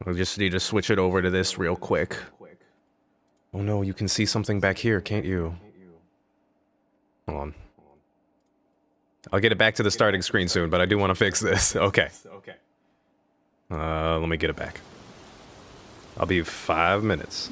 I just need to switch it over to this real quick. Oh no, you can see something back here, can't you? Hold on. I'll get it back to the starting screen soon, but I do want to fix this. Okay. Let me get it back. I'll be 5 minutes.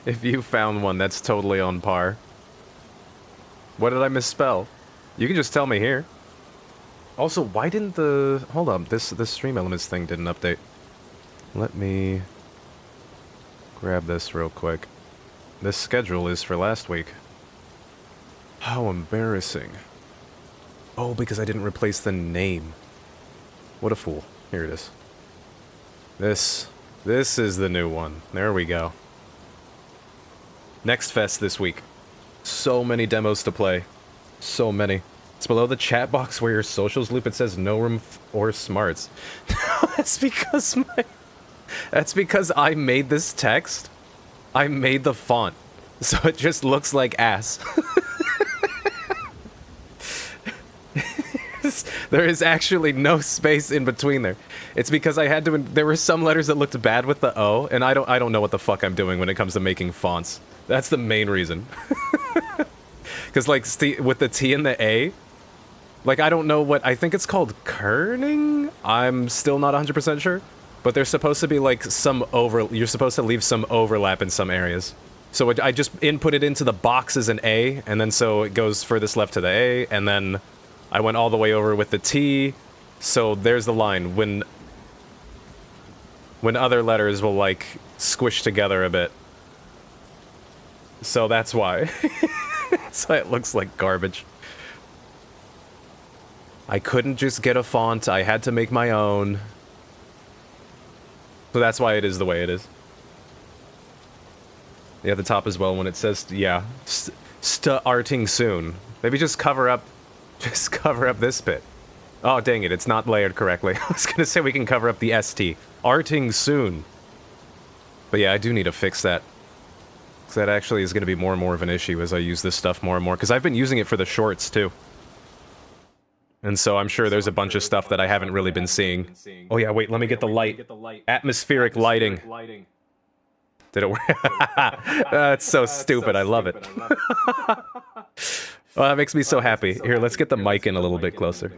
If you found one, that's totally on par. What did I misspell? You can just tell me here. Also, why didn't the... Hold up, this Stream Elements thing didn't update. Let me grab this real quick. This schedule is for last week. How embarrassing. Oh, because I didn't replace the name. What a fool. Here it is. This is the new one. There we go. Next Fest this week. So many demos to play. So many. It's below the chat box where your socials loop. It says no room or smarts. That's because That's because I made this text. I made the font. So it just looks like ass. There is actually no space in between there. It's because I had to. There were some letters that looked bad with the O, and I don't know what the fuck I'm doing when it comes to making fonts. That's the main reason. Because like with the T and the A, like I don't know what I think it's called kerning. I'm still not 100% sure, but there's supposed to be like some You're supposed to leave some overlap in some areas. So I just input it into the box as an A, and then so it goes furthest left to the A, and then I went all the way over with the T, so there's the line. When other letters will, like, squish together a bit. So that's why. That's why it looks like garbage. I couldn't just get a font, I had to make my own. So that's why it is the way it is. Yeah, the top as well when it says, yeah, starting soon. Maybe just cover up this bit. Oh, dang it, it's not layered correctly. I was gonna say we can cover up the ST. Arting soon. But yeah, I do need to fix that. Because that actually is gonna be more and more of an issue as I use this stuff more and more. Because I've been using it for the shorts, too. And so I'm sure there's a bunch of stuff that I haven't really been seeing. Oh yeah, wait, let me get the light. Atmospheric lighting. Did it work? That's so stupid, I love it. Well, that makes me so happy. Here, let's get the mic in a little bit closer.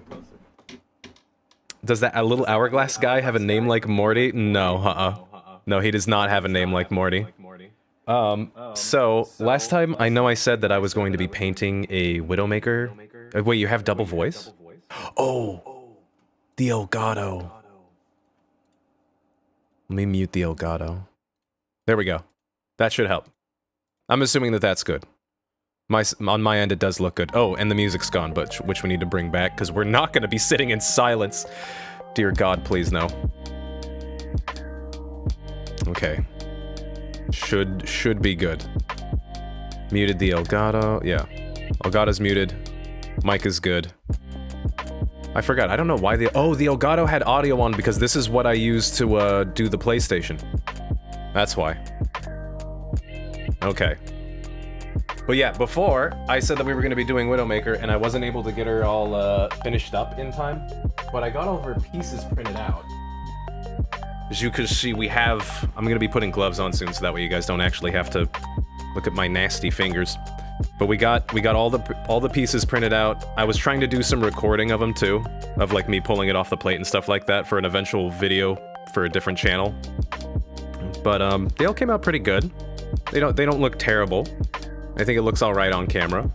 Does that little hourglass guy have a name like Morty? No, No, he does not have a name like Morty. So, last time, I know I said that I was going to be painting a Widowmaker. Wait, you have double voice? Oh! The Elgato. Let me mute the Elgato. There we go. That should help. I'm assuming that that's good. On my end, it does look good. Oh, and the music's gone, but which we need to bring back, because we're not going to be sitting in silence. Dear God, please no. Okay. Should be good. Muted the Elgato. Yeah. Elgato's muted. Mic is good. I forgot. I don't know why the Elgato had audio on, because this is what I use to do the PlayStation. That's why. Okay. But yeah, before, I said that we were going to be doing Widowmaker, and I wasn't able to get her all finished up in time. But I got all of her pieces printed out. As you can see, we have... I'm going to be putting gloves on soon, so that way you guys don't actually have to look at my nasty fingers. But we got all the pieces printed out. I was trying to do some recording of them, too. Of, like, me pulling it off the plate and stuff like that for an eventual video for a different channel. But, they all came out pretty good. They don't look terrible. I think it looks alright on camera.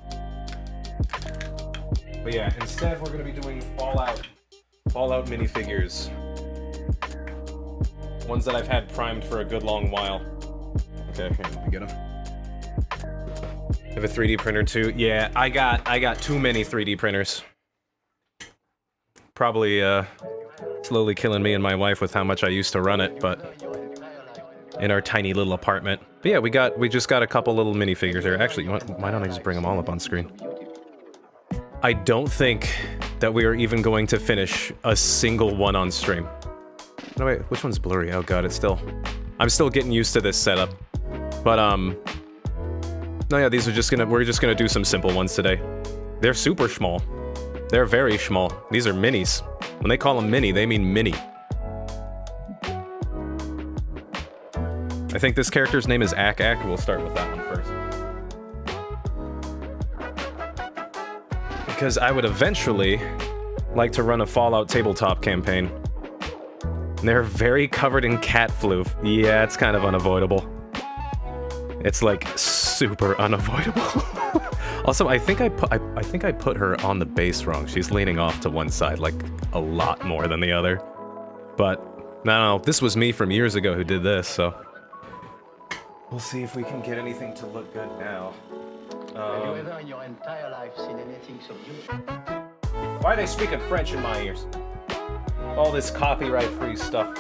But yeah, instead we're gonna be doing Fallout minifigures. Ones that I've had primed for a good long while. Okay, here, let me get them. I have a 3D printer too. Yeah, I got too many 3D printers. Probably, slowly killing me and my wife with how much I used to run it, but... in our tiny little apartment. But yeah, we just got a couple little minifigures here. Actually, you know what? Why don't I just bring them all up on screen? I don't think that we are even going to finish a single one on stream. No, wait, which one's blurry? Oh god, I'm still getting used to this setup. But, no, yeah, we're just gonna do some simple ones today. They're super small. They're very small. These are minis. When they call them mini, they mean mini. I think this character's name is Ak Ak. We'll start with that one first. Because I would eventually like to run a Fallout tabletop campaign. And they're very covered in cat flu. Yeah, it's kind of unavoidable. It's like super unavoidable. Also, I think I put her on the base wrong. She's leaning off to one side like a lot more than the other. But no, this was me from years ago who did this, so we'll see if we can get anything to look good now. Have you ever in your entire life seen anything so beautiful? Why are they speaking French in my ears? All this copyright-free stuff.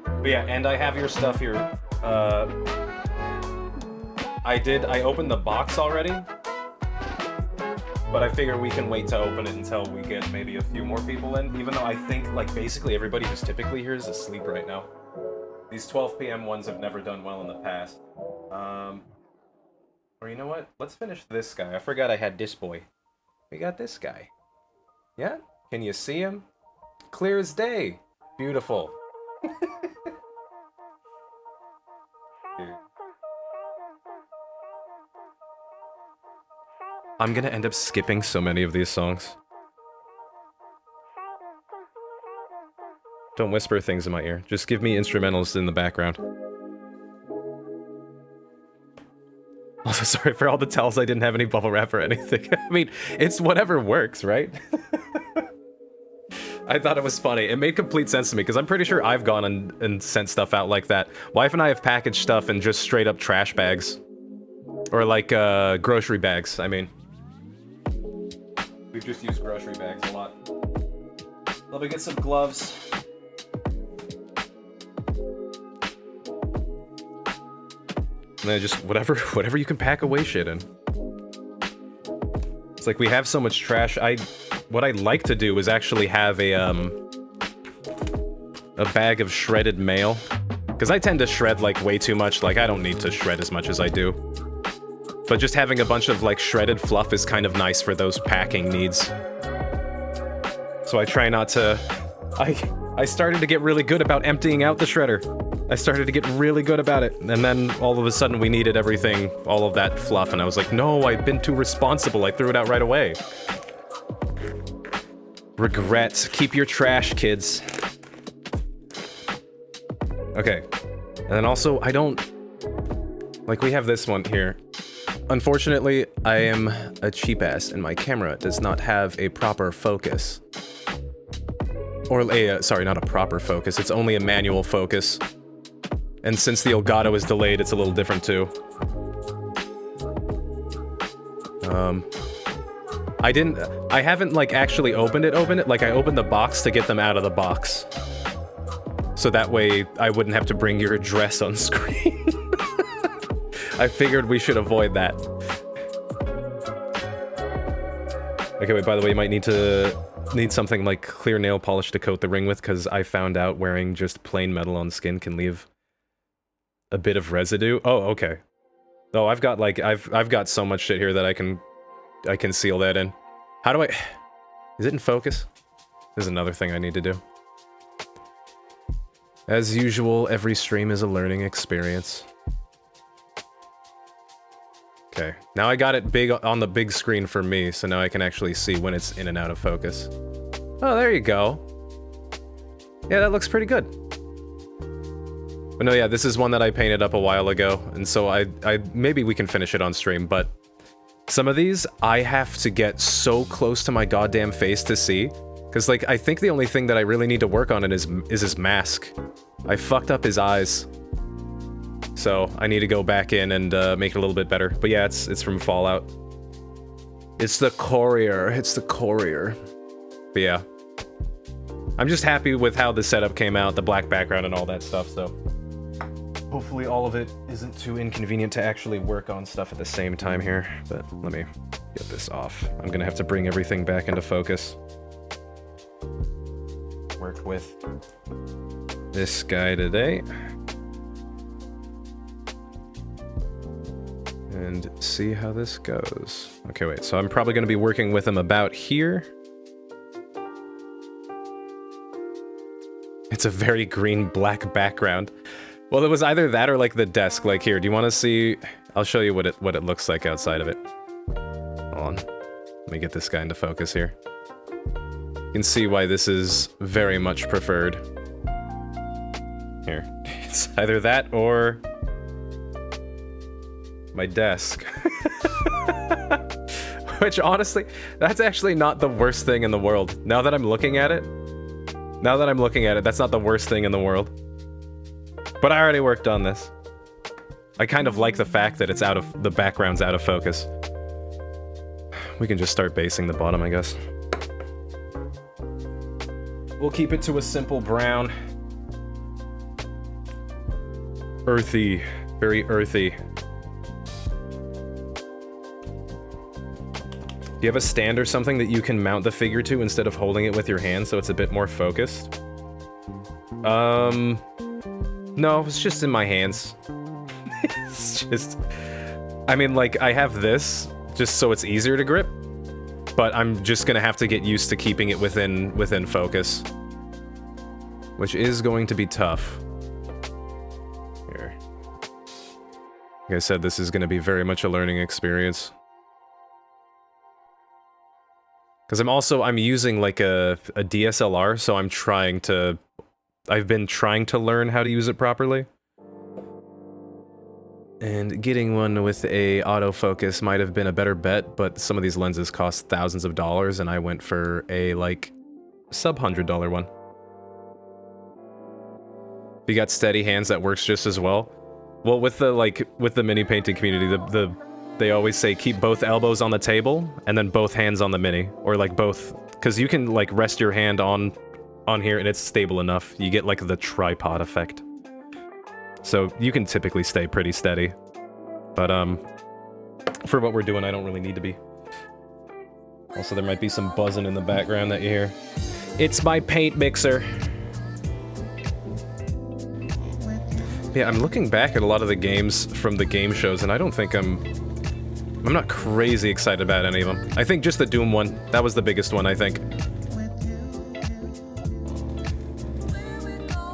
But yeah, and I have your stuff here. I opened the box already. But I figure we can wait to open it until we get maybe a few more people in, even though I think, like, basically everybody who's typically here is asleep right now. These 12 p.m. ones have never done well in the past. Or you know what? Let's finish this guy. I forgot I had this boy. We got this guy. Yeah? Can you see him? Clear as day. Beautiful. Here. I'm gonna end up skipping so many of these songs. Don't whisper things in my ear. Just give me instrumentals in the background. Also, sorry for all the tells I didn't have any bubble wrap or anything. I mean, it's whatever works, right? I thought it was funny. It made complete sense to me, because I'm pretty sure I've gone and sent stuff out like that. Wife and I have packaged stuff in just straight up trash bags. Or like, grocery bags, I mean. We've just used grocery bags a lot. Let me get some gloves. And then just whatever you can pack away shit in. It's like we have so much trash. What I'd like to do is actually have a bag of shredded mail. Because I tend to shred like way too much. Like I don't need to shred as much as I do. But just having a bunch of like shredded fluff is kind of nice for those packing needs. So I try not to... I started to get really good about emptying out the shredder. I started to get really good about it, and then all of a sudden we needed everything, all of that fluff, and I was like, no, I've been too responsible, I threw it out right away. Regrets. Keep your trash, kids. Okay. And then also, I don't... Like, we have this one here. Unfortunately, I am a cheap ass, and my camera does not have a proper focus. Or a, sorry, not a proper focus, it's only a manual focus. And since the Elgato is delayed, it's a little different too. I haven't like actually opened it, like I opened the box to get them out of the box. So that way I wouldn't have to bring your address on screen. I figured we should avoid that. Okay, wait, by the way, you might need something like clear nail polish to coat the ring with, because I found out wearing just plain metal on skin can leave a bit of residue. Oh, okay. Oh, I've got like I've got so much shit here that I can seal that in. How do I... Is it in focus? There's another thing I need to do. As usual, every stream is a learning experience. Okay, now I got it big on the big screen for me, so now I can actually see when it's in and out of focus. Oh, there you go. Yeah, that looks pretty good. But no, yeah, this is one that I painted up a while ago, and so I maybe we can finish it on stream, but some of these I have to get so close to my goddamn face to see, because like I think the only thing that I really need to work on is his mask. I fucked up his eyes, so I need to go back in and make it a little bit better. But yeah, it's from Fallout. It's the courier. It's the courier. But yeah, I'm just happy with how the setup came out, the black background and all that stuff. So. Hopefully all of it isn't too inconvenient to actually work on stuff at the same time here, but let me get this off. I'm gonna have to bring everything back into focus. Worked with this guy today. And see how this goes. Okay, wait, so I'm probably gonna be working with him about here. It's a very green-black background. Well, it was either that or like the desk. Like here, do you want to see? I'll show you what it looks like outside of it. Hold on. Let me get this guy into focus here. You can see why this is very much preferred. Here. It's either that or my desk. Which honestly, that's actually not the worst thing in the world. Now that I'm looking at it, that's not the worst thing in the world. But I already worked on this. I kind of like the fact that it's the background's out of focus. We can just start basing the bottom, I guess. We'll keep it to a simple brown. Earthy. Very earthy. Do you have a stand or something that you can mount the figure to instead of holding it with your hand so it's a bit more focused? No, it's just in my hands. It's just... I mean, like, I have this just so it's easier to grip, but I'm just gonna have to get used to keeping it within focus. Which is going to be tough. Here. Like I said, this is gonna be very much a learning experience. Because I'm using like a DSLR, so I've been trying to learn how to use it properly. And getting one with a autofocus might have been a better bet, but some of these lenses cost thousands of dollars, and I went for a, like, sub-$100 one. If you got steady hands, that works just as well. Well, with the mini painting community, they always say keep both elbows on the table, and then both hands on the mini. Or, like, both... Because you can, like, rest your hand on here, and it's stable enough. You get, like, the tripod effect. So you can typically stay pretty steady. But, for what we're doing, I don't really need to be. Also, there might be some buzzing in the background that you hear. It's my paint mixer. Yeah, I'm looking back at a lot of the games from the game shows, and I don't think I'm not crazy excited about any of them. I think just the Doom one. That was the biggest one, I think.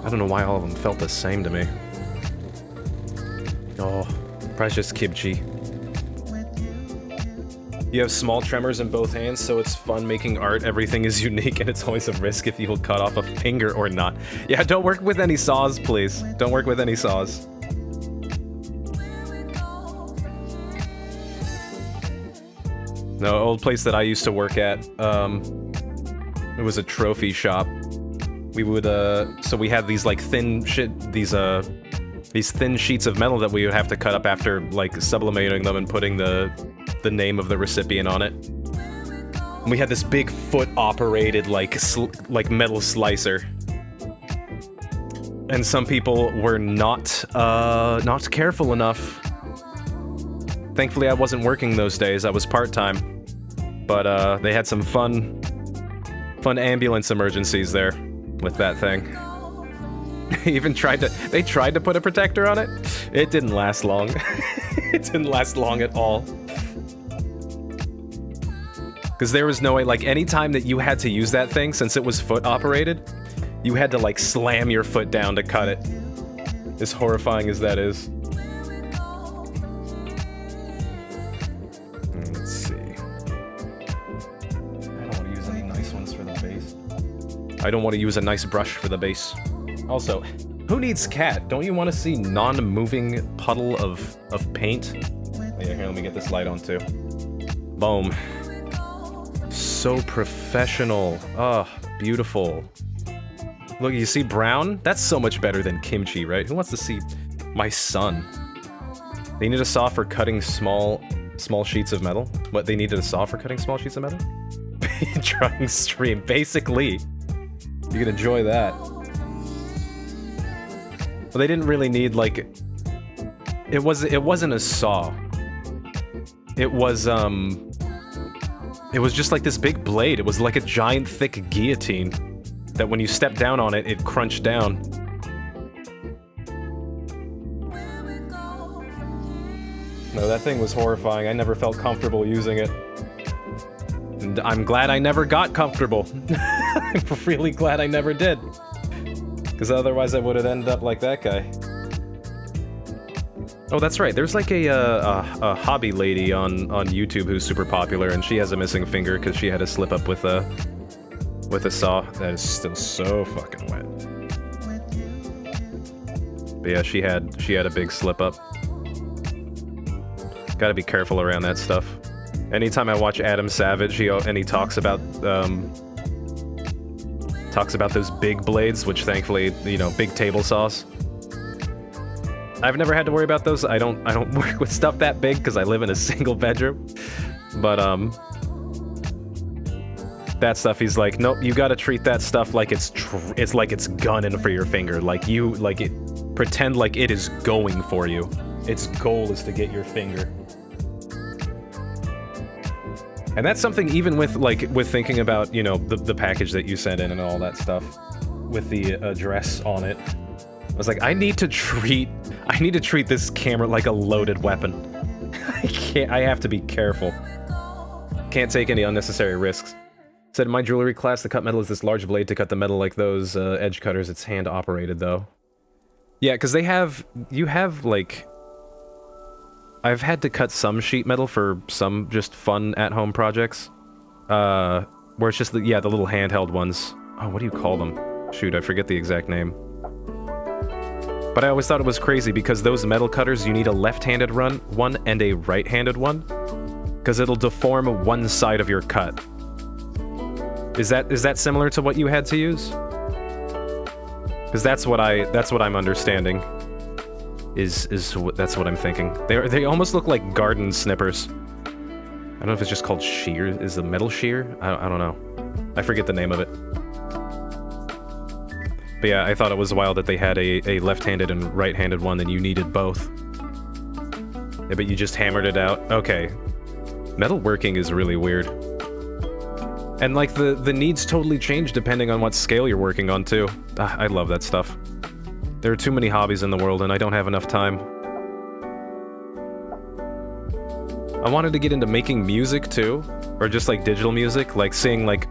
I don't know why all of them felt the same to me. Oh, precious kimchi. You have small tremors in both hands, so it's fun making art. Everything is unique, and it's always a risk if you will cut off a finger or not. Yeah, don't work with any saws, please. Don't work with any saws. No, old place that I used to work at, it was a trophy shop. We would, so we had these, like, these thin sheets of metal that we would have to cut up after, like, sublimating them and putting the name of the recipient on it. And we had this big foot-operated, like metal slicer. And some people were not careful enough. Thankfully, I wasn't working those days. I was part-time. But, they had some fun ambulance emergencies there with that thing. They tried to put a protector on it. It didn't last long. It didn't last long at all. Because there was no way, like, any time that you had to use that thing, since it was foot operated, you had to, like, slam your foot down to cut it. As horrifying as that is. Let's see. I don't want to use any nice ones for the base. I don't want to use a nice brush for the base. Also, who needs cat? Don't you want to see non-moving puddle of paint? Oh, yeah, here, let me get this light on too. Boom. So professional. Oh, beautiful. Look, you see brown? That's so much better than kimchi, right? Who wants to see my son? They need a saw for cutting small sheets of metal? What, they needed a saw for cutting small sheets of metal? Drawing stream. Basically. You can enjoy that. Well, they didn't really need, like... It wasn't a saw. It was just like this big blade. It was like a giant, thick guillotine. That when you stepped down on it, it crunched down. No, that thing was horrifying. I never felt comfortable using it. And I'm glad I never got comfortable. I'm really glad I never did. Because otherwise I would have ended up like that guy. Oh, that's right. There's like a hobby lady on YouTube who's super popular, and she has a missing finger because she had to slip up with a saw. That is still so fucking wet. But yeah, she had a big slip up. Gotta be careful around that stuff. Anytime I watch Adam Savage, he talks about those big blades, which thankfully, you know, big table saws. I've never had to worry about those. I don't work with stuff that big because I live in a single bedroom. But that stuff, he's like, nope, you gotta treat that stuff like it's like it's gunning for your finger. Pretend like it is going for you. Its goal is to get your finger. And that's something even with thinking about, you know, the package that you sent in and all that stuff with the address on it. I was like, I need to treat this camera like a loaded weapon. I have to be careful. Can't take any unnecessary risks. Said in my jewelry class, the cut metal is this large blade to cut the metal like those edge cutters. It's hand operated though. Yeah, because you have like, I've had to cut some sheet metal for some just fun at-home projects, where it's just the little handheld ones. Oh, what do you call them? Shoot, I forget the exact name. But I always thought it was crazy because those metal cutters, you need a left-handed one and a right-handed one, because it'll deform one side of your cut. Is that similar to what you had to use? Because that's what I'm understanding. That's what I'm thinking. They almost look like garden snippers. I don't know if it's just called shear. Is the metal shear? I don't know. I forget the name of it. But yeah, I thought it was wild that they had a left-handed and right-handed one, and you needed both. Yeah, but you just hammered it out. Okay. Metalworking is really weird. And like the needs totally change depending on what scale you're working on too. I love that stuff. There are too many hobbies in the world and I don't have enough time. I wanted to get into making music too, or just like digital music, like seeing like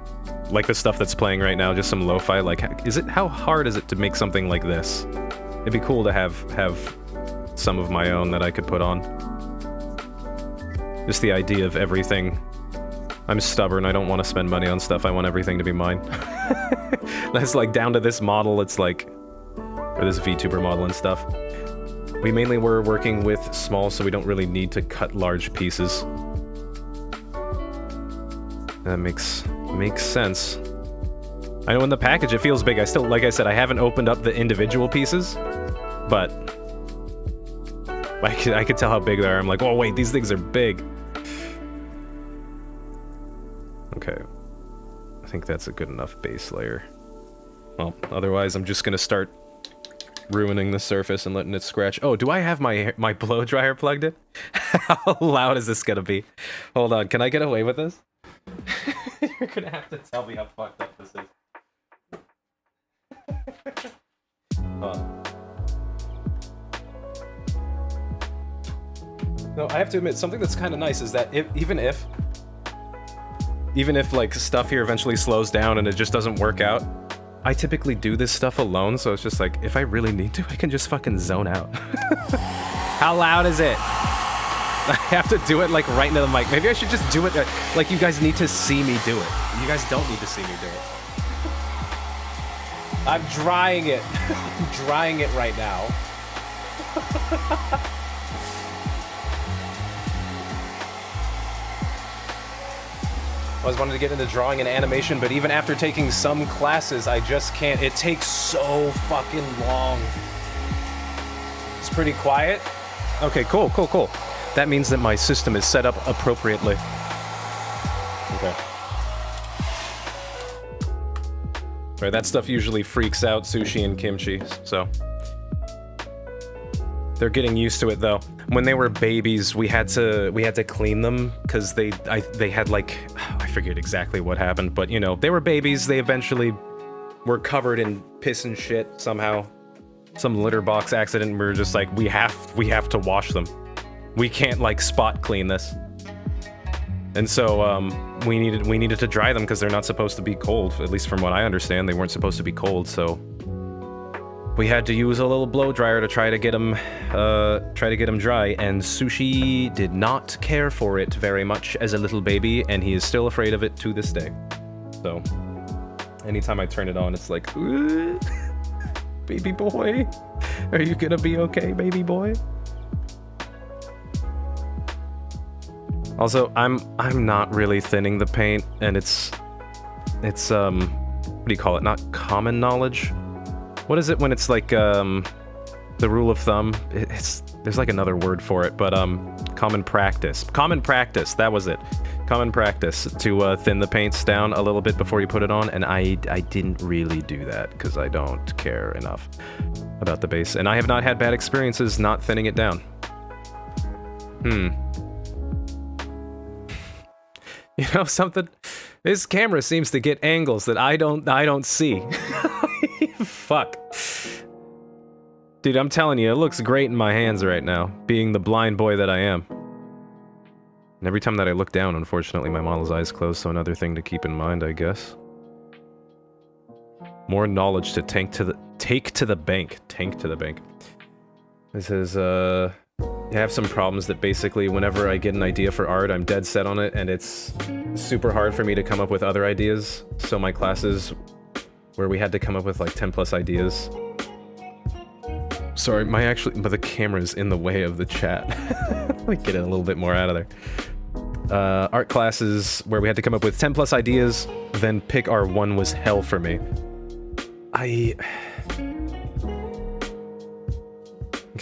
the stuff that's playing right now, just some lo-fi. Like, how hard is it to make something like this? It'd be cool to have some of my own that I could put on. Just the idea of everything. I'm stubborn, I don't want to spend money on stuff, I want everything to be mine. That's like down to this model, it's like, or this VTuber model and stuff. We mainly were working with small, so we don't really need to cut large pieces. That makes sense. I know in the package it feels big. I still, like I said, I haven't opened up the individual pieces, but I could tell how big they are. I'm like, oh wait, these things are big. Okay. I think that's a good enough base layer. Well, otherwise I'm just gonna start ruining the surface and letting it scratch. Oh, do I have my blow dryer plugged in? How loud is this gonna be? Hold on, can I get away with this? You're gonna have to tell me how fucked up this is. No, I have to admit, something that's kind of nice is that even if like stuff here eventually slows down and it just doesn't work out, I typically do this stuff alone, so it's just like, if I really need to, I can just fucking zone out. How loud is it? I have to do it like right into the mic. Maybe I should just do it like you guys need to see me do it. You guys don't need to see me do it. I'm drying it. I'm drying it right now. I always wanted to get into drawing and animation, but even after taking some classes, I just can't. It takes so fucking long. It's pretty quiet. Okay, cool. That means that my system is set up appropriately. Okay. Right, that stuff usually freaks out Sushi and Kimchi, so they're getting used to it though. When they were babies, we had to clean them because they had like, I forget exactly what happened, but you know, they were babies. They eventually were covered in piss and shit somehow. Some litter box accident. We were just like, we have to wash them. We can't like spot clean this. And so we needed to dry them because they're not supposed to be cold. At least from what I understand, they weren't supposed to be cold. So we had to use a little blow dryer to try to get them dry. And Sushi did not care for it very much as a little baby, and he is still afraid of it to this day. So anytime I turn it on, it's like, baby boy, are you gonna be okay, baby boy? Also, I'm not really thinning the paint, and it's what do you call it? Not common knowledge. What is it when it's like the rule of thumb? There's like another word for it, but common practice. Common practice, that was it. Common practice to thin the paints down a little bit before you put it on, and I didn't really do that because I don't care enough about the base, and I have not had bad experiences not thinning it down. You know something? This camera seems to get angles that I don't see. Fuck. Dude, I'm telling you, it looks great in my hands right now, being the blind boy that I am. And every time that I look down, unfortunately, my model's eyes close, so another thing to keep in mind, I guess. More knowledge to take to the bank. Tank to the bank. This is, I have some problems that basically whenever I get an idea for art, I'm dead set on it, and it's super hard for me to come up with other ideas. So my classes, where we had to come up with like 10 plus ideas. Sorry, but the camera's in the way of the chat. Let me get it a little bit more out of there. Art classes where we had to come up with 10 plus ideas, then pick our one was hell for me. I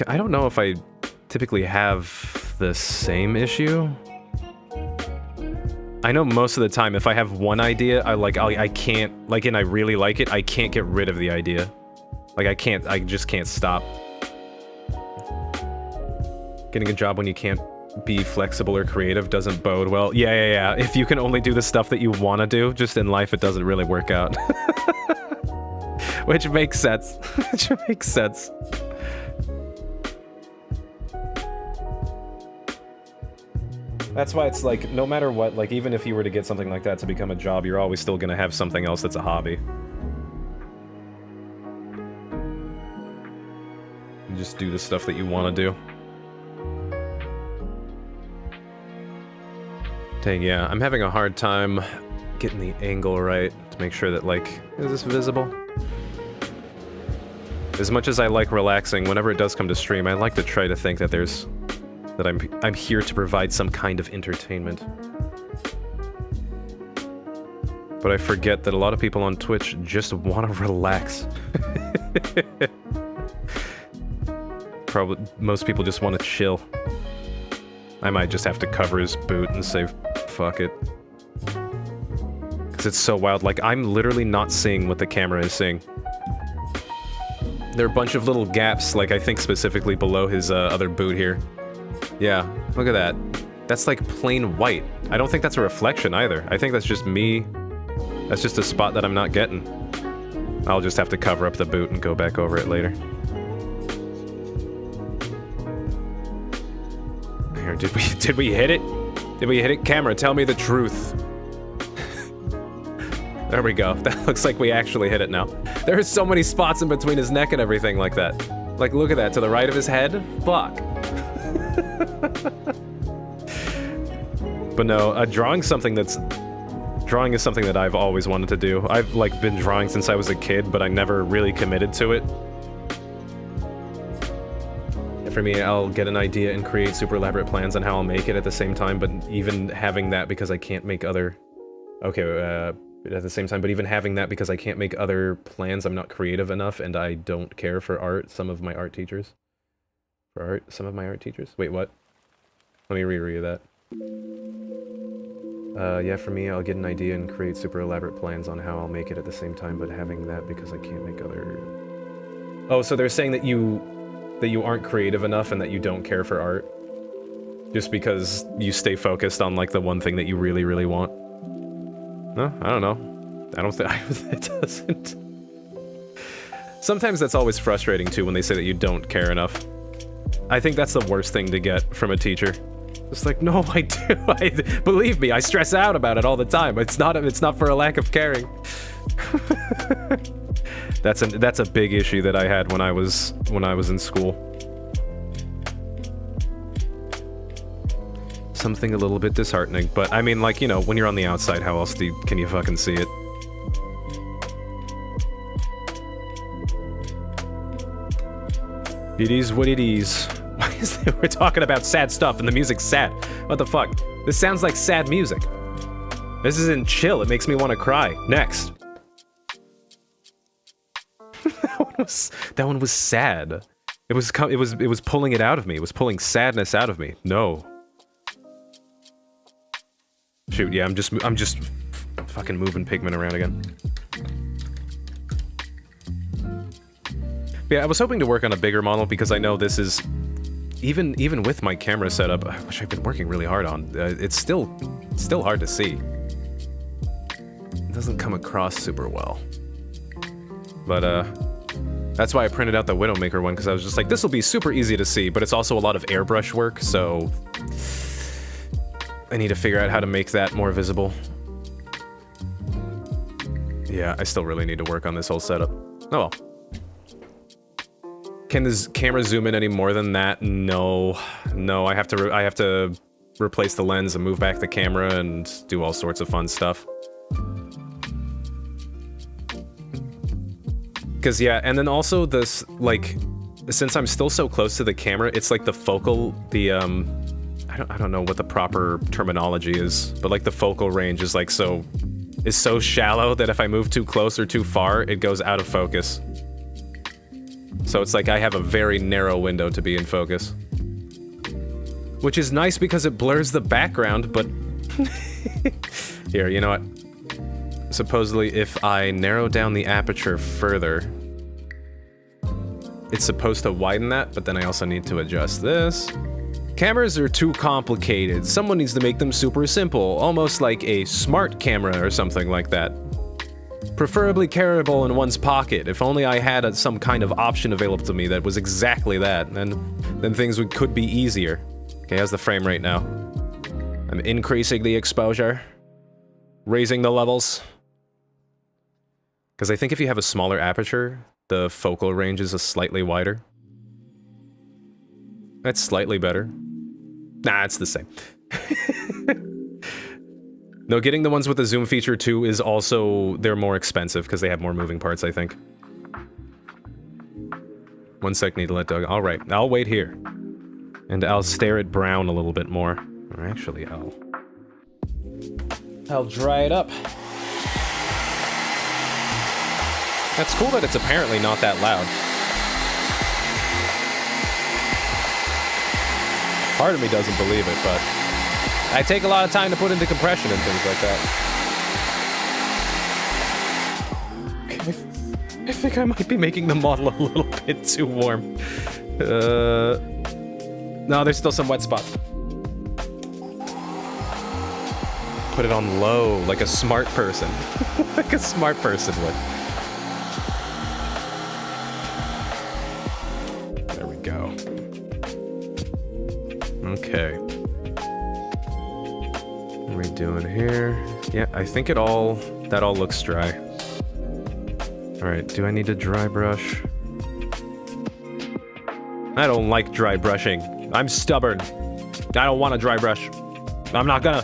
don't know if I typically have the same issue. I know most of the time if I have one idea, I can't, like, and I really like it, I can't get rid of the idea. Like, I just can't stop. Getting a job when you can't be flexible or creative doesn't bode well. Yeah. If you can only do the stuff that you want to do, just in life, it doesn't really work out. Which makes sense. Which makes sense. That's why it's like, no matter what, like, even if you were to get something like that to become a job, you're always still gonna have something else that's a hobby. You just do the stuff that you want to do. Dang, yeah, I'm having a hard time getting the angle right to make sure that, like, is this visible? As much as I like relaxing, whenever it does come to stream, I like to try to think that I'm here to provide some kind of entertainment. But I forget that a lot of people on Twitch just want to relax. Probably most people just want to chill. I might just have to cover his boot and say, fuck it. Because it's so wild. Like, I'm literally not seeing what the camera is seeing. There are a bunch of little gaps, like, I think specifically below his other boot here. Yeah, look at that. That's like plain white. I don't think that's a reflection either. I think that's just me. That's just a spot that I'm not getting. I'll just have to cover up the boot and go back over it later. Here, did we hit it? Did we hit it? Camera, tell me the truth. There we go. That looks like we actually hit it now. There are so many spots in between his neck and everything like that. Like, look at that, to the right of his head? Fuck. But no, drawing is something that I've always wanted to do. I've, like, been drawing since I was a kid, but I never really committed to it. For me, I'll get an idea and create super elaborate plans on how I'll make it at the same time, but even having that because I can't make other... Okay, at the same time, but even having that because I can't make other plans, I'm not creative enough, and I don't care for art, some of my art teachers. Wait, what? Let me reread that. Yeah, for me, I'll get an idea and create super elaborate plans on how I'll make it at the same time, but having that because I can't make other... Oh, so they're saying that you aren't creative enough and that you don't care for art? Just because you stay focused on, like, the one thing that you really, really want? No, I don't know. I don't think... It doesn't... Sometimes that's always frustrating, too, when they say that you don't care enough. I think that's the worst thing to get from a teacher. It's like, no, I do. Believe me, I stress out about it all the time. It's not for a lack of caring. That's a big issue that I had when I was in school. Something a little bit disheartening, but I mean, like, you know, when you're on the outside, how else can you fucking see it? It is what it is. Why is it we're talking about sad stuff and the music's sad? What the fuck? This sounds like sad music. This isn't chill. It makes me want to cry. Next. That one was sad. It was pulling it out of me. It was pulling sadness out of me. No. Shoot, yeah, I'm just fucking moving Pigment around again. Yeah, I was hoping to work on a bigger model because I know this is even with my camera setup, which I've been working really hard on, it's still hard to see. It doesn't come across super well. But That's why I printed out the Widowmaker one, because I was just like, this will be super easy to see, but it's also a lot of airbrush work, so I need to figure out how to make that more visible. Yeah, I still really need to work on this whole setup. Oh well. Can this camera zoom in any more than that? No. No, I have to replace the lens and move back the camera and do all sorts of fun stuff. Cause yeah, and then also this, like, since I'm still so close to the camera, it's like the focal, I don't know what the proper terminology is, but like the focal range is so shallow that if I move too close or too far, it goes out of focus. So it's like I have a very narrow window to be in focus. Which is nice because it blurs the background, but... Here, you know what? Supposedly, if I narrow down the aperture further, it's supposed to widen that, but then I also need to adjust this. Cameras are too complicated. Someone needs to make them super simple, almost like a smart camera or something like that. Preferably carryable in one's pocket. If only I had some kind of option available to me that was exactly that, then things could be easier. Okay, how's the frame rate now? I'm increasing the exposure, raising the levels. Because I think if you have a smaller aperture, the focal range is slightly wider. That's slightly better. Nah, it's the same. No, getting the ones with the zoom feature too is also, they're more expensive because they have more moving parts, I think. 1 sec, need to let Doug. Alright, I'll wait here. And I'll stare at brown a little bit more. Or actually, I'll dry it up. That's cool that it's apparently not that loud. Part of me doesn't believe it, but I take a lot of time to put into compression and things like that. Okay, I think I might be making the model a little bit too warm. No, there's still some wet spots. Put it on low, like a smart person. Like a smart person would. There we go. Okay. What are we doing here? Yeah, I think that all looks dry. Alright, do I need to dry brush? I don't like dry brushing. I'm stubborn. I don't want to dry brush. I'm not gonna.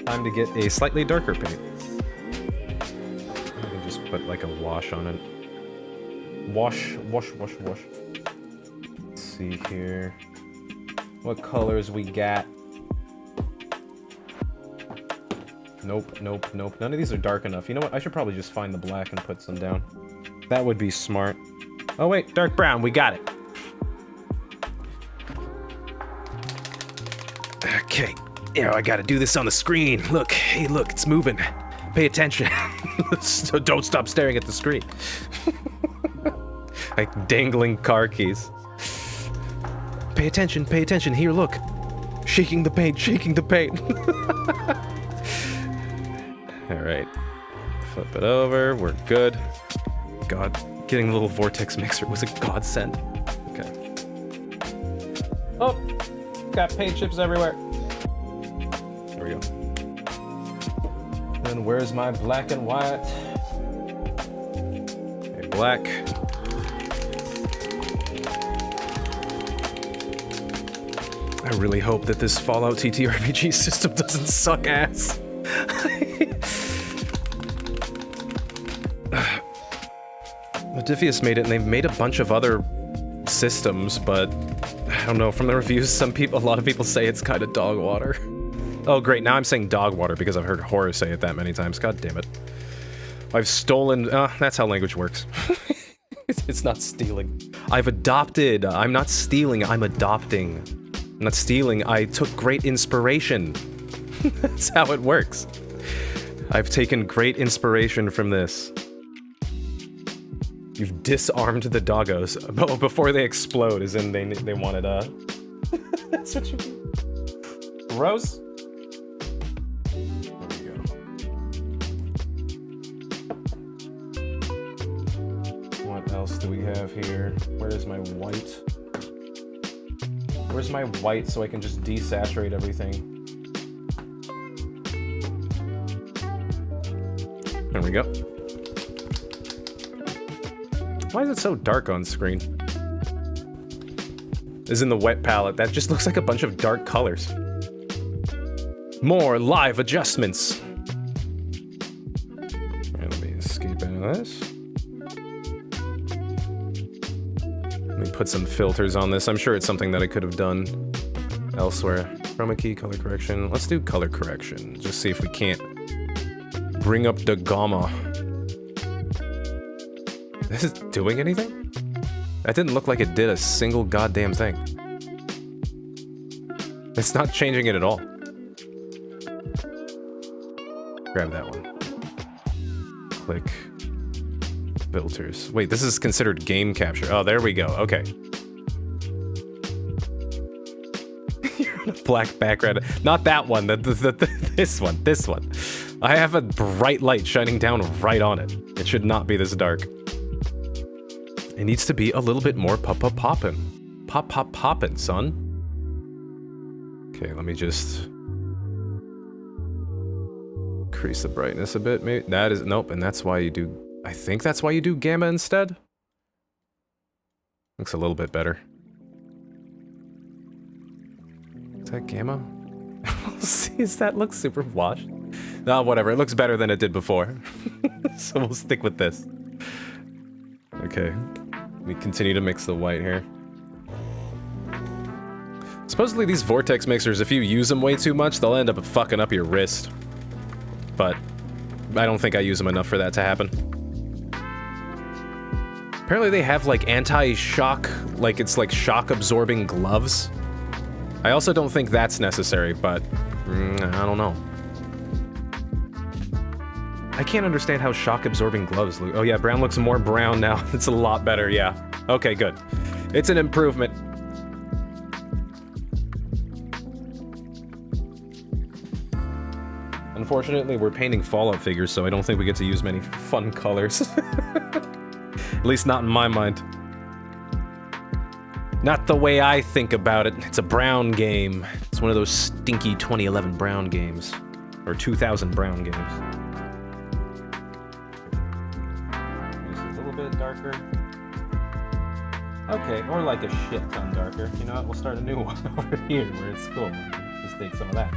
Time to get a slightly darker paint. I can just put like a wash on it. Wash. Let's see here. What colors we got? Nope. None of these are dark enough. You know what? I should probably just find the black and put some down. That would be smart. Oh wait, dark brown. We got it. Okay. You know, I gotta do this on the screen. Look, hey, look, it's moving. Pay attention. So don't stop staring at the screen. Like dangling car keys. Pay attention, here, look. Shaking the paint. Alright. Flip it over, we're good. God, getting the little vortex mixer was a godsend. Okay. Oh! Got paint chips everywhere. There we go. And where's my black and white? Okay, black. I really hope that this Fallout TTRPG system doesn't suck ass. Modiphius made it, and they've made a bunch of other systems, but I don't know, from the reviews, a lot of people say it's kind of dog water. Oh great, now I'm saying dog water because I've heard Horror say it that many times. God damn it. I've stolen... that's how language works. It's not stealing. I've adopted. I'm not stealing, I'm adopting. I'm not stealing, I took great inspiration. That's how it works. I've taken great inspiration from this. You've disarmed the doggos. Oh, before they explode, as in they wanted, That's what you mean. Gross? There we go. do we have here? Where is my white? Where's my white so I can just desaturate everything? There we go. Why is it so dark on screen? This is in the wet palette. That just looks like a bunch of dark colors. More live adjustments. Alright, let me escape out of this. Let me put some filters on this. I'm sure it's something that I could have done elsewhere. Chroma key, color correction. Let's do color correction. Just see if we can't bring up the gamma. This is doing anything? That didn't look like it did a single goddamn thing. It's not changing it at all. Grab that one. Click. Filters. Wait, this is considered game capture. Oh, there we go. Okay. You're on a black background. Not that one. This one. This one. I have a bright light shining down right on it. It should not be this dark. It needs to be a little bit more pop-pop-poppin'. Pop-pop-poppin', son. Okay, let me just increase the brightness a bit, maybe. That is, nope, and that's why you do, I think that's why you do gamma instead. Looks a little bit better. Is that gamma? See, that looks super washed. No, whatever, it looks better than it did before. So we'll stick with this. Okay, we continue to mix the white here. Supposedly these vortex mixers, if you use them way too much, they'll end up fucking up your wrist. But I don't think I use them enough for that to happen. Apparently they have like anti-shock, like it's like shock-absorbing gloves. I also don't think that's necessary, but I don't know. I can't understand how shock-absorbing gloves look. Oh yeah, brown looks more brown now. It's a lot better, yeah. Okay, good. It's an improvement. Unfortunately, we're painting Fallout figures, so I don't think we get to use many fun colors. At least not in my mind. Not the way I think about it. It's a brown game. It's one of those stinky 2011 brown games. Or 2000 brown games. Just a little bit darker. Okay, or like a shit ton darker. You know what? We'll start a new one over here where it's cool. Just take some of that.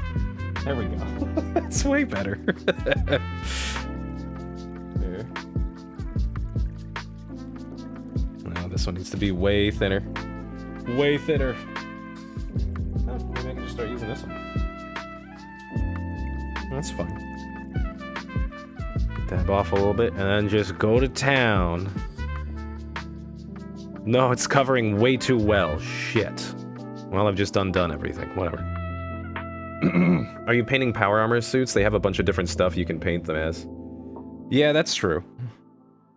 There we go. That's way better. There. Now this one needs to be way thinner. Way thinner. Oh, maybe I can just start using this one. That's fine. Dab off a little bit and then just go to town. No, it's covering way too well. Shit. Well, I've just undone everything. Whatever. Are you painting power armor suits? They have a bunch of different stuff you can paint them as. Yeah, that's true.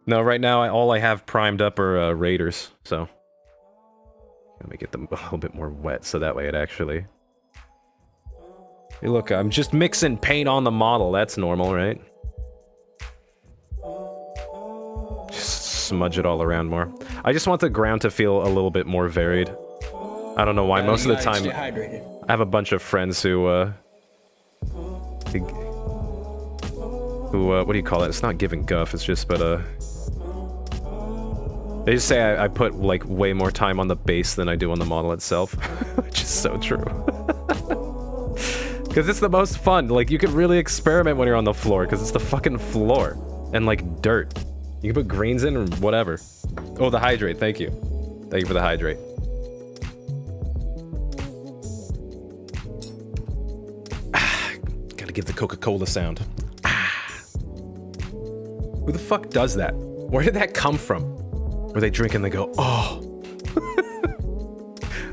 No, right now all I have primed up are raiders, so let me get them a little bit more wet so that way it actually... Hey look, I'm just mixing paint on the model, that's normal, right? Just smudge it all around more. I just want the ground to feel a little bit more varied. I don't know why, most of the time... I have a bunch of friends who, what do you call it? It's not giving guff, it's just, but, they just say I put, like, way more time on the base than I do on the model itself. Which is so true. Because it's the most fun. Like, you can really experiment when you're on the floor, because it's the fucking floor. And, like, dirt. You can put greens in or whatever. Oh, the hydrate, thank you. Thank you for the hydrate. Give the Coca-Cola sound. Who the fuck does that? Where did that come from? Where they drink and they go, oh.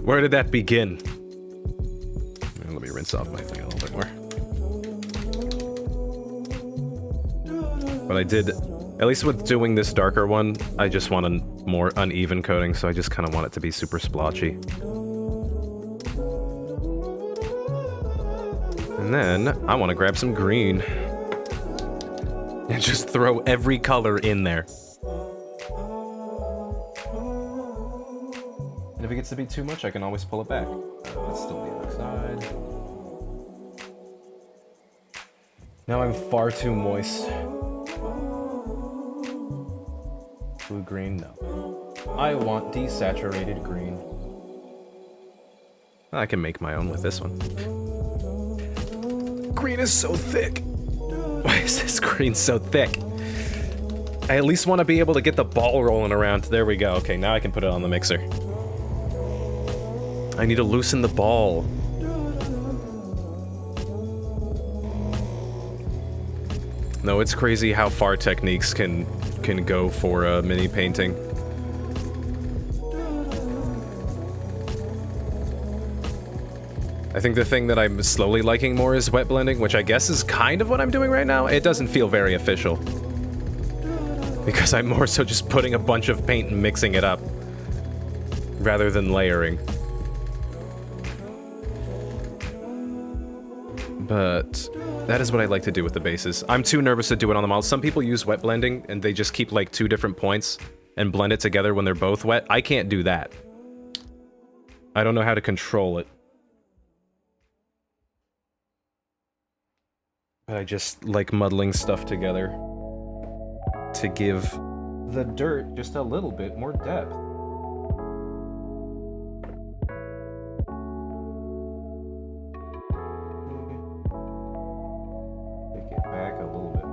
Where did that begin? Let me rinse off my thing a little bit more. But I did, at least with doing this darker one, I just want a more uneven coating, so I just kind of want it to be super splotchy. And then, I want to grab some green. And just throw every color in there. if it gets to be too much, I can always pull it back. Let's still be outside. Now I'm far too moist. Blue green, no. I want desaturated green. I can make my own with this one. Green is so thick. Why is this green so thick? I at least want to be able to get the ball rolling around. There we go. Okay, now I can put it on the mixer. I need to loosen the ball. No, it's crazy how far techniques can go for a mini painting. I think the thing that I'm slowly liking more is wet blending, which I guess is kind of what I'm doing right now. It doesn't feel very official. Because I'm more so just putting a bunch of paint and mixing it up, rather than layering. But that is what I like to do with the bases. I'm too nervous to do it on the model. Some people use wet blending and they just keep like 2 different points and blend it together when they're both wet. I can't do that. I don't know how to control it. But I just like muddling stuff together to give the dirt just a little bit more depth. Take it back a little bit.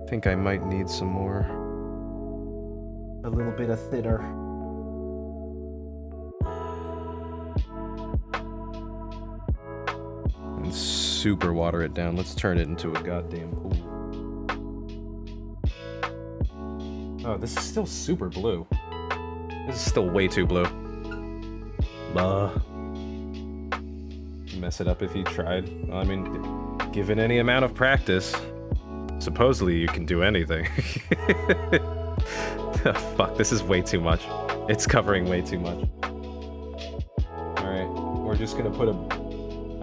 I think I might need some more. A little bit of thinner. And super water it down. Let's turn it into a goddamn pool. Oh, this is still super blue. This is still way too blue. Mess it up if you tried. Well, I mean, given any amount of practice, supposedly you can do anything. Oh, fuck, this is way too much. It's covering way too much. Alright, we're just gonna put a...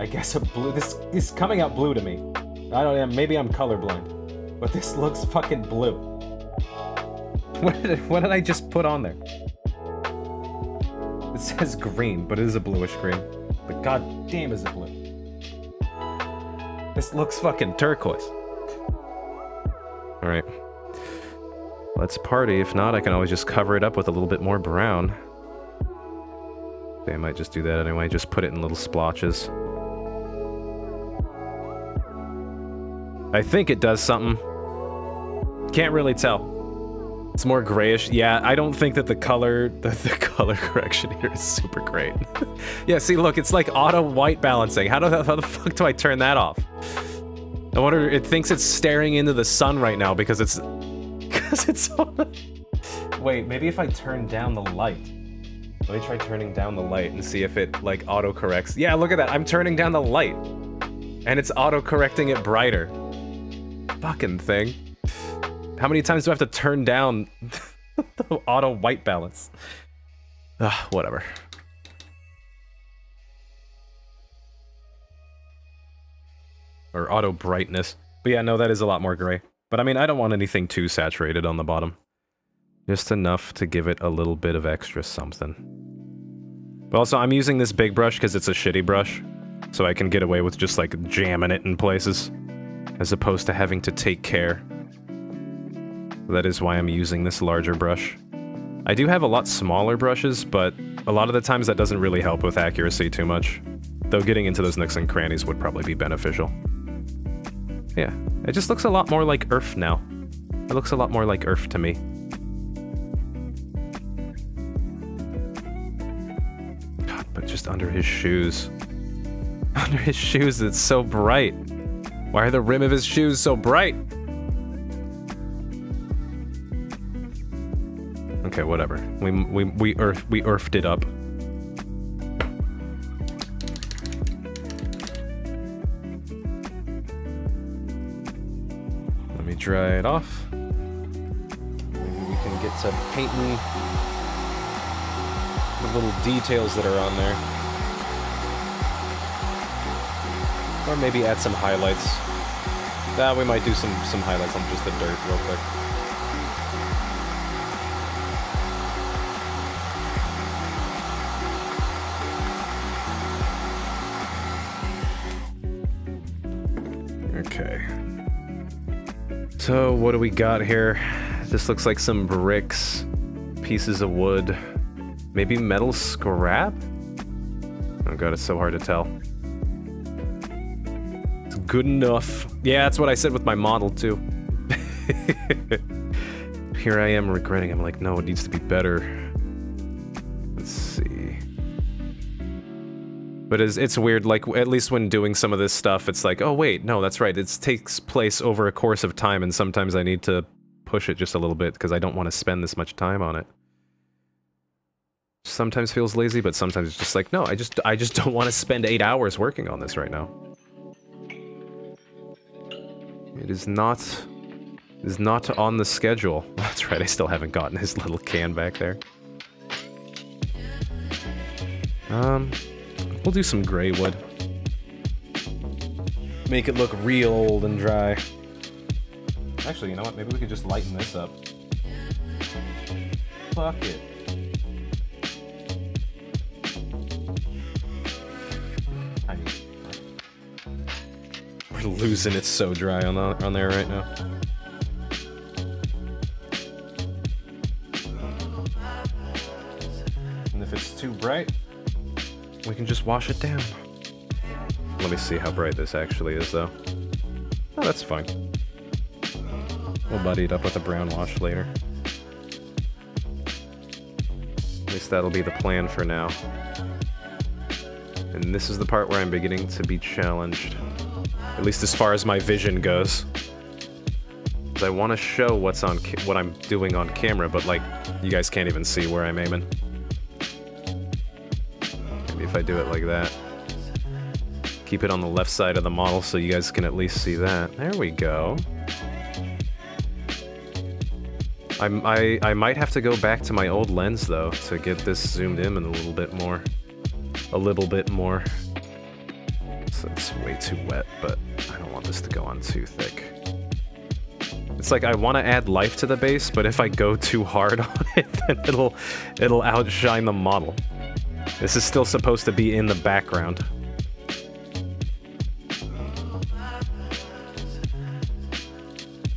I guess a blue... This is coming out blue to me. I don't know, maybe I'm colorblind. But this looks fucking blue. What did I just put on there? It says green, but it is a bluish green. But god damn is it blue. This looks fucking turquoise. Alright. Let's party. If not, I can always just cover it up with a little bit more brown. Okay, I might just do that anyway. Just put it in little splotches. I think it does something. Can't really tell. It's more grayish. Yeah, I don't think that the color correction here is super great. Yeah, see, look, it's like auto white balancing. How the fuck do I turn that off? I wonder, it thinks it's staring into the sun right now because it's on. Wait, maybe if I turn down the light. Let me try turning down the light and see if it like auto corrects. Yeah, look at that. I'm turning down the light and it's auto correcting it brighter. Fucking thing. How many times do I have to turn down the auto white balance? Whatever. Or auto brightness. But yeah, no, that is a lot more gray. But I mean, I don't want anything too saturated on the bottom. Just enough to give it a little bit of extra something. But also, I'm using this big brush because it's a shitty brush. So I can get away with just like jamming it in places. As opposed to having to take care. That is why I'm using this larger brush. I do have a lot smaller brushes, but a lot of the times that doesn't really help with accuracy too much. Though getting into those nooks and crannies would probably be beneficial. Yeah, it just looks a lot more like Earth now. It looks a lot more like Earth to me. God, but just under his shoes. Under his shoes, it's so bright. Why are the rim of his shoes so bright? Okay, whatever. We earthed it up. Let me dry it off. Maybe we can get to painting the little details that are on there. Or maybe add some highlights. We might do some highlights on just the dirt real quick. Okay. So, what do we got here? This looks like some bricks, pieces of wood, maybe metal scrap? Oh god, it's so hard to tell. It's good enough. Yeah, that's what I said with my model, too. Here I am regretting. I'm like, no, it needs to be better. Let's see. But it's weird, like, at least when doing some of this stuff, it's like, oh wait, no, that's right. It takes place over a course of time, and sometimes I need to push it just a little bit, because I don't want to spend this much time on it. Sometimes feels lazy, but sometimes it's just like, no, I just don't want to spend 8 hours working on this right now. It is not on the schedule. That's right, I still haven't gotten his little can back there. We'll do some gray wood. Make it look real old and dry. Actually, you know what? Maybe we could just lighten this up. Fuck it. We're losing it so dry on there right now. And if it's too bright, we can just wash it down. Let me see how bright this actually is, though. Oh, that's fine. We'll buddy it up with a brown wash later. At least that'll be the plan for now. And this is the part where I'm beginning to be challenged. At least as far as my vision goes. Because I want to show what I'm doing on camera, but like, you guys can't even see where I'm aiming. Maybe if I do it like that. Keep it on the left side of the model so you guys can at least see that. There we go. I might have to go back to my old lens, though, to get this zoomed in a little bit more. A little bit more. So it's way too wet, but I don't want this to go on too thick. It's like I want to add life to the base, but if I go too hard on it, then it'll outshine the model. This is still supposed to be in the background.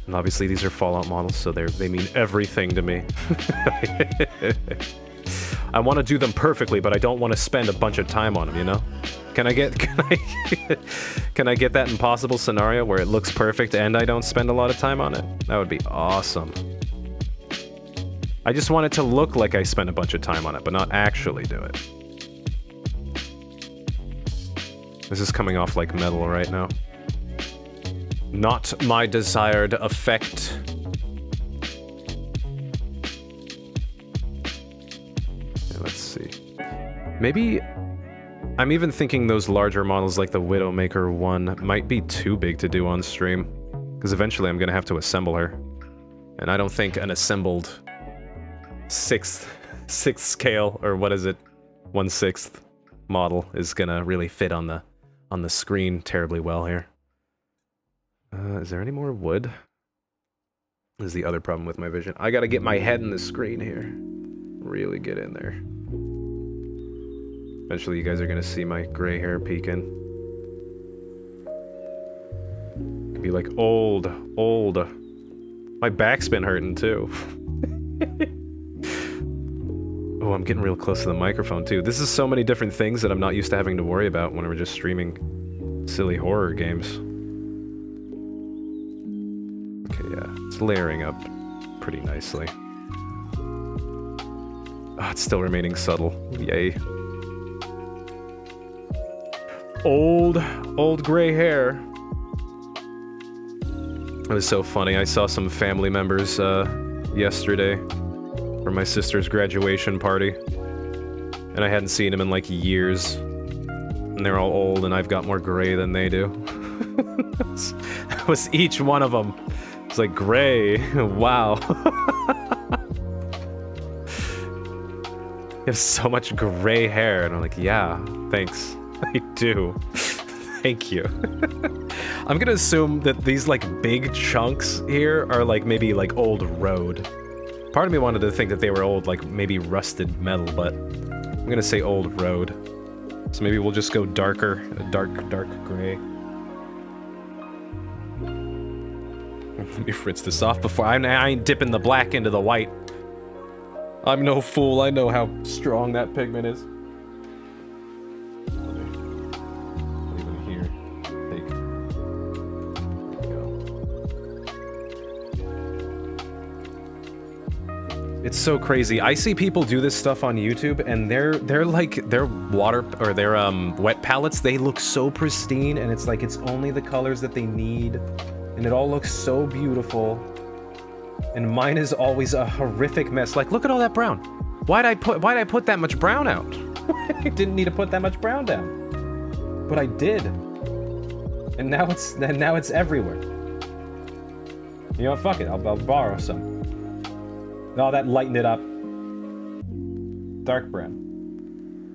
And obviously these are Fallout models, so they mean everything to me. I want to do them perfectly, but I don't want to spend a bunch of time on them, you know? Can I get that impossible scenario where it looks perfect and I don't spend a lot of time on it? That would be awesome. I just want it to look like I spent a bunch of time on it, but not actually do it. This is coming off like metal right now. Not my desired effect. Yeah, let's see. Maybe... I'm even thinking those larger models like the Widowmaker 1 might be too big to do on stream. Because eventually I'm going to have to assemble her. And I don't think an assembled... sixth scale, or what is it? 1/6 model is going to really fit on the screen terribly well here. Is there any more wood? This is the other problem with my vision. I gotta get my head in the screen here. Really get in there. Eventually you guys are gonna see my gray hair peeking. Could be like old. My back's been hurting too. Oh, I'm getting real close to the microphone too. This is so many different things that I'm not used to having to worry about when we're just streaming silly horror games. Okay, yeah, it's layering up pretty nicely. Oh, it's still remaining subtle. Yay. Old gray hair. It was so funny. I saw some family members yesterday for my sister's graduation party. And I hadn't seen them in like years. And they're all old and I've got more gray than they do. That was each one of them. It's like, gray, wow. You have so much gray hair. And I'm like, yeah, thanks. I do. Thank you. I'm gonna assume that these, like, big chunks here are, like, maybe, like, old road. Part of me wanted to think that they were old, like, maybe rusted metal, but I'm gonna say old road. So maybe we'll just go darker, a dark gray. Let me rinse this off before I ain't dipping the black into the white. I'm no fool. I know how strong that pigment is. Leave it here. Take. There we go. It's so crazy. I see people do this stuff on YouTube, and they're like their water or their wet palettes. They look so pristine, and it's like it's only the colors that they need, and it all looks so beautiful. And mine is always a horrific mess. Like, look at all that brown. Why'd I put that much brown out? I didn't need to put that much brown down, but I did. And now it's everywhere. You know what? Fuck it. I'll borrow some. Oh, that lightened it up. Dark brown.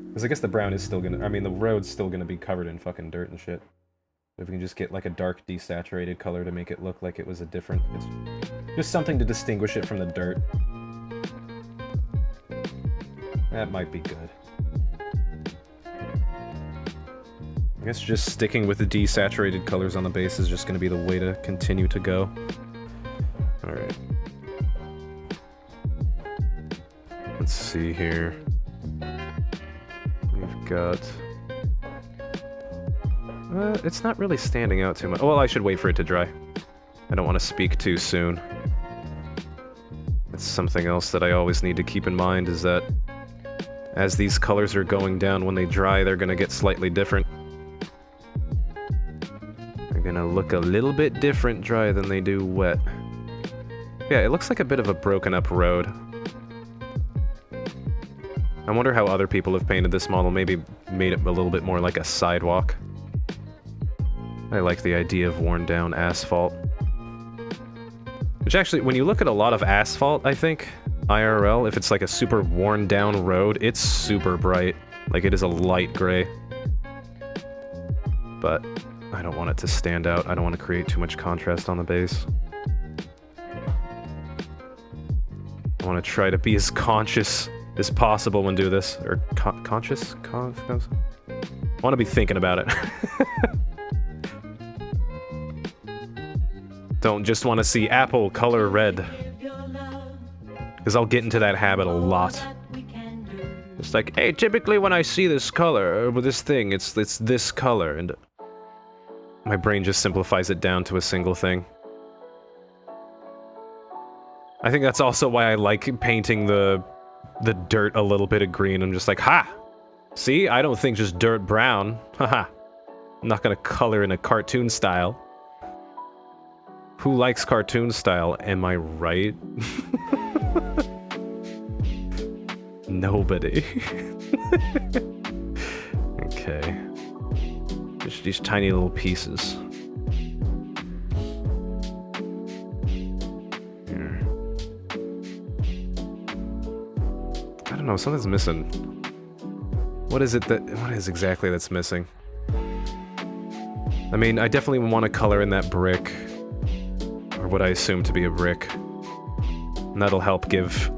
Because I guess the brown is still gonna... I mean, the road's still gonna be covered in fucking dirt and shit. If we can just get like a dark desaturated color to make it look like it was a different... It's just something to distinguish it from the dirt. That might be good. I guess just sticking with the desaturated colors on the base is just gonna be the way to continue to go. Alright. Let's see here. We've got... it's not really standing out too much. Well, I should wait for it to dry. I don't want to speak too soon. It's something else that I always need to keep in mind is that as these colors are going down, when they dry, they're gonna get slightly different. They're gonna look a little bit different dry than they do wet. Yeah, it looks like a bit of a broken up road. I wonder how other people have painted this model, maybe made it a little bit more like a sidewalk. I like the idea of worn down asphalt. Which actually, when you look at a lot of asphalt, I think, IRL, if it's like a super worn down road, it's super bright. Like it is a light gray. But I don't want it to stand out. I don't want to create too much contrast on the base. I want to try to be as conscious as possible when do this. Or conscious? I want to be thinking about it. Don't just want to see apple color red. Because I'll get into that habit a lot. It's like, hey, typically when I see this color, or this thing, it's this color, and my brain just simplifies it down to a single thing. I think that's also why I like painting the dirt a little bit of green. I'm just like, ha! See? I don't think just dirt brown. Haha. I'm not gonna color in a cartoon style. Who likes cartoon style? Am I right? Nobody. Okay. Just these tiny little pieces. Here. I don't know, something's missing. What is exactly that's missing? I mean, I definitely want to color in that brick. Or what I assume to be a brick. And that'll help give...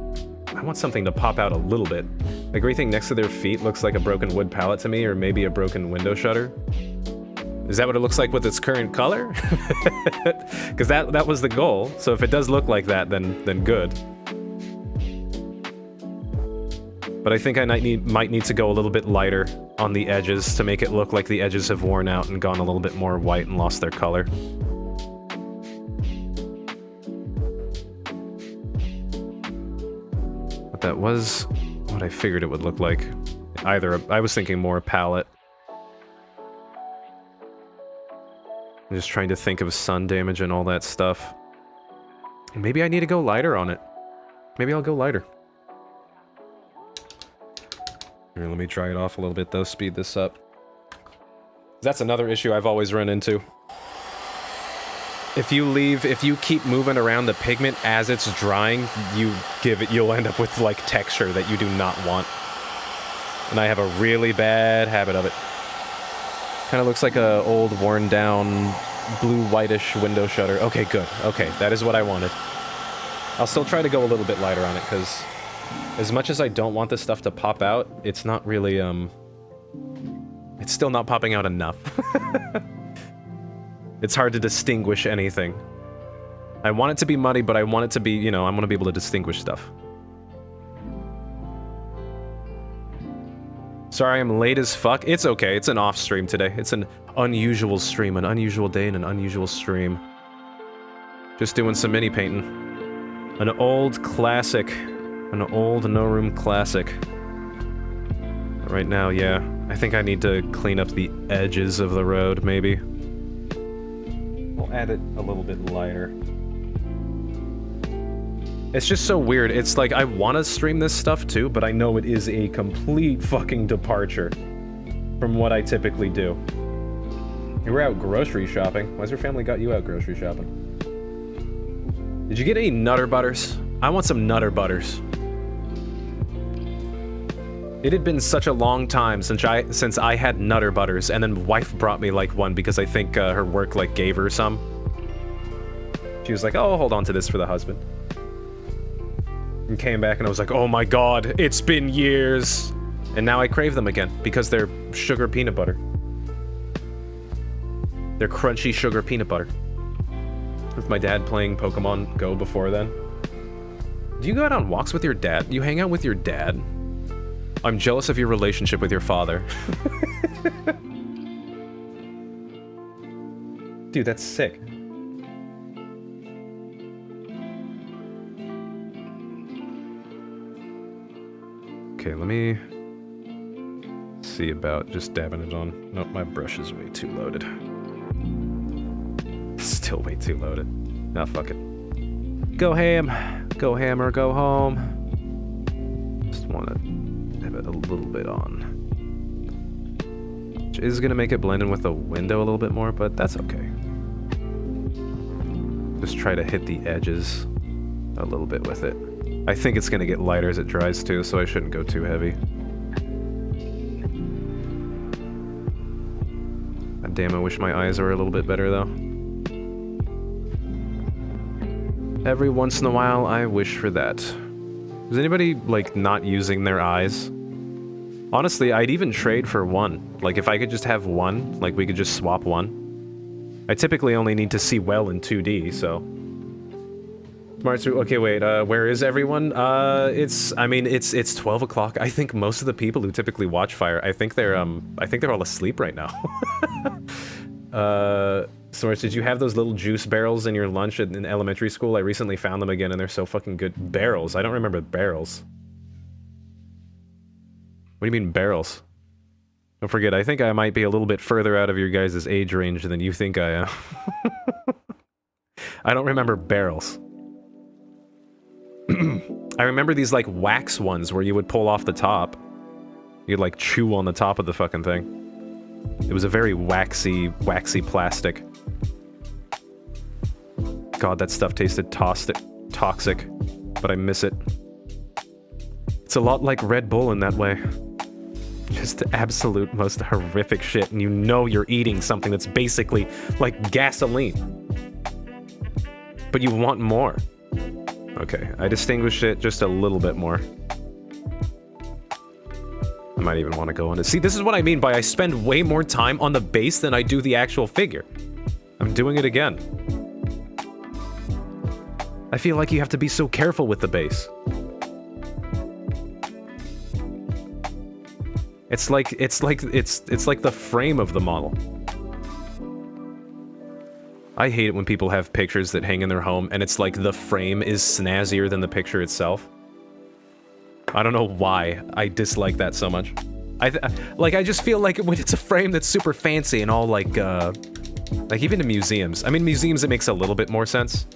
I want something to pop out a little bit. Like everything next to their feet looks like a broken wood pallet to me, or maybe a broken window shutter. Is that what it looks like with its current color? Because that was the goal. So if it does look like that, then good. But I think I might need to go a little bit lighter on the edges to make it look like the edges have worn out and gone a little bit more white and lost their color. But that was what I figured it would look like. I was thinking more palette. I'm just trying to think of sun damage and all that stuff. Maybe I need to go lighter on it. Maybe I'll go lighter. Here, let me dry it off a little bit though, speed this up. That's another issue I've always run into. If you keep moving around the pigment as it's drying, you'll end up with like texture that you do not want. And I have a really bad habit of it. Kind of looks like a old worn down blue whitish window shutter. Okay, good. Okay, that is what I wanted. I'll still try to go a little bit lighter on it because as much as I don't want this stuff to pop out, it's not really it's still not popping out enough. It's hard to distinguish anything. I want it to be muddy, but I want it to be, you know, I want to be able to distinguish stuff. Sorry, I'm late as fuck. It's okay. It's an off stream today. It's an unusual stream, an unusual day, and an unusual stream. Just doing some mini painting. An old classic. An old no-room classic. Right now, yeah. I think I need to clean up the edges of the road, maybe. We'll add it a little bit lighter. It's just so weird. It's like, I want to stream this stuff too, but I know it is a complete fucking departure from what I typically do. You were out grocery shopping. Why's your family got you out grocery shopping? Did you get any Nutter Butters? I want some Nutter Butters. It had been such a long time since I had Nutter Butters, and then wife brought me like one because I think her work like gave her some. She was like, oh, I'll hold on to this for the husband. And came back and I was like, oh my god, it's been years! And now I crave them again, because they're sugar peanut butter. They're crunchy sugar peanut butter. With my dad playing Pokemon Go before then. Do you go out on walks with your dad? You hang out with your dad? I'm jealous of your relationship with your father. Dude, that's sick. Okay, let me see about just dabbing it on. Nope, my brush is way too loaded. Still way too loaded. Nah, fuck it. Go ham. Go ham or go home. Just want to have it a little bit on. Which is going to make it blend in with the window a little bit more, but that's okay. Just try to hit the edges a little bit with it. I think it's going to get lighter as it dries too, so I shouldn't go too heavy. God damn, I wish my eyes were a little bit better though. Every once in a while, I wish for that. Is anybody, like, not using their eyes? Honestly, I'd even trade for one. Like, if I could just have one, like, we could just swap one. I typically only need to see well in 2D, so... Okay, wait, where is everyone? It's 12 o'clock. I think most of the people who typically watch Fire, I think they're all asleep right now. Source, did you have those little juice barrels in your lunch in elementary school? I recently found them again and they're so fucking good. Barrels? I don't remember barrels. What do you mean barrels? Don't forget, I think I might be a little bit further out of your guys' age range than you think I am. I don't remember barrels. I remember these, like, wax ones where you would pull off the top. You'd, like, chew on the top of the fucking thing. It was a very waxy plastic. God, that stuff tasted toxic, but I miss it. It's a lot like Red Bull in that way. Just the absolute most horrific shit, and you know you're eating something that's basically like gasoline. But you want more. Okay, I distinguished it just a little bit more. I might even want to go on to see. This is what I mean by I spend way more time on the base than I do the actual figure. I'm doing it again. I feel like you have to be so careful with the base. It's like the frame of the model. I hate it when people have pictures that hang in their home and it's like the frame is snazzier than the picture itself. I don't know why I dislike that so much. I just feel like when it's a frame that's super fancy and all like even in museums. I mean, museums it makes a little bit more sense.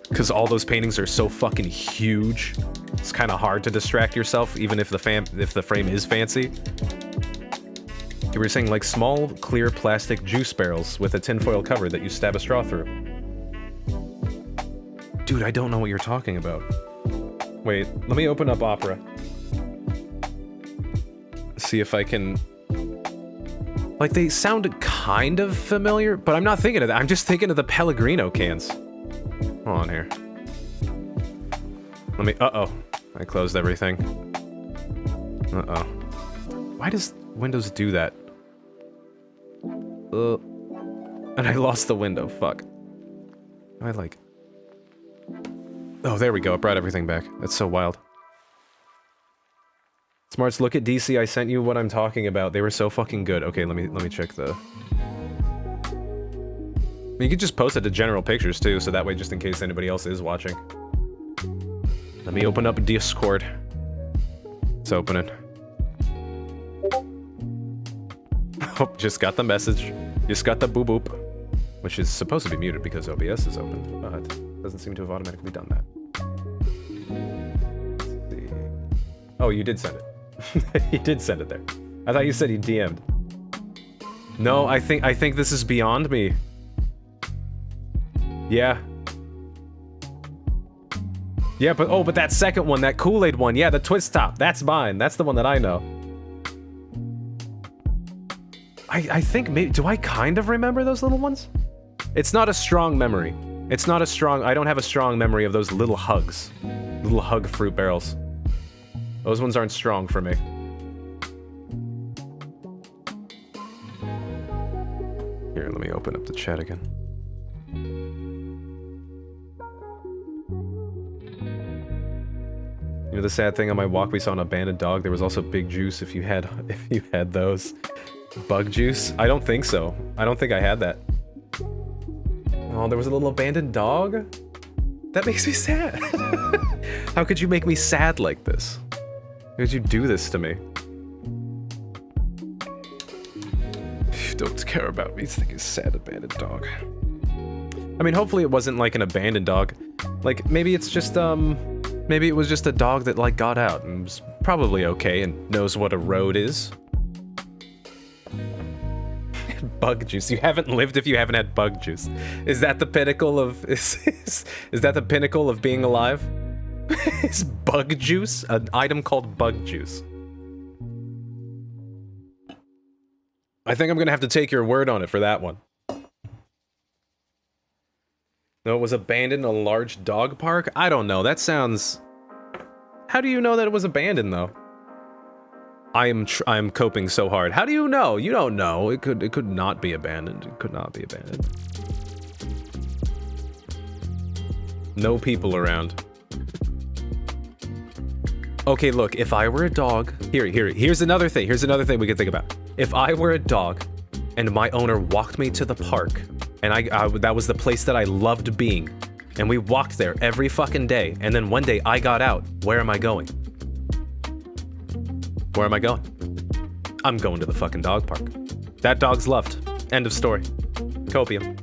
Because all those paintings are so fucking huge. It's kind of hard to distract yourself even if the frame is fancy. You were saying like small, clear plastic juice barrels with a tinfoil cover that you stab a straw through. Dude, I don't know what you're talking about. Wait, let me open up Opera. See if I can... Like, they sound kind of familiar, but I'm not thinking of that. I'm just thinking of the Pellegrino cans. Hold on here. Let me... Uh-oh. I closed everything. Uh-oh. Why does Windows do that? And I lost the window, fuck. I like... Oh, there we go. It brought everything back. That's so wild. Smarts, look at DC. I sent you what I'm talking about. They were so fucking good. Okay, let me check the... You could just post it to general pictures too, so that way just in case anybody else is watching. Let me open up Discord. It's opening. Oh, just got the message. Just got the boop boop. Which is supposed to be muted because OBS is open, but doesn't seem to have automatically done that. Let's see. Oh, you did send it. You did send it there. I thought you said you DM'd. No, I think this is beyond me. Yeah. Yeah, but oh, but that second one, that Kool-Aid one, yeah, the twist top, that's mine. That's the one that I know. I think maybe, do I kind of remember those little ones? It's not a strong memory. It's not a strong, I don't have a strong memory of those little hugs. Little hug fruit barrels. Those ones aren't strong for me. Here, let me open up the chat again. You know the sad thing, on my walk we saw an abandoned dog. There was also Big Juice if you had those. Bug Juice? I don't think so. I don't think I had that. Oh, there was a little abandoned dog? That makes me sad. How could you make me sad like this? How could you do this to me? You don't care about me. You think it's sad abandoned dog. I mean, hopefully it wasn't like an abandoned dog. Like, maybe it's just, maybe it was just a dog that, like, got out and was probably okay and knows what a road is. Bug juice. You haven't lived if you haven't had bug juice. Is that the pinnacle of... Is that the pinnacle of being alive? Is bug juice an item called bug juice? I think I'm gonna have to take your word on it for that one. No, it was abandoned in a large dog park? I don't know. That sounds... How do you know that it was abandoned, though? I am coping so hard. How do you know? You don't know. It could not be abandoned. It could not be abandoned. No people around. Okay, look, if I were a dog... Here's another thing. Here's another thing we can think about. If I were a dog, and my owner walked me to the park, and that was the place that I loved being, and we walked there every fucking day, and then one day I got out, where am I going? Where am I going? I'm going to the fucking dog park. That dog's loved. End of story. Copium.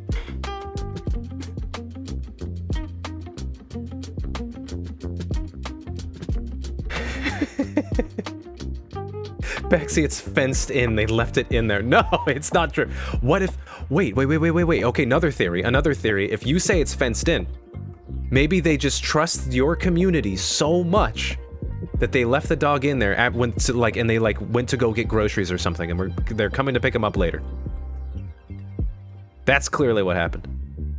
Bexy, it's fenced in. They left it in there. No, it's not true. What if... Wait. Okay, another theory. If you say it's fenced in, maybe they just trust your community so much that they left the dog in there and they went to go get groceries or something, and they're coming to pick him up later. That's clearly what happened.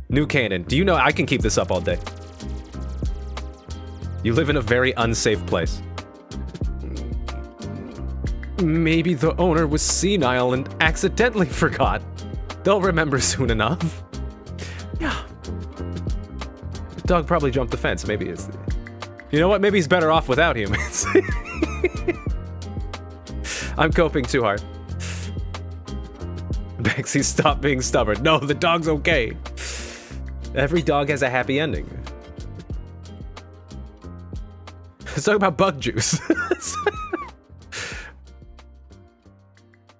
New canon. Do you know I can keep this up all day? You live in a very unsafe place. Maybe the owner was senile and accidentally forgot. They'll remember soon enough. Yeah. The dog probably jumped the fence. Maybe it's... You know what? Maybe he's better off without humans. I'm coping too hard. Bexy, stop being stubborn. No, the dog's okay. Every dog has a happy ending. Let's talk about bug juice.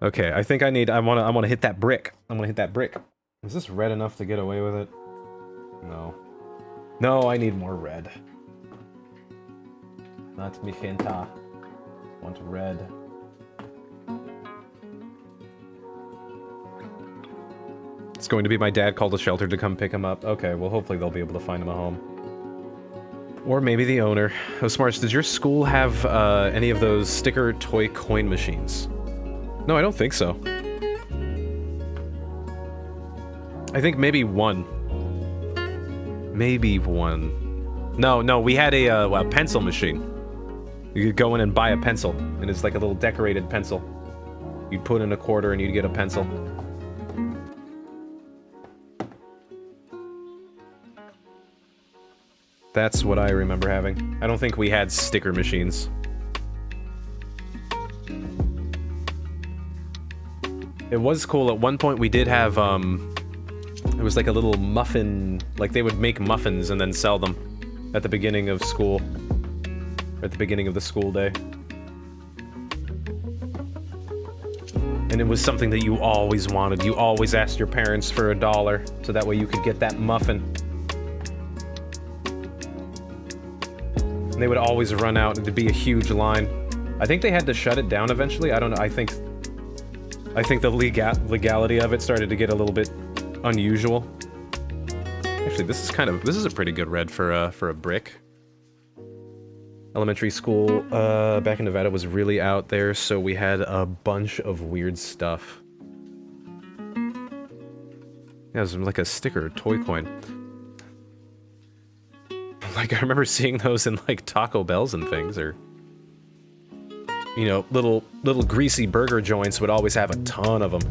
Okay, I think I wanna hit that brick. I'm gonna hit that brick. Is this red enough to get away with it? No. No, I need more red. Not magenta. Want red. It's going to be my dad called a shelter to come pick him up. Okay, well hopefully they'll be able to find him a home. Or maybe the owner. Oh, Smarts, does your school have any of those sticker toy coin machines? No, I don't think so. I think maybe one. Maybe one. No, we had a pencil machine. You could go in and buy a pencil, and it's like a little decorated pencil. You'd put in a quarter and you'd get a pencil. That's what I remember having. I don't think we had sticker machines. It was cool. At one point we did have, it was like a little muffin, like they would make muffins and then sell them at the beginning of school. Or at the beginning of the school day. And it was something that you always wanted. You always asked your parents for $1, so that way you could get that muffin. And they would always run out, and it'd be a huge line. I think they had to shut it down eventually. I don't know. I think the legality of it started to get a little bit unusual. Actually, this is a pretty good red for a brick. Elementary school back in Nevada was really out there, so we had a bunch of weird stuff. Yeah, it was like a sticker, toy coin. Like, I remember seeing those in, like, Taco Bells and things, or... You know, little greasy burger joints would always have a ton of them.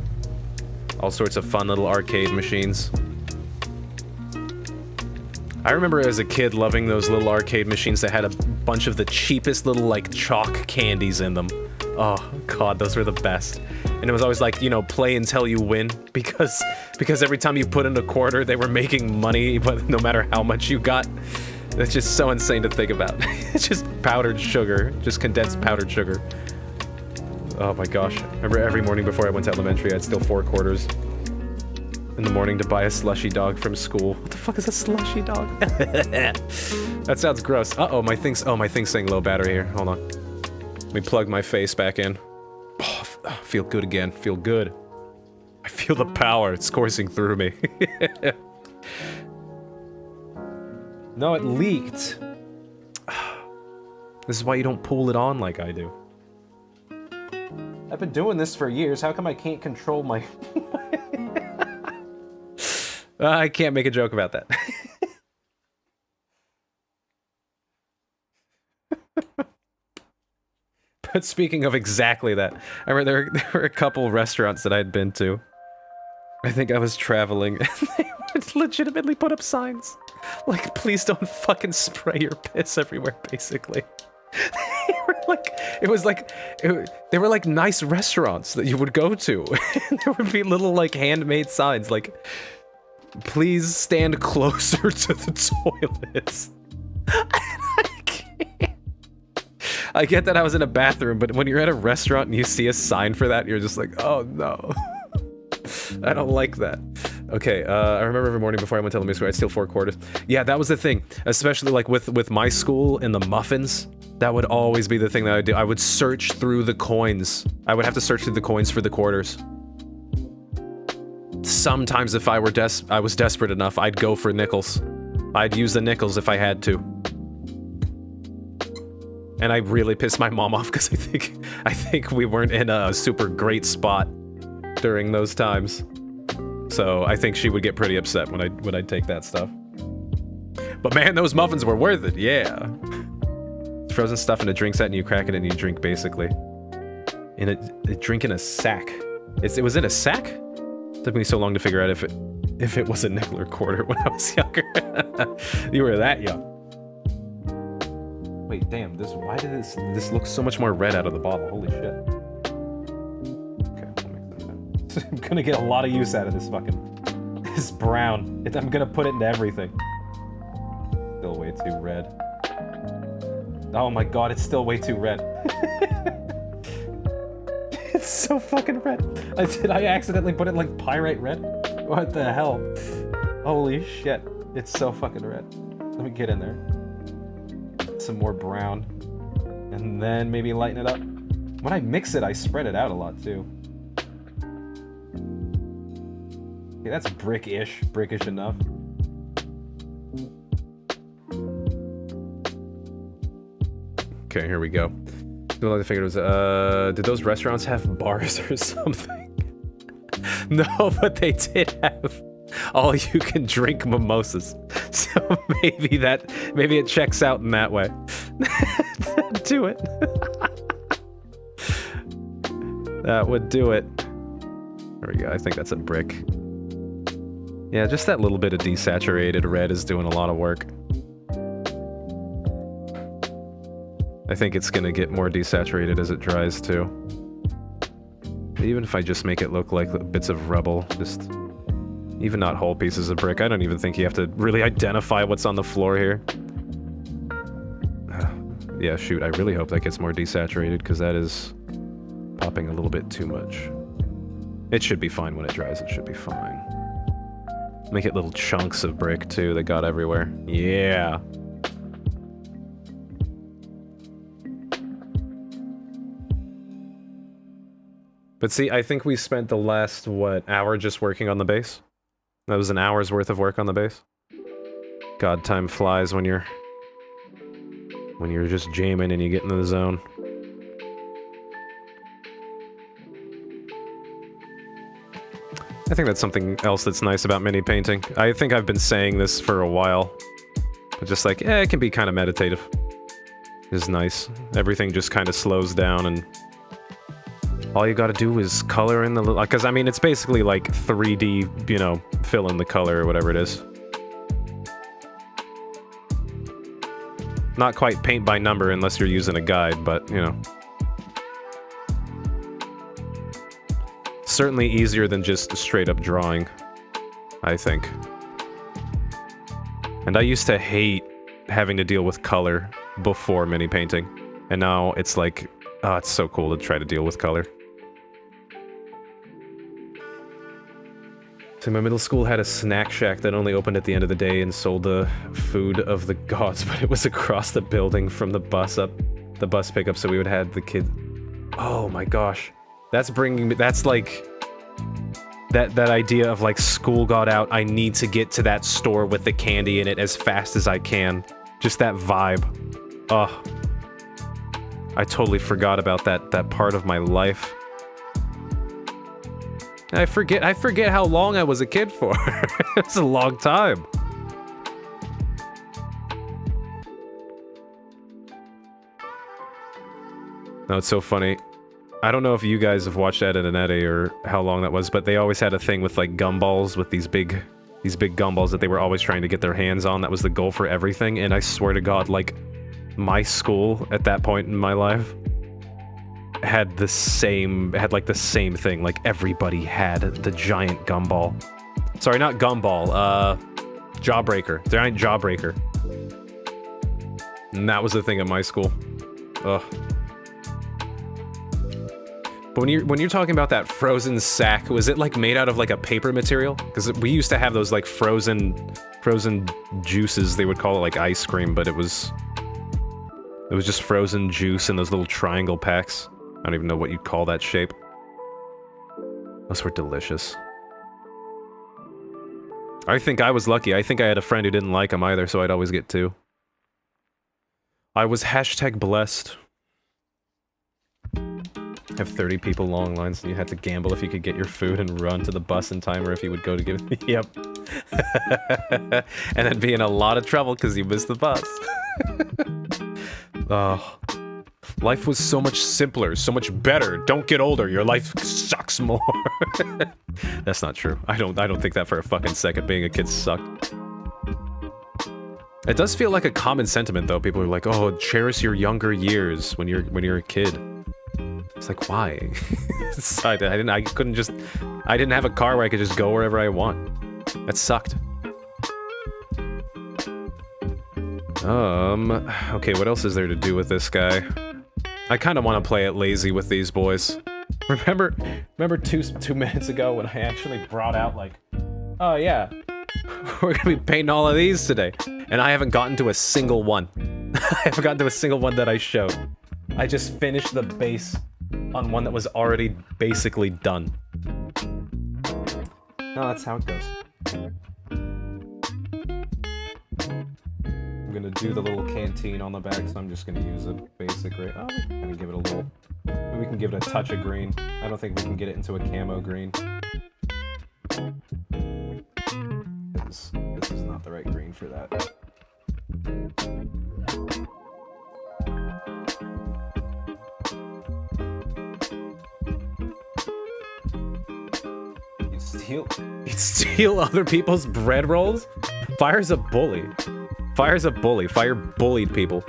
All sorts of fun little arcade machines. I remember as a kid loving those little arcade machines that had a bunch of the cheapest little, like, chalk candies in them. Oh, God, those were the best. And it was always like, you know, play until you win, because every time you put in a quarter, they were making money, but no matter how much you got. That's just so insane to think about. It's just powdered sugar, just condensed powdered sugar. Oh my gosh. I remember every morning before I went to elementary, I'd steal 4 quarters in the morning to buy a slushy dog from school. What the fuck is a slushy dog? That sounds gross. Uh-oh, my thing's saying low battery here. Hold on. Let me plug my face back in. Oh, feel good again. Feel good. I feel the power. It's coursing through me. No, it leaked. This is why you don't pull it on like I do. I've been doing this for years. How come I can't control my... I can't make a joke about that. But speaking of exactly that, I remember there were a couple restaurants that I'd been to. I think I was traveling, and they would legitimately put up signs. Like, please don't fucking spray your piss everywhere, basically. They were like nice restaurants that you would go to. And there would be little, like, handmade signs, like, please stand closer to the toilets. I get that I was in a bathroom, but when you're at a restaurant and you see a sign for that, you're just like, oh no. I don't like that. Okay, I remember every morning before I went to elementary school, I'd steal 4 quarters. Yeah, that was the thing. Especially like with my school and the muffins, that would always be the thing that I would do. I would search through the coins. I would have to search through the coins for the quarters. Sometimes if I was desperate enough, I'd go for nickels. I'd use the nickels if I had to. And I really pissed my mom off because I think we weren't in a super great spot during those times. So I think she would get pretty upset when I'd take that stuff. But man, those muffins were worth it, yeah. It's frozen stuff in a drink set and you crack it and you drink basically. In a drink in a sack. It was in a sack? It took me so long to figure out if it was a nickel or quarter when I was younger. You were that young. Wait, damn, why did this look so much more red out of the bottle? Holy shit. Okay, I'll mix this up. I'm gonna get a lot of use out of this this brown. I'm gonna put it into everything. Still way too red. Oh my god, it's still way too red. It's so fucking red. Did I accidentally put it like pyrite red? What the hell? Holy shit. It's so fucking red. Let me get in there. Some more brown. And then maybe lighten it up. When I mix it, I spread it out a lot too. Okay, that's brickish enough. Okay, here we go. The only thing I figured was, did those restaurants have bars or something? No, but they did have all you can drink mimosas. So maybe it checks out in that way. Do it. That would do it. There we go, I think that's a brick. Yeah, just that little bit of desaturated red is doing a lot of work. I think it's gonna get more desaturated as it dries too. Even if I just make it look like bits of rubble, just... Even not whole pieces of brick, I don't even think you have to really identify what's on the floor here. Yeah, shoot, I really hope that gets more desaturated, because that is popping a little bit too much. It should be fine when it dries, it should be fine. Make it little chunks of brick, too, that got everywhere. Yeah! But see, I think we spent the last, what, hour just working on the base? That was an hour's worth of work on the base? God, time flies when you're just jamming and you get into the zone. I think that's something else that's nice about mini painting. I think I've been saying this for a while. But just like, it can be kind of meditative. It's nice. Everything just kind of slows down and... all you gotta do is color in the... because, I mean, it's basically like 3D, you know, fill in the color or whatever it is. Not quite paint by number unless you're using a guide, but, you know. Certainly easier than just straight up drawing, I think. And I used to hate having to deal with color before mini painting. And now it's like, oh, it's so cool to try to deal with color. So my middle school had a snack shack that only opened at the end of the day and sold the food of the gods, but it was across the building from the bus pickup, so we would have the kids... Oh my gosh. That's bringing me... That's like... That idea of like, school got out, I need to get to that store with the candy in it as fast as I can. Just that vibe. Ugh. I totally forgot about that part of my life. I forget how long I was a kid for. It's a long time. No, it's so funny. I don't know if you guys have watched Ed and Eddie or how long that was, but they always had a thing with like gumballs, with these big gumballs that they were always trying to get their hands on. That was the goal for everything, and I swear to God, like, my school at that point in my life had like the same thing. Like, everybody had the giant gumball. Sorry, not gumball, Jawbreaker. Giant Jawbreaker. And that was the thing at my school. Ugh. But when you're talking about that frozen sack, was it like made out of like a paper material? Because we used to have those like frozen juices. They would call it like ice cream, but it was just frozen juice in those little triangle packs. I don't even know what you'd call that shape. Those were delicious. I think I was lucky. I think I had a friend who didn't like them either, so I'd always get two. I was #blessed. Have 30 people long lines, and you had to gamble if you could get your food and run to the bus in time, or if you would go to give it. Yep. And then be in a lot of trouble because you missed the bus. Oh. Life was so much simpler, so much better. Don't get older, your life sucks more. That's not true. I don't think that for a fucking second. Being a kid sucked. It does feel like a common sentiment, though. People are like, "Oh, cherish your younger years when you're a kid." It's like, why? I didn't have a car where I could just go wherever I want. That sucked. Okay, what else is there to do with this guy? I kind of want to play it lazy with these boys. Remember 2 minutes ago when I actually brought out like, oh yeah, we're gonna be painting all of these today, and I haven't gotten to a single one. I haven't gotten to a single one that I showed. I just finished the base on one that was already basically done. No, that's how it goes. I'm gonna do the little canteen on the back, so I'm just gonna use a basic right. Oh, we're gonna give it a little. Maybe we can give it a touch of green. I don't think we can get it into a camo green. This is not the right green for that. You'd steal other people's bread rolls? Fire's a bully. Fire's a bully. Fire bullied people.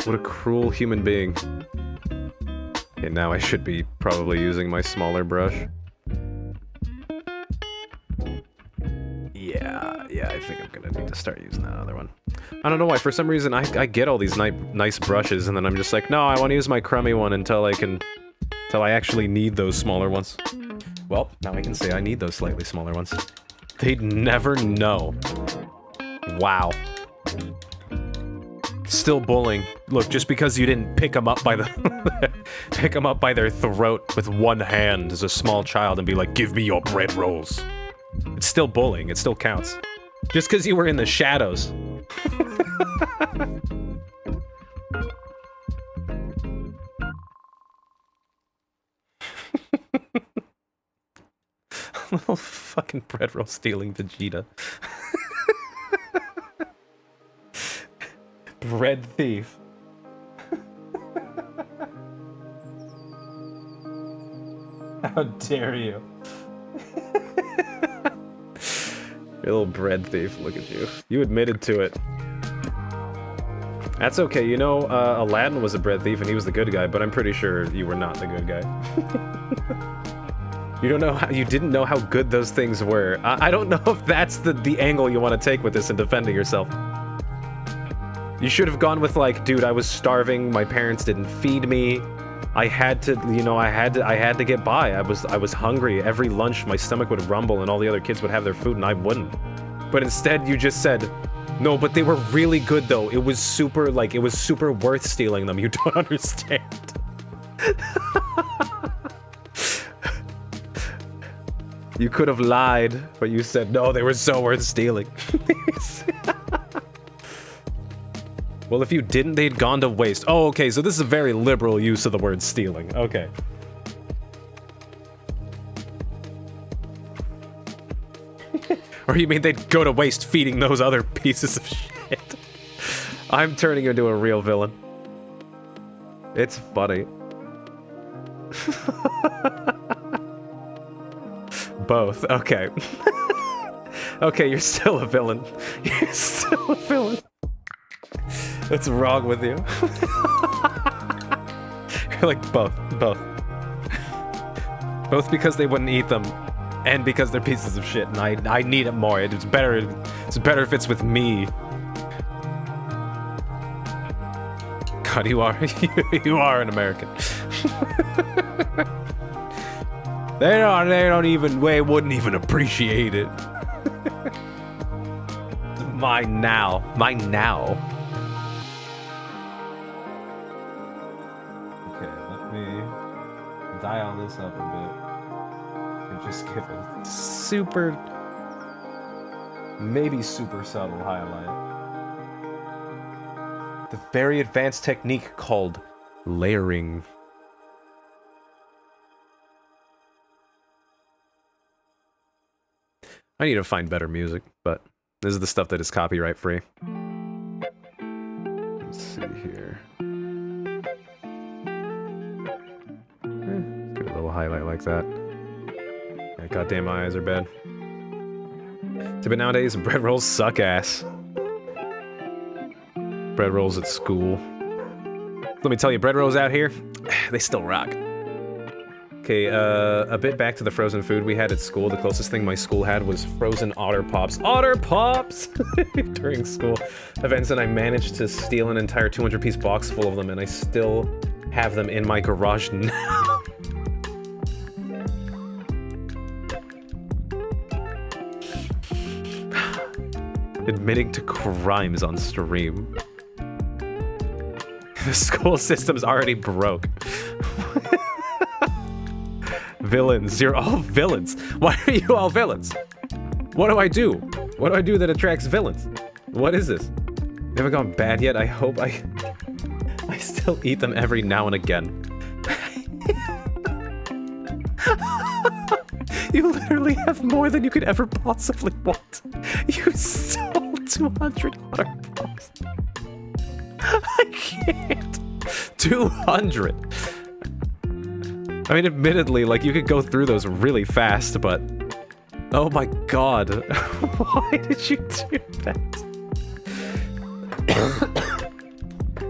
What a cruel human being. Okay, now I should be probably using my smaller brush. Yeah, I think I'm gonna need to start using that other one. I don't know why, for some reason I get all these nice brushes and then I'm just like, no, I want to use my crummy one until I actually need those smaller ones. Well, now I can say I need those slightly smaller ones. They'd never know. Wow. Still bullying. Look, just because you didn't pick them up by the pick them up by their throat with one hand as a small child and be like, give me your bread rolls. It's still bullying. It still counts. Just because you were in the shadows. Little fucking bread roll stealing Vegeta. Bread thief. How dare you? You're a little bread thief, look at you. You admitted to it. That's okay, you know, Aladdin was a bread thief and he was the good guy, but I'm pretty sure you were not the good guy. You didn't know how good those things were. I don't know if that's the angle you want to take with this in defending yourself. You should have gone with like, dude, I was starving, my parents didn't feed me. I had to, you know, I had to get by. I was hungry. Every lunch my stomach would rumble and all the other kids would have their food and I wouldn't. But instead you just said, no, but they were really good though. It was super worth stealing them. You don't understand. You could have lied, but you said, no, they were so worth stealing. Well, if you didn't, they'd gone to waste. Oh, okay, so this is a very liberal use of the word stealing. Okay. Or you mean they'd go to waste feeding those other pieces of shit? I'm turning you into a real villain. It's funny. Both. Okay. Okay, you're still a villain. You're still a villain. What's wrong with you? You're like, both. Both because they wouldn't eat them, and because they're pieces of shit, and I need it more. It's better if it's with me. God, you are an American. They wouldn't even appreciate it. Mine now. Okay, let me dial this up a bit and just give a super, maybe super subtle highlight. The very advanced technique called layering. I need to find better music, but this is the stuff that is copyright free. Let's see here. Let's get a little highlight like that. Yeah, goddamn, my eyes are bad. So, but nowadays, bread rolls suck ass. Bread rolls at school. Let me tell you, bread rolls out here, they still rock. Okay, a bit back to the frozen food we had at school. The closest thing my school had was frozen Otter Pops. Otter Pops! During school events, and I managed to steal an entire 200-piece box full of them, and I still have them in my garage now. Admitting to crimes on stream. The school system's already broke. Villains, you're all villains. Why are you all villains? What do I do? What do I do that attracts villains? What is this? They haven't gone bad yet. I hope I still eat them every now and again. You literally have more than you could ever possibly want. You stole 200 Otter Pops. I can't. 200. I mean, admittedly, like, you could go through those really fast, but... Oh my god. Why did you do that?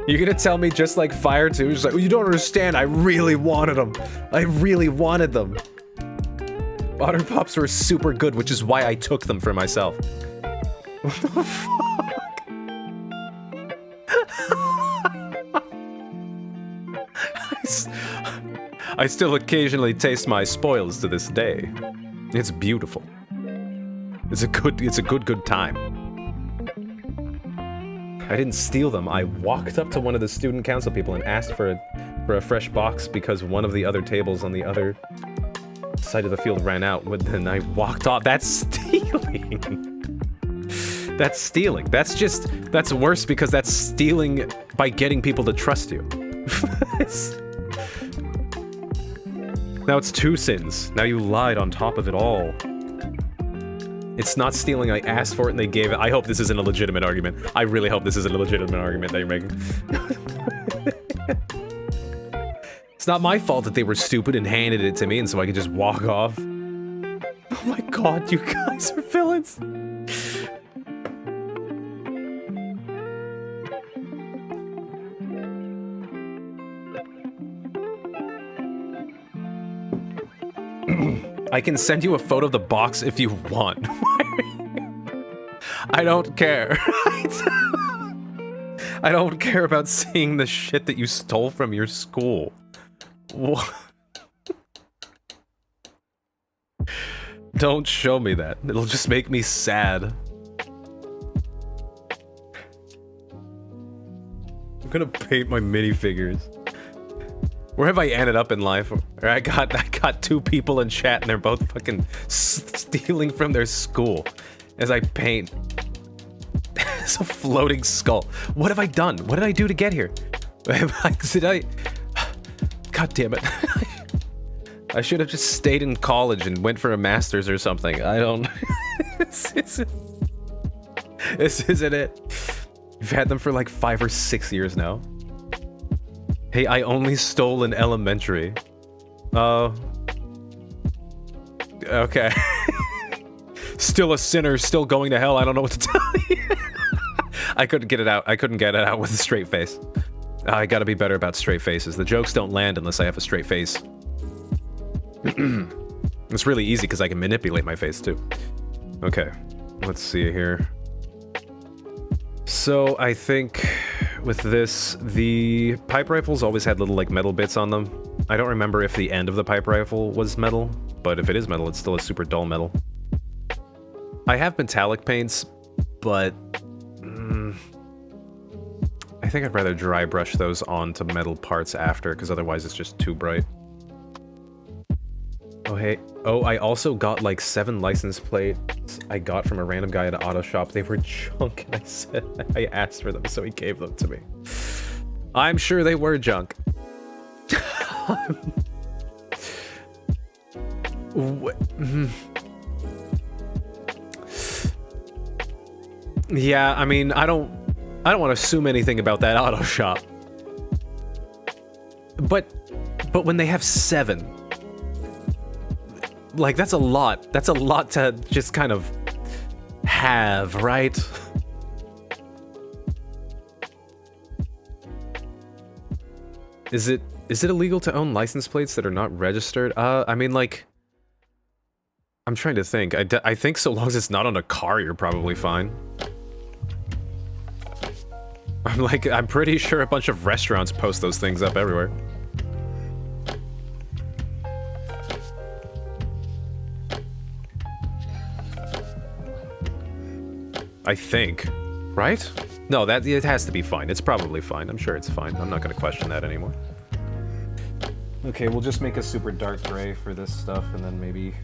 You're gonna tell me just like Fire 2? Just like, you don't understand, I really wanted them. I really wanted them. Butter Pops were super good, which is why I took them for myself. What the fuck? I still occasionally taste my spoils to this day. It's beautiful. It's a good time. I didn't steal them. I walked up to one of the student council people and asked for a fresh box because one of the other tables on the other side of the field ran out. But then I walked off. That's stealing. That's stealing. That's worse because that's stealing by getting people to trust you. Now it's 2 sins. Now you lied on top of it all. It's not stealing, I asked for it and they gave it. I hope this isn't a legitimate argument. I really hope this isn't a legitimate argument that you're making. It's not my fault that they were stupid and handed it to me and so I could just walk off. Oh my god, you guys are villains. I can send you a photo of the box if you want. I don't care. I don't care about seeing the shit that you stole from your school. What? Don't show me that. It'll just make me sad. I'm gonna paint my minifigures. Where have I ended up in life? I got 2 people in chat and they're both fucking stealing from their school as I paint. It's a floating skull. What have I done? What did I do to get here? God damn it. I should have just stayed in college and went for a master's or something. I don't... This isn't it. We've had them for like 5 or 6 years now. Hey, I only stole in elementary. Okay. Still a sinner, still going to hell, I don't know what to tell you. I couldn't get it out. I couldn't get it out with a straight face. I gotta be better about straight faces. The jokes don't land unless I have a straight face. It's really easy because I can manipulate my face too. Okay, let's see here. So I think with this, the pipe rifles always had little like metal bits on them. I don't remember if the end of the pipe rifle was metal, but if it is metal, it's still a super dull metal. I have metallic paints, but I think I'd rather dry brush those onto metal parts after, because otherwise it's just too bright. Oh hey, oh I also got like 7 license plates I got from a random guy at an auto shop. They were junk and I asked for them so he gave them to me. I'm sure they were junk. Yeah, I mean, I don't want to assume anything about that auto shop. But when they have 7, like that's a lot. That's a lot to just kind of have, right? Is it illegal to own license plates that are not registered? I mean, like, I'm trying to think. I think so long as it's not on a car, you're probably fine. I'm pretty sure a bunch of restaurants post those things up everywhere. I think. Right? No, it has to be fine. It's probably fine. I'm sure it's fine. I'm not gonna question that anymore. Okay, we'll just make a super dark gray for this stuff, and then maybe...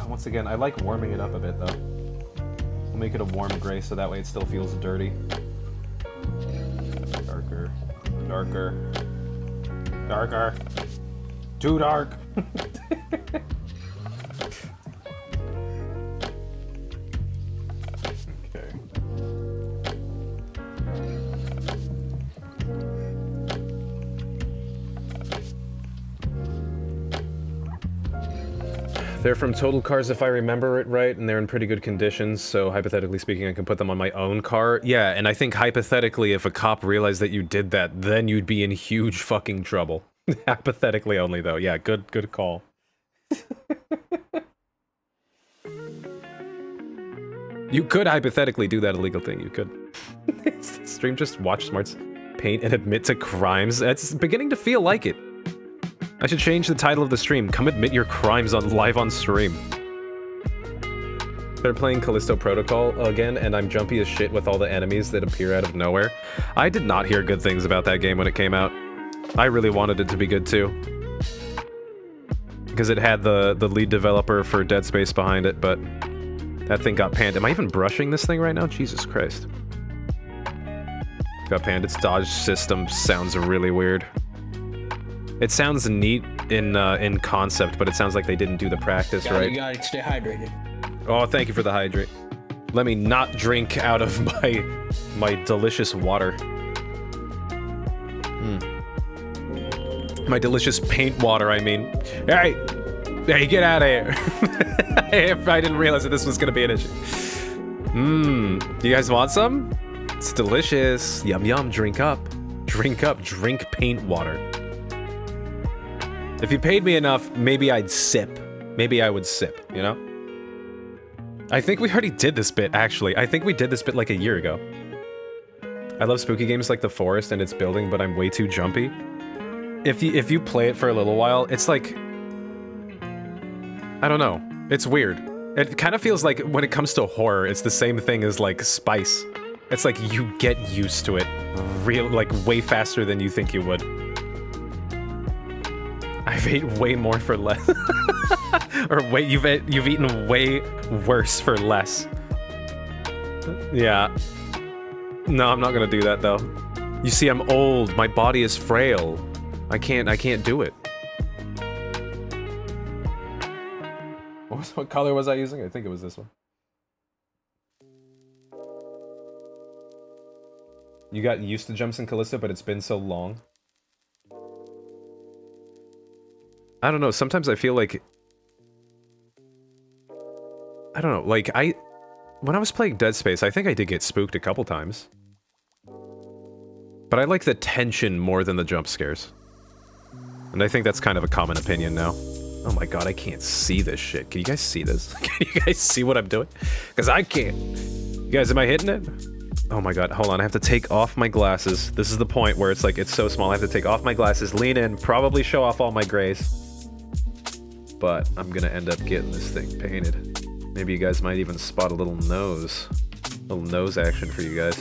Once again, I like warming it up a bit, though. We'll make it a warm gray, so that way it still feels dirty. Darker. Darker. Darker. Too dark! They're from Total Cars if I remember it right, and they're in pretty good conditions, so hypothetically speaking I can put them on my own car. Yeah, and I think hypothetically if a cop realized that you did that, then you'd be in huge fucking trouble. Hypothetically only though. Yeah, good call. You could hypothetically do that illegal thing, you could. Stream just watch smarts paint and admit to crimes. It's beginning to feel like it. I should change the title of the stream. Come admit your crimes on live on stream. They're playing Callisto Protocol again, and I'm jumpy as shit with all the enemies that appear out of nowhere. I did not hear good things about that game when it came out. I really wanted it to be good too. Because it had the lead developer for Dead Space behind it, but that thing got panned. Am I even brushing this thing right now? Jesus Christ. Got panned. Its dodge system sounds really weird. It sounds neat in concept, but it sounds like they didn't do the practice right. You gotta stay hydrated. Oh, thank you for the hydrate. Let me not drink out of my delicious water. My delicious paint water, I mean. Hey, get out of here. I didn't realize that this was gonna be an issue. You guys want some? It's delicious. Yum yum. Drink up. Drink up. Drink paint water. If you paid me enough, maybe I'd sip. Maybe I would sip, you know? I think we already did this bit, actually. I think we did this bit like a year ago. I love spooky games like The Forest and its building, but I'm way too jumpy. If you play it for a little while, it's like... I don't know. It's weird. It kind of feels like when it comes to horror, it's the same thing as like Spice. It's like you get used to it like way faster than you think you would. I've ate way more for less. Or you've eaten way worse for less. Yeah. No, I'm not gonna do that though. You see, I'm old. My body is frail. I can't do it. What color was I using? I think it was this one. You got used to jumps in Callisto, but it's been so long. I don't know, sometimes I feel like... I don't know, like, when I was playing Dead Space, I think I did get spooked a couple times. But I like the tension more than the jump scares. And I think that's kind of a common opinion now. Oh my god, I can't see this shit. Can you guys see this? Can you guys see what I'm doing? Because I can't. You guys, am I hitting it? Oh my god, hold on, I have to take off my glasses. This is the point where it's like, it's so small, I have to take off my glasses, lean in, probably show off all my grays. But I'm gonna end up getting this thing painted. Maybe you guys might even spot a little nose. Little nose action for you guys.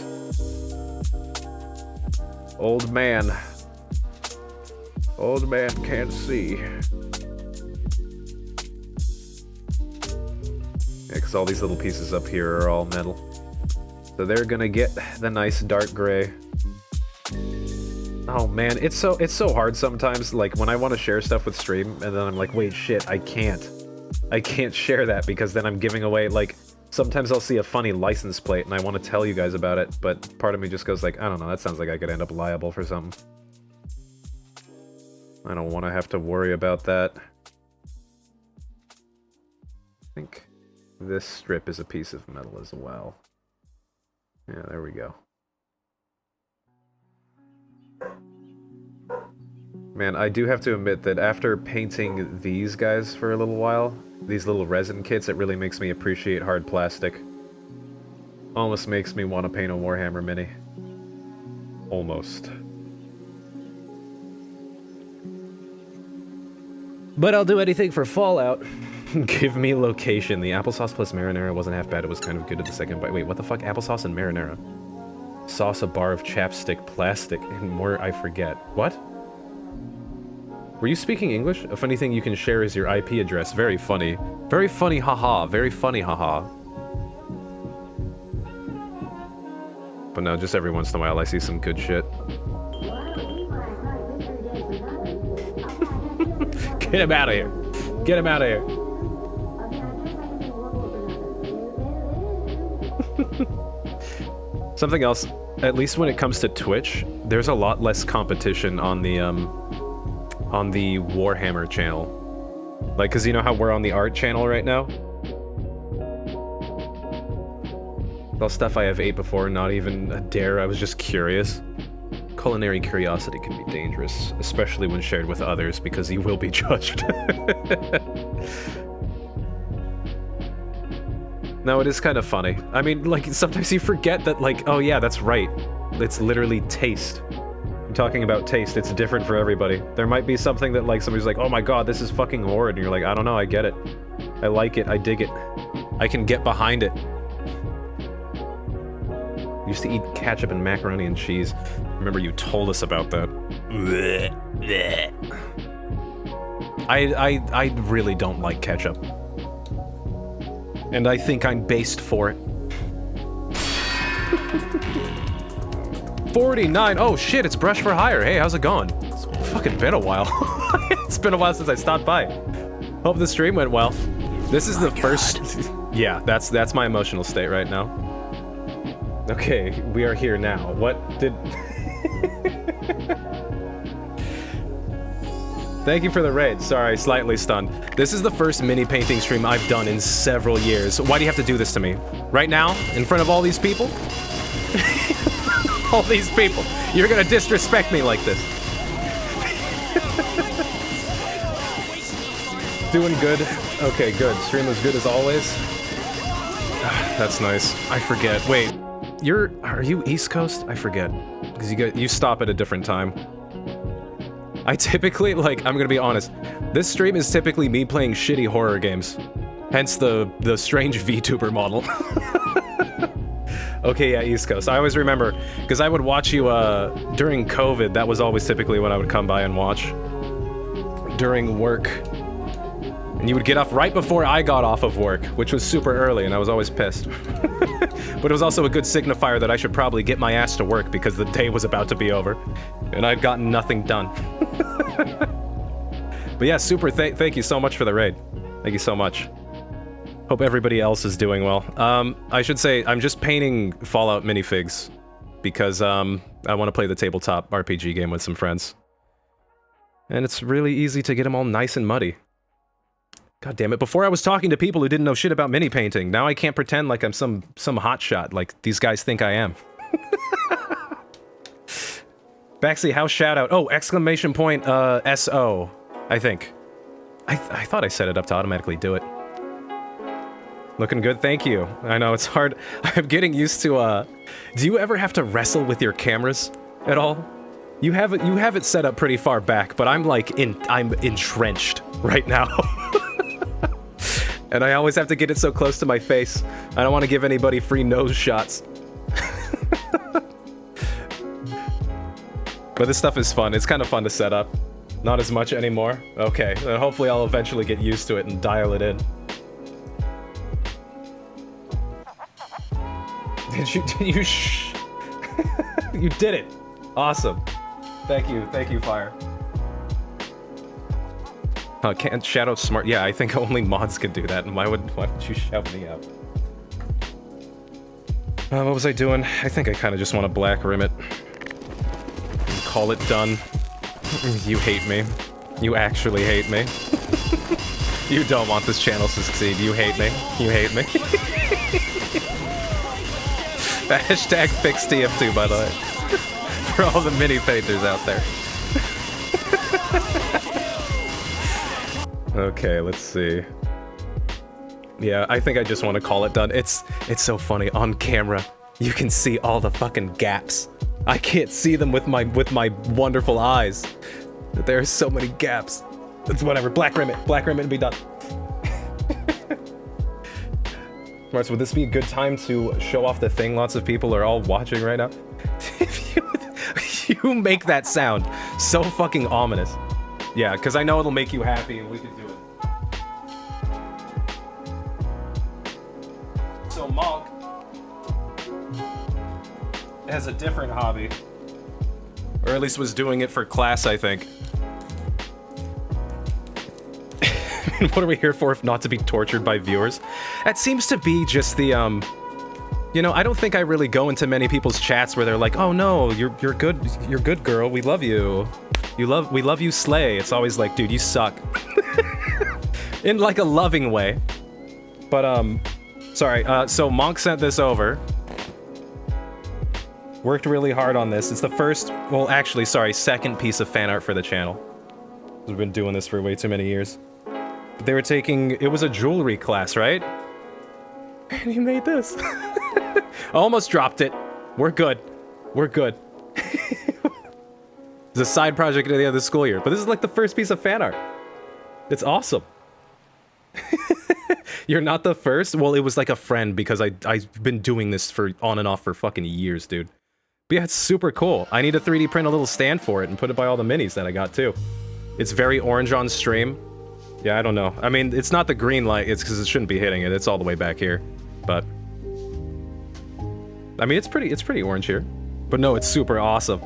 Old man. Old man can't see. Yeah, because all these little pieces up here are all metal. So they're gonna get the nice dark gray. Oh man, it's so hard sometimes, like when I want to share stuff with stream, and then I'm like, wait, shit, I can't share that because then I'm giving away, like, sometimes I'll see a funny license plate and I want to tell you guys about it, but part of me just goes like, I don't know, that sounds like I could end up liable for something. I don't want to have to worry about that. I think this strip is a piece of metal as well. Yeah, there we go. Man, I do have to admit that after painting these guys for a little while, these little resin kits, it really makes me appreciate hard plastic. Almost makes me want to paint a Warhammer Mini. Almost. But I'll do anything for Fallout. Give me location. The applesauce plus marinara wasn't half bad, it was kind of good at the second bite. Wait, what the fuck? Applesauce and marinara? Sauce, a bar of chapstick, plastic, and more I forget. What? Were you speaking English? A funny thing you can share is your IP address. Very funny. Very funny, haha. Very funny, haha. But no, just every once in a while I see some good shit. Get him out of here. Get him out of here. Something else, at least when it comes to Twitch, there's a lot less competition on the Warhammer channel. Like, cause you know how we're on the art channel right now? Well, stuff I have ate before, not even a dare, I was just curious. Culinary curiosity can be dangerous, especially when shared with others, because you will be judged. No, it is kind of funny. I mean, like, sometimes you forget that, like, oh yeah, that's right. It's literally taste. I'm talking about taste, it's different for everybody. There might be something that, like, somebody's like, oh my god, this is fucking horrid, and you're like, I don't know, I get it. I like it, I dig it. I can get behind it. I used to eat ketchup and macaroni and cheese. Remember you told us about that. I really don't like ketchup. And I think I'm based for it. 49! Oh shit, it's Brush for Hire. Hey, how's it going? It's fucking been a while. It's been a while since I stopped by. Hope the stream went well. This is the first... Yeah, that's my emotional state right now. Okay, we are here now. What did... Thank you for the raid. Sorry, slightly stunned. This is the first mini painting stream I've done in several years. Why do you have to do this to me? Right now? In front of all these people? All these people. You're gonna disrespect me like this. Doing good. Okay, good. Stream was good as always. That's nice. I forget. Wait, are you East Coast? I forget. Because you stop at a different time. I typically, like, I'm gonna be honest, this stream is typically me playing shitty horror games. Hence the strange VTuber model. Okay, yeah, East Coast. I always remember, because I would watch you, during COVID, that was always typically when I would come by and watch. During work. And you would get off right before I got off of work, which was super early, and I was always pissed. But it was also a good signifier that I should probably get my ass to work because the day was about to be over. And I'd gotten nothing done. But yeah, super thank you so much for the raid. Thank you so much. Hope everybody else is doing well. I should say, I'm just painting Fallout minifigs. Because, I want to play the tabletop RPG game with some friends. And it's really easy to get them all nice and muddy. God damn it, before I was talking to people who didn't know shit about mini painting. Now I can't pretend like I'm some hotshot like these guys think I am. Baxi, house shoutout. Oh, exclamation point, SO, I think. I thought I set it up to automatically do it. Looking good, thank you. I know, it's hard. I'm getting used to, do you ever have to wrestle with your cameras at all? You have it set up pretty far back, but I'm like, I'm entrenched right now. And I always have to get it so close to my face. I don't want to give anybody free nose shots. But this stuff is fun. It's kind of fun to set up. Not as much anymore. Okay, then hopefully I'll eventually get used to it and dial it in. Did you you did it. Awesome. Thank you, Fire. Can't shadow smart. Yeah, I think only mods can do that. And why would you shout me out? What was I doing? I think I kind of just want to black rim it. And call it done. You hate me. You actually hate me. You don't want this channel to succeed. You hate me. You hate me. Hashtag fix TF2, by the way. For all the mini painters out there. Okay, let's see. Yeah, I think I just want to call it done. It's so funny. On camera, you can see all the fucking gaps. I can't see them with my wonderful eyes. There are so many gaps. It's whatever. Black rim it and be done. Marts, would this be a good time to show off the thing lots of people are all watching right now? If you make that sound so fucking ominous. Yeah, because I know it'll make you happy and we can do it. So Monk has a different hobby. Or at least was doing it for class, I think. What are we here for if not to be tortured by viewers? That seems to be just the, you know, I don't think I really go into many people's chats where they're like, oh no, you're good girl, we love you. We love you, slay. It's always like, dude, you suck. In like a loving way. But, sorry, so Monk sent this over. Worked really hard on this. It's the first, well, actually, sorry, second piece of fan art for the channel. We've been doing this for way too many years. But they were taking, it was a jewelry class, right? And he made this. Almost dropped it. We're good. We're good. It's a side project at the end of the school year, but this is like the first piece of fan art. It's awesome. You're not the first? Well, it was like a friend because I've been doing this for on and off for fucking years, dude. But yeah, it's super cool. I need to 3D print a little stand for it and put it by all the minis that I got too. It's very orange on stream. Yeah, I don't know. I mean, it's not the green light, it's because it shouldn't be hitting it. It's all the way back here. But I mean, it's pretty orange here. But no, it's super awesome.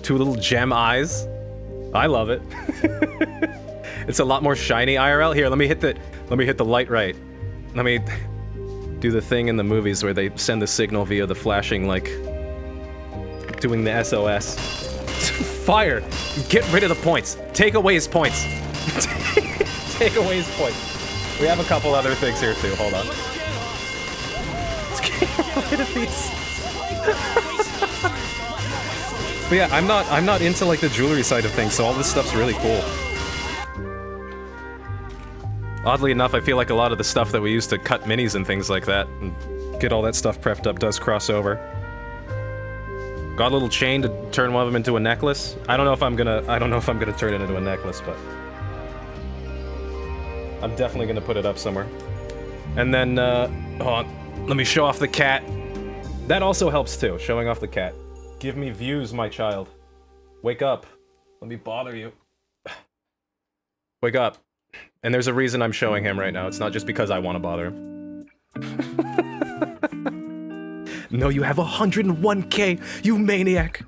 Two little gem eyes. I love it. It's a lot more shiny IRL. Here, let me hit the light right. Let me do the thing in the movies where they send the signal via the flashing, like, doing the SOS. Fire! Get rid of the points. Take away his points. Take away his points. We have a couple other things here too. Hold on. Let's get rid of these. But yeah, I'm not into like the jewelry side of things, so all this stuff's really cool. Oddly enough, I feel like a lot of the stuff that we use to cut minis and things like that, and get all that stuff prepped up, does cross over. Got a little chain to turn one of them into a necklace. I don't know if I'm gonna turn it into a necklace, but I'm definitely gonna put it up somewhere. And then, hold on, let me show off the cat. That also helps too, showing off the cat. Give me views, my child. Wake up. Let me bother you. Wake up. And there's a reason I'm showing him right now. It's not just because I want to bother him. No, you have 101K, you maniac!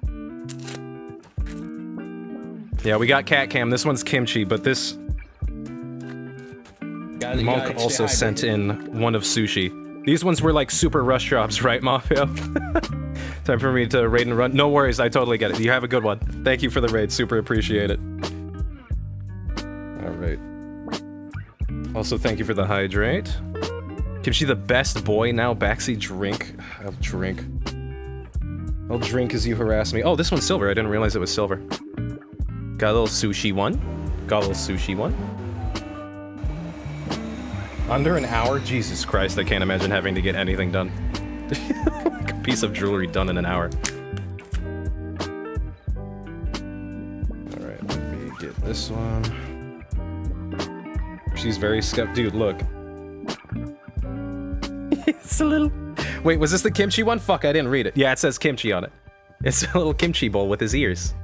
Yeah, we got cat cam. This one's kimchi, but this... Monk also sent in one of sushi. These ones were like super rush jobs, right, Mafia? Time for me to raid and run. No worries, I totally get it. You have a good one. Thank you for the raid, super appreciate it. Alright. Also, thank you for the hydrate. Kimchi the best boy now, backseat drink. I'll drink. I'll drink as you harass me. Oh, this one's silver, I didn't realize it was silver. Got a little sushi one. Got a little sushi one. Under an hour? Jesus Christ, I can't imagine having to get anything done. Like a piece of jewelry done in an hour. Alright, let me get this one. She's very dude, look. It's a little... Wait, was this the kimchi one? Fuck, I didn't read it. Yeah, it says kimchi on it. It's a little kimchi bowl with his ears.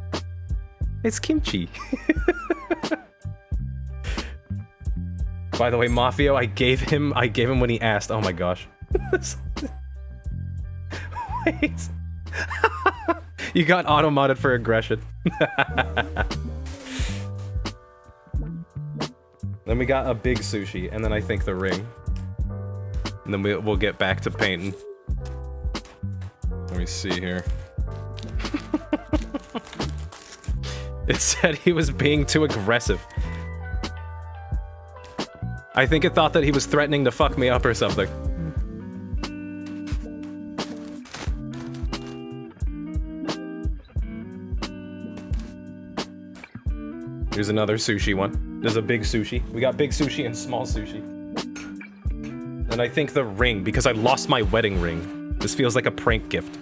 It's kimchi. By the way, Mafio, I gave him when he asked. Oh my gosh. Wait. You got auto-modded for aggression. Then we got a big sushi, and then I think the ring. And then we'll get back to painting. Let me see here. It said he was being too aggressive. I think it thought that he was threatening to fuck me up or something. Here's another sushi one. There's a big sushi. We got big sushi and small sushi. And I think the ring, because I lost my wedding ring. This feels like a prank gift.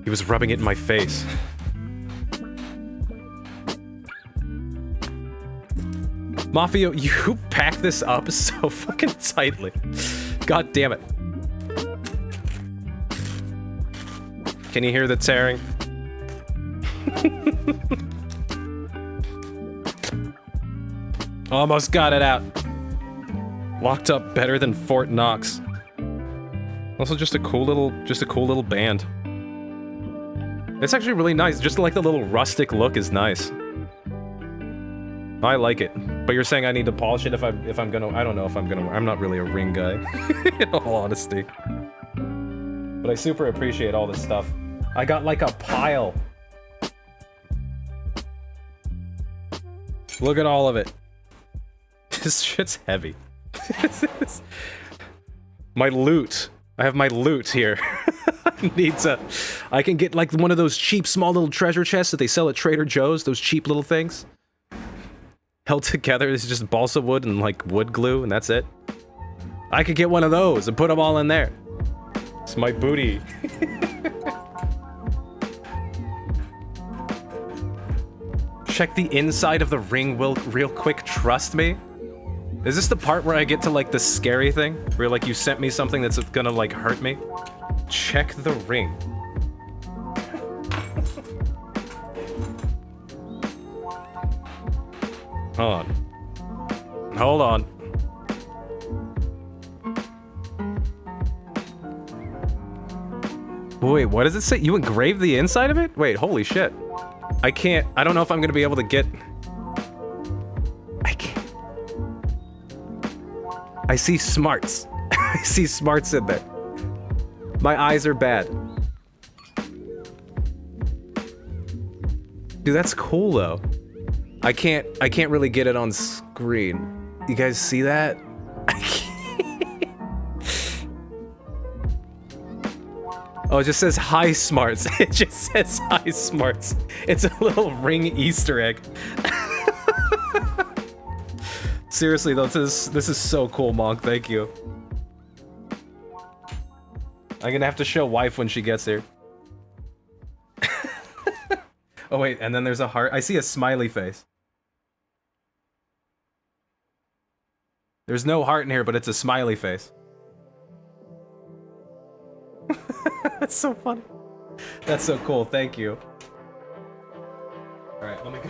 He was rubbing it in my face. Mafia, you pack this up so fucking tightly. God damn it. Can you hear the tearing? Almost got it out. Locked up better than Fort Knox. Also just a cool little band. It's actually really nice. Just like the little rustic look is nice. I like it. But you're saying I need to polish it if I'm gonna... I don't know if I'm gonna... I'm not really a ring guy, in all honesty. But I super appreciate all this stuff. I got like a pile. Look at all of it. This shit's heavy. My loot. I have my loot here. I can get like one of those cheap small little treasure chests that they sell at Trader Joe's, those cheap little things. Held together, it's just balsa wood and like wood glue and that's it. I could get one of those and put them all in there. It's my booty. Check the inside of the ring real quick, trust me. Is this the part where I get to like the scary thing? Where like you sent me something that's gonna like hurt me? Check the ring. Hold on. Hold on. Wait, what does it say? You engraved the inside of it? Wait, holy shit. I don't know if I'm gonna be able to get... I can't... I see smarts. I see smarts in there. My eyes are bad. Dude, that's cool though. I can't really get it on screen. You guys see that? I can't. Oh, it just says hi smarts. It just says hi smarts. It's a little ring Easter egg. Seriously though, this is so cool, Monk. Thank you. I'm gonna have to show wife when she gets here. Oh wait, and then there's a heart. I see a smiley face. There's no heart in here, but it's a smiley face. That's so funny. That's so cool, thank you. Alright, let me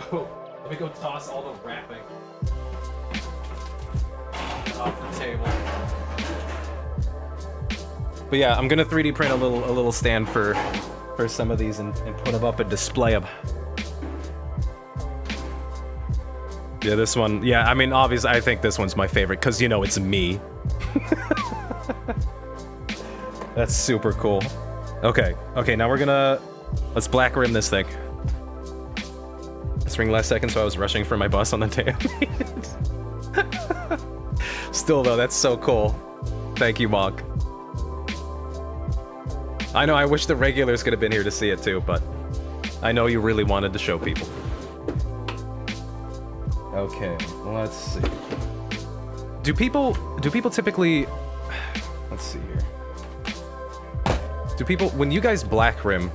go toss all the wrapping off the table. But yeah, I'm gonna 3D print a little stand for some of these and put them up and display them. Yeah, this one, yeah, I mean, obviously, I think this one's my favorite, because, you know, it's me. That's super cool. Okay, now let's black rim this thing. This ring last second, so I was rushing for my bus on the tail. Still, though, that's so cool. Thank you, Monk. I know, I wish the regulars could have been here to see it too, but I know you really wanted to show people. Okay, let's see. Do people typically... Let's see here. Do people... When you guys black rim,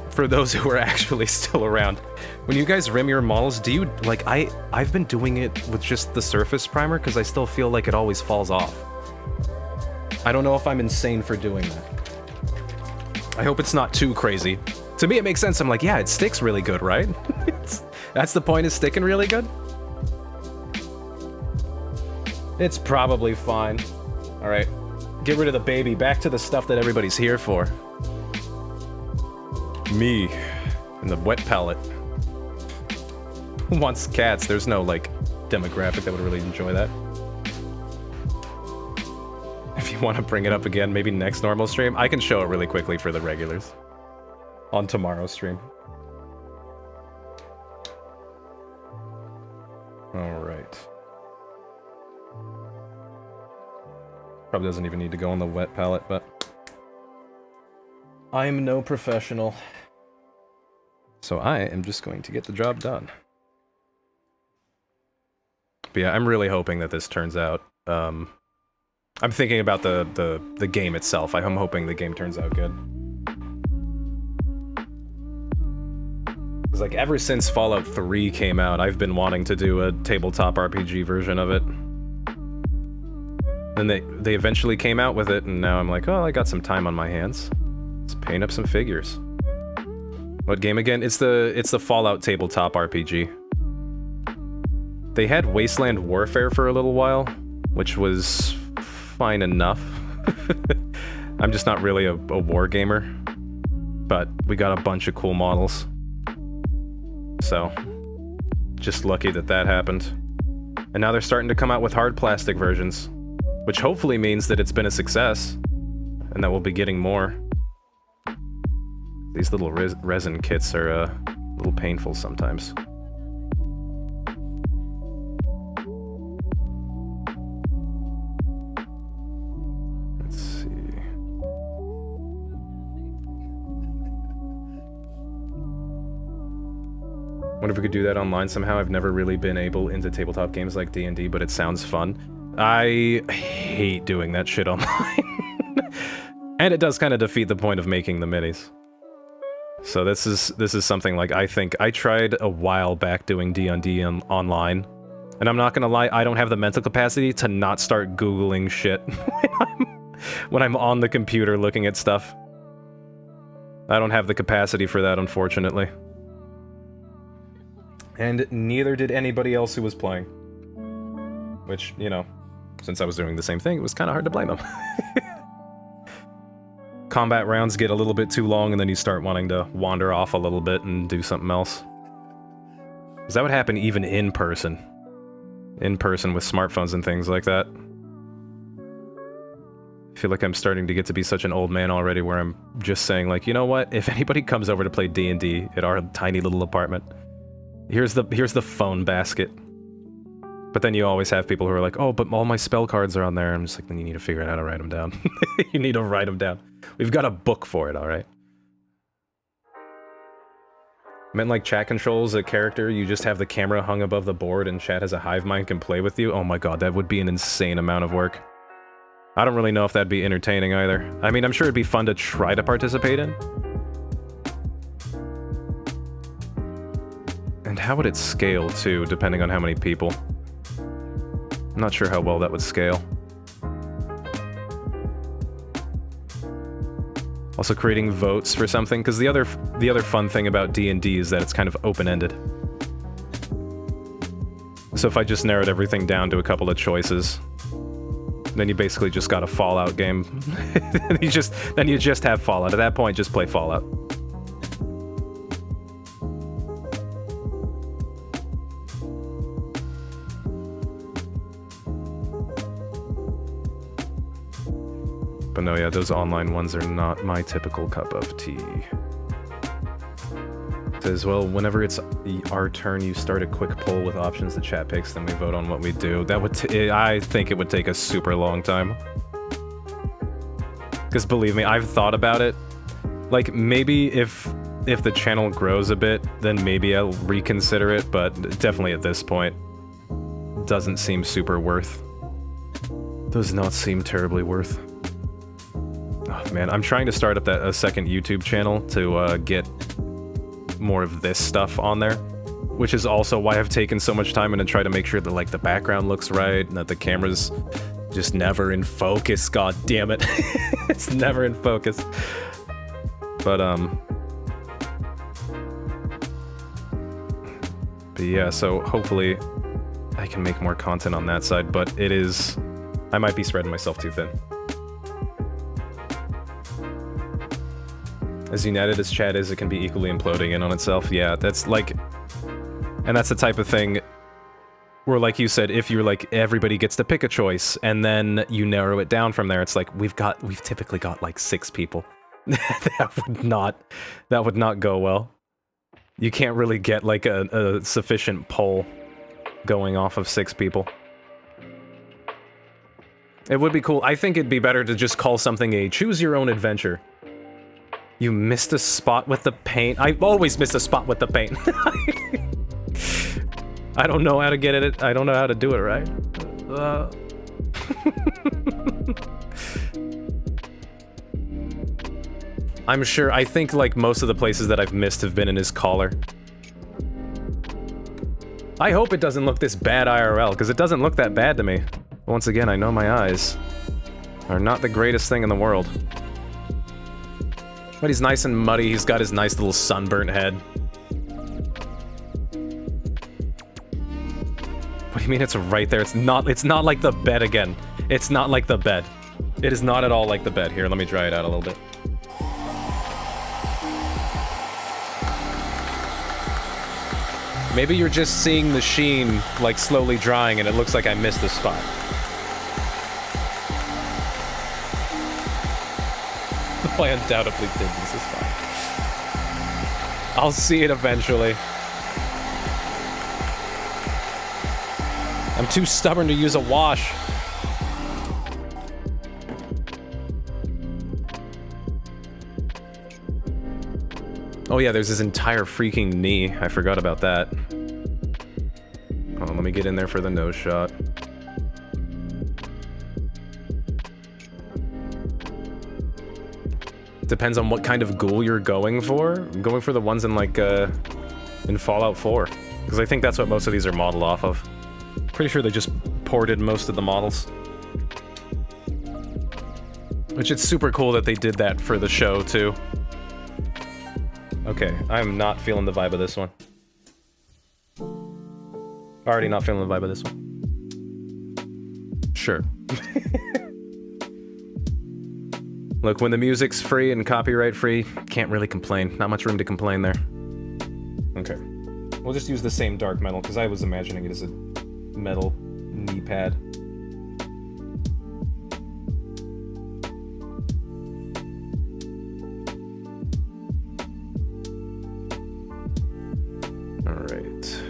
for those who are actually still around, when you guys rim your models, do you... Like, I've been doing it with just the surface primer, because I still feel like it always falls off. I don't know if I'm insane for doing that. I hope it's not too crazy. To me, it makes sense. I'm like, yeah, it sticks really good, right? That's the point, is sticking really good? It's probably fine. Alright, get rid of the baby. Back to the stuff that everybody's here for. Me. And the wet palette. Who wants cats? There's no, like, demographic that would really enjoy that. If you want to bring it up again, maybe next normal stream, I can show it really quickly for the regulars. On tomorrow's stream. Alright. Probably doesn't even need to go on the wet palette, but... I'm no professional. So I am just going to get the job done. But yeah, I'm really hoping that this turns out, I'm thinking about the game itself. I'm hoping the game turns out good. Because like ever since Fallout 3 came out, I've been wanting to do a tabletop RPG version of it. And they eventually came out with it, and now I'm like, oh, I got some time on my hands. Let's paint up some figures. What game again? It's the Fallout tabletop RPG. They had Wasteland Warfare for a little while, which was fine enough. I'm just not really a war gamer, but we got a bunch of cool models. So, just lucky that that happened. And now they're starting to come out with hard plastic versions, which hopefully means that it's been a success, and that we'll be getting more. These little resin kits are a little painful sometimes. Wonder if we could do that online somehow. I've never really been able into tabletop games like D&D, but it sounds fun. I hate doing that shit online. And it does kind of defeat the point of making the minis. So this is something like I think I tried a while back doing D&D online. And I'm not gonna lie, I don't have the mental capacity to not start Googling shit when I'm on the computer looking at stuff. I don't have the capacity for that, unfortunately. And neither did anybody else who was playing. Which, you know, since I was doing the same thing, it was kind of hard to blame them. Combat rounds get a little bit too long, and then you start wanting to wander off a little bit and do something else. Because that would happen even in person. In person with smartphones and things like that. I feel like I'm starting to get to be such an old man already where I'm just saying, like, you know what? If anybody comes over to play D&D at our tiny little apartment, here's the phone basket. But then you always have people who are like, oh, but all my spell cards are on there. I'm just like, then you need to figure out how to write them down. You need to write them down. We've got a book for it, alright? I meant like chat controls a character, you just have the camera hung above the board and chat has a hive mind can play with you. Oh my god, that would be an insane amount of work. I don't really know if that'd be entertaining either. I mean, I'm sure it'd be fun to try to participate in. And how would it scale, too, depending on how many people? I'm not sure how well that would scale. Also creating votes for something, because the other fun thing about D&D is that it's kind of open-ended. So if I just narrowed everything down to a couple of choices, then you basically just got a Fallout game. then you just have Fallout. At that point, just play Fallout. But no, yeah, those online ones are not my typical cup of tea. It says, well, whenever it's our turn, you start a quick poll with options the chat picks, then we vote on what we do. That would I think it would take a super long time. Because believe me, I've thought about it. Like, maybe if the channel grows a bit, then maybe I'll reconsider it, but definitely at this point, doesn't seem super worth. Does not seem terribly worth. Oh man, I'm trying to start up a second YouTube channel to get more of this stuff on there, which is also why I've taken so much time and to try to make sure that like the background looks right and that the camera's just never in focus. God damn it, it's never in focus. But yeah, so hopefully I can make more content on that side, but it is, I might be spreading myself too thin. As united as chat is, it can be equally imploding in on itself. Yeah, that's like... And that's the type of thing where, like you said, if you're like, everybody gets to pick a choice, and then you narrow it down from there, it's like, we've typically got like 6 people. that would not go well. You can't really get like a sufficient poll going off of 6 people. It would be cool. I think it'd be better to just call something a choose your own adventure. You missed a spot with the paint. I've always missed a spot with the paint. I don't know how to get it. I don't know how to do it right. I'm sure. I think like most of the places that I've missed have been in his collar. I hope it doesn't look this bad IRL, because it doesn't look that bad to me. Once again, I know my eyes are not the greatest thing in the world. But he's nice and muddy, he's got his nice little sunburnt head. What do you mean it's right there? It's not like the bed again. It's not like the bed. It is not at all like the bed. Here, let me dry it out a little bit. Maybe you're just seeing the sheen, like, slowly drying and it looks like I missed the spot. I undoubtedly did this is fine. I'll see it eventually. I'm too stubborn to use a wash. Oh yeah, there's his entire freaking knee. I forgot about that. Hold on, let me get in there for the nose shot. Depends on what kind of ghoul you're going for. I'm going for the ones in like, in Fallout 4. Because I think that's what most of these are modeled off of. Pretty sure they just ported most of the models. Which it's super cool that they did that for the show, too. Okay, I'm not feeling the vibe of this one. Already not feeling the vibe of this one. Sure. Look, when the music's free and copyright free, can't really complain. Not much room to complain there. Okay. We'll just use the same dark metal, because I was imagining it as a metal knee pad. Alright.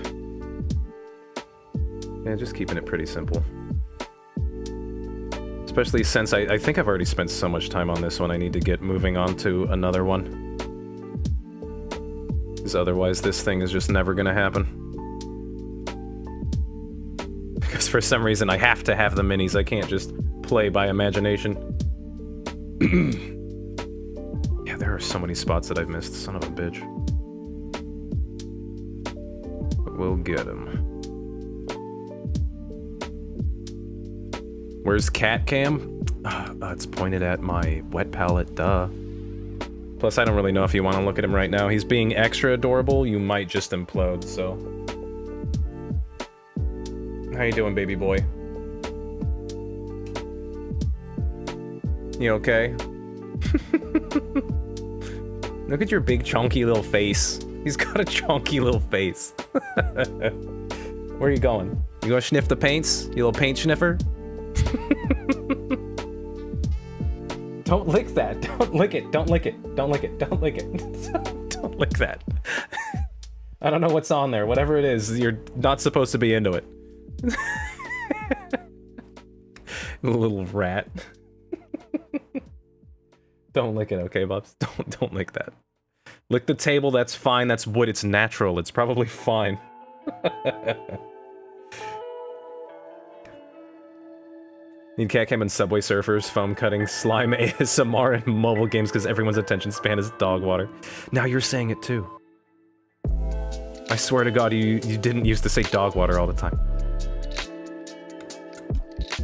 Yeah, just keeping it pretty simple. Especially since I think I've already spent so much time on this one, I need to get moving on to another one. Because otherwise this thing is just never gonna happen. Because for some reason I have to have the minis, I can't just play by imagination. Yeah, there are so many spots that I've missed, son of a bitch. But we'll get him. Where's Cat Cam? It's pointed at my wet palette, duh. Plus, I don't really know if you want to look at him right now. He's being extra adorable, you might just implode, so... How you doing, baby boy? You okay? Look at your big chunky little face. He's got a chunky little face. Where are you going? You gonna sniff the paints? You little paint sniffer? Don't lick that. Don't lick it. Don't lick it. Don't lick it. Don't lick it. Don't lick that. I don't know what's on there. Whatever it is, you're not supposed to be into it. Little rat. Don't lick it, okay, Bubs? Don't lick that. Lick the table, that's fine. That's wood. It's natural. It's probably fine. Need Catcam and Subway Surfers, foam cutting, slime ASMR, and mobile games because everyone's attention span is dog water. Now you're saying it too. I swear to God, you didn't used to say dog water all the time.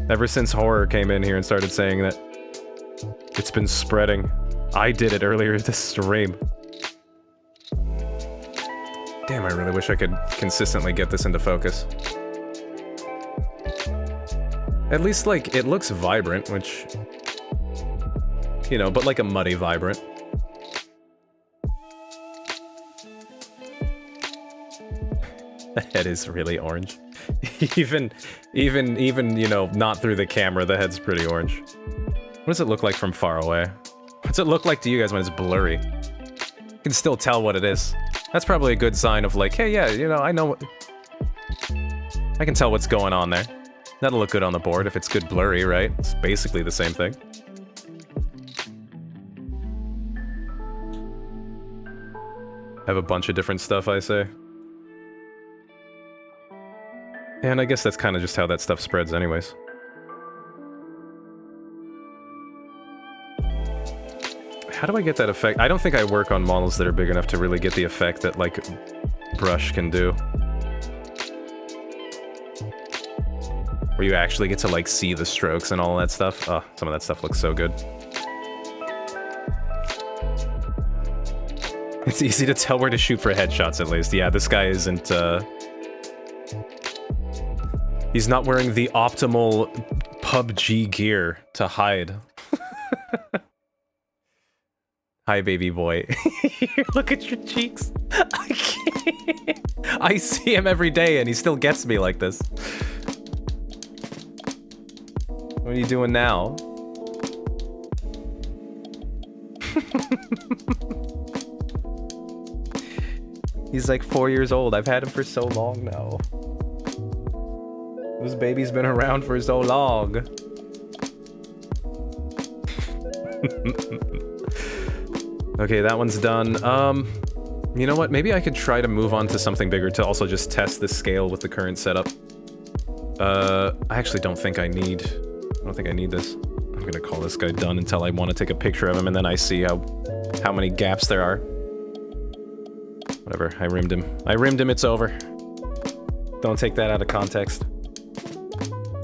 Ever since horror came in here and started saying that, it's been spreading. I did it earlier this stream. Damn, I really wish I could consistently get this into focus. At least, like, it looks vibrant, which... You know, but like a muddy vibrant. The head is really orange. even, you know, not through the camera, the head's pretty orange. What does it look like from far away? What's it look like to you guys when it's blurry? You can still tell what it is. That's probably a good sign of like, hey, yeah, you know, I know what... I can tell what's going on there. That'll look good on the board if it's good blurry, right? It's basically the same thing. Have a bunch of different stuff, I say. And I guess that's kind of just how that stuff spreads anyways. How do I get that effect? I don't think I work on models that are big enough to really get the effect that, like, brush can do. Where you actually get to, like, see the strokes and all that stuff. Oh, some of that stuff looks so good. It's easy to tell where to shoot for headshots, at least. Yeah, this guy isn't, he's not wearing the optimal PUBG gear to hide. Hi, baby boy. Look at your cheeks. I can't. I see him every day and he still gets me like this. What are you doing now? He's like 4 years old. I've had him for so long now. This baby's been around for so long. Okay, that one's done. You know what? Maybe I could try to move on to something bigger to also just test the scale with the current setup. I actually don't think I need this. I'm gonna call this guy done until I want to take a picture of him, and then I see how many gaps there are. Whatever, I rimmed him. I rimmed him, it's over. Don't take that out of context.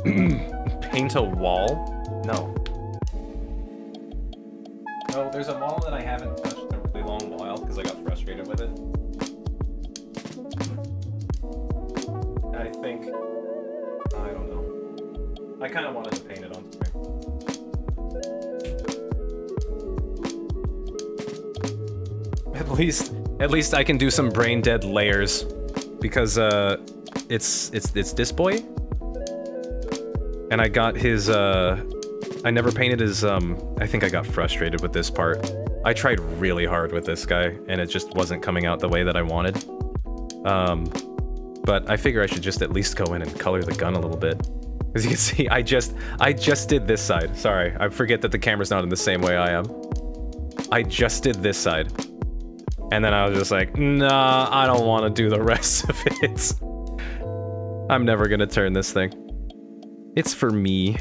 Paint a wall? No. Oh, there's a wall that I haven't touched in a really long while because I got frustrated with it. I think... I don't know. I kind of wanted to paint it on screen. At least I can do some brain dead layers because it's this boy, and I got his I never painted his I think I got frustrated with this part. I tried really hard with this guy and it just wasn't coming out the way that I wanted. But I figure I should just at least go in and color the gun a little bit. As you can see, I just did this side. Sorry, I forget that the camera's not in the same way I am. I just did this side. And then I was just like, nah, I don't want to do the rest of it. I'm never gonna turn this thing. It's for me.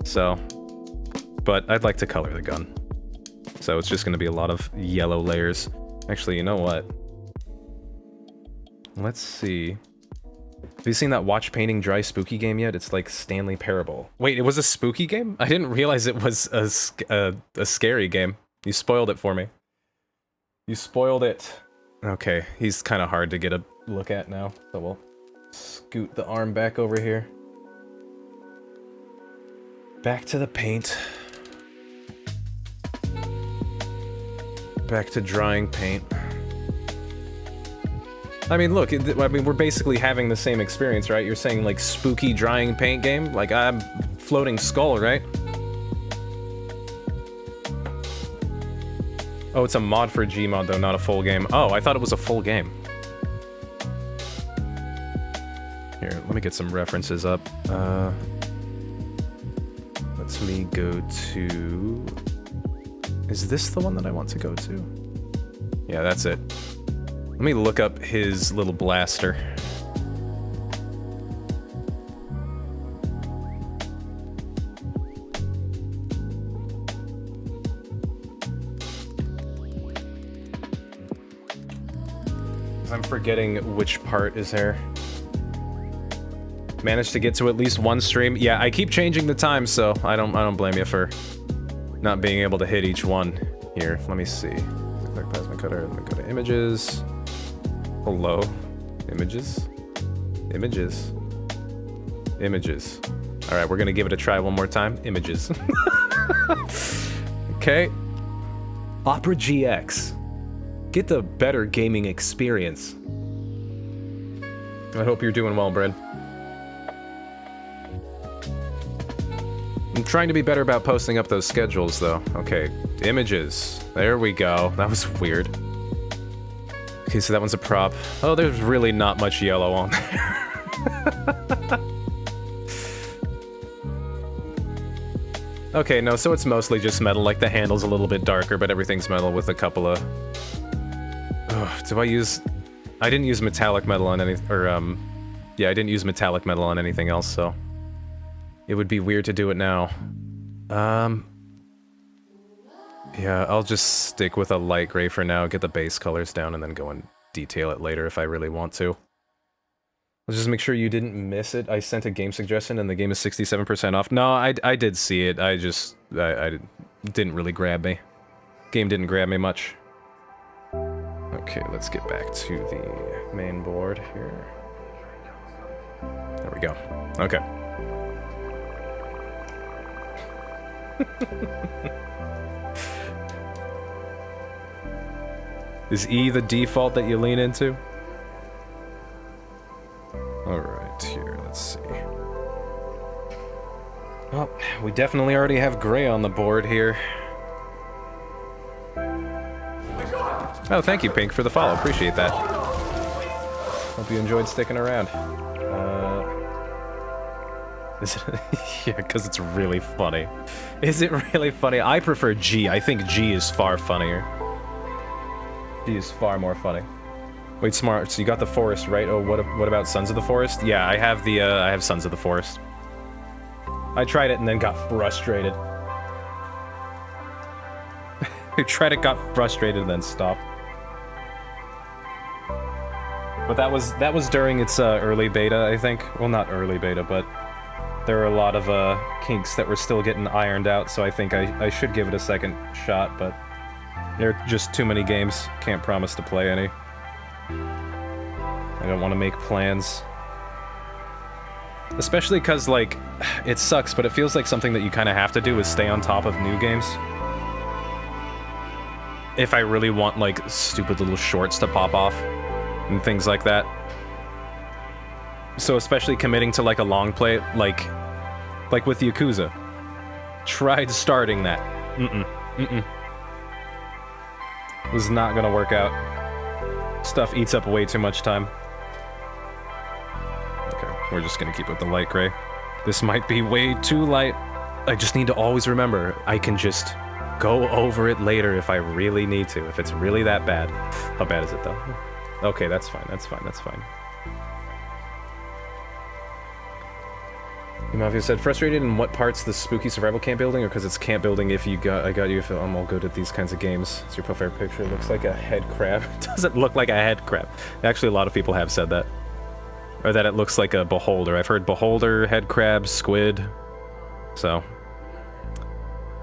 So, but I'd like to color the gun. So it's just gonna be a lot of yellow layers. Actually, you know what? Let's see. Have you seen that Watch Painting Dry spooky game yet? It's like Stanley Parable. Wait, it was a spooky game? I didn't realize it was a scary game. You spoiled it for me. You spoiled it. Okay, he's kind of hard to get a look at now, so we'll scoot the arm back over here. Back to the paint. Back to drying paint. I mean, look, I mean, we're basically having the same experience, right? You're saying, like, spooky drying paint game? Like, I'm Floating Skull, right? Oh, it's a mod for Gmod, though, not a full game. Oh, I thought it was a full game. Here, let me get some references up. Let me go to... Is this the one that I want to go to? Yeah, that's it. Let me look up his little blaster. I'm forgetting which part is there. Managed to get to at least one stream. Yeah, I keep changing the time, so I don't blame you for not being able to hit each one. Here, let me see. Click plasma cutter. Let me go to images. Hello. Images. Images. Images. Alright, we're gonna give it a try one more time. Images. Okay. Opera GX. Get the better gaming experience. I hope you're doing well, Brad. I'm trying to be better about posting up those schedules, though. Okay, images. There we go. That was weird. Okay, so that one's a prop. Oh, there's really not much yellow on there. Okay, no, so it's mostly just metal. Like, the handle's a little bit darker, but everything's metal with a couple of... do I use... I didn't use metallic metal on any... Or, yeah, I didn't use metallic metal on anything else, so... It would be weird to do it now. Yeah, I'll just stick with a light gray for now, get the base colors down, and then go and detail it later if I really want to. Let's just make sure you didn't miss it. I sent a game suggestion and the game is 67% off. No, I did see it. I didn't really grab me. Game didn't grab me much. Okay, let's get back to the main board here. There we go. Okay. Is E the default that you lean into? Alright, here, let's see. Well, we definitely already have gray on the board here. Oh, thank you, Pink, for the follow. Appreciate that. Hope you enjoyed sticking around. Is it? Yeah, because it's really funny. Is it really funny? I prefer G. I think G is far funnier. He's far more funny. Wait, Smart, so you got the Forest, right? Oh, what about Sons of the Forest? Yeah, I have Sons of the Forest. I tried it and then got frustrated. I tried it, got frustrated, and then stopped. But that was during its early beta, I think. Well, not early beta, but there were a lot of kinks that were still getting ironed out, so I think I should give it a second shot, but there are just too many games. Can't promise to play any. I don't want to make plans. Especially because, like, it sucks, but it feels like something that you kind of have to do is stay on top of new games. If I really want, like, stupid little shorts to pop off and things like that. So especially committing to, like, a long play, like with Yakuza. Tried starting that. Was not gonna work out. Stuff eats up way too much time. Okay, we're just gonna keep it with the light gray. This might be way too light. I just need to always remember, I can just go over it later if I really need to, if it's really that bad. How bad is it, though? Okay, that's fine, that's fine, that's fine. Mafia said, frustrated in what parts the spooky survival camp building, or because it's camp building if you got, I got you if I'm all good at these kinds of games. It's your profile picture, it looks like a head crab. It doesn't look like a head crab. Actually, a lot of people have said that. Or that it looks like a beholder. I've heard beholder, head crab, squid. So.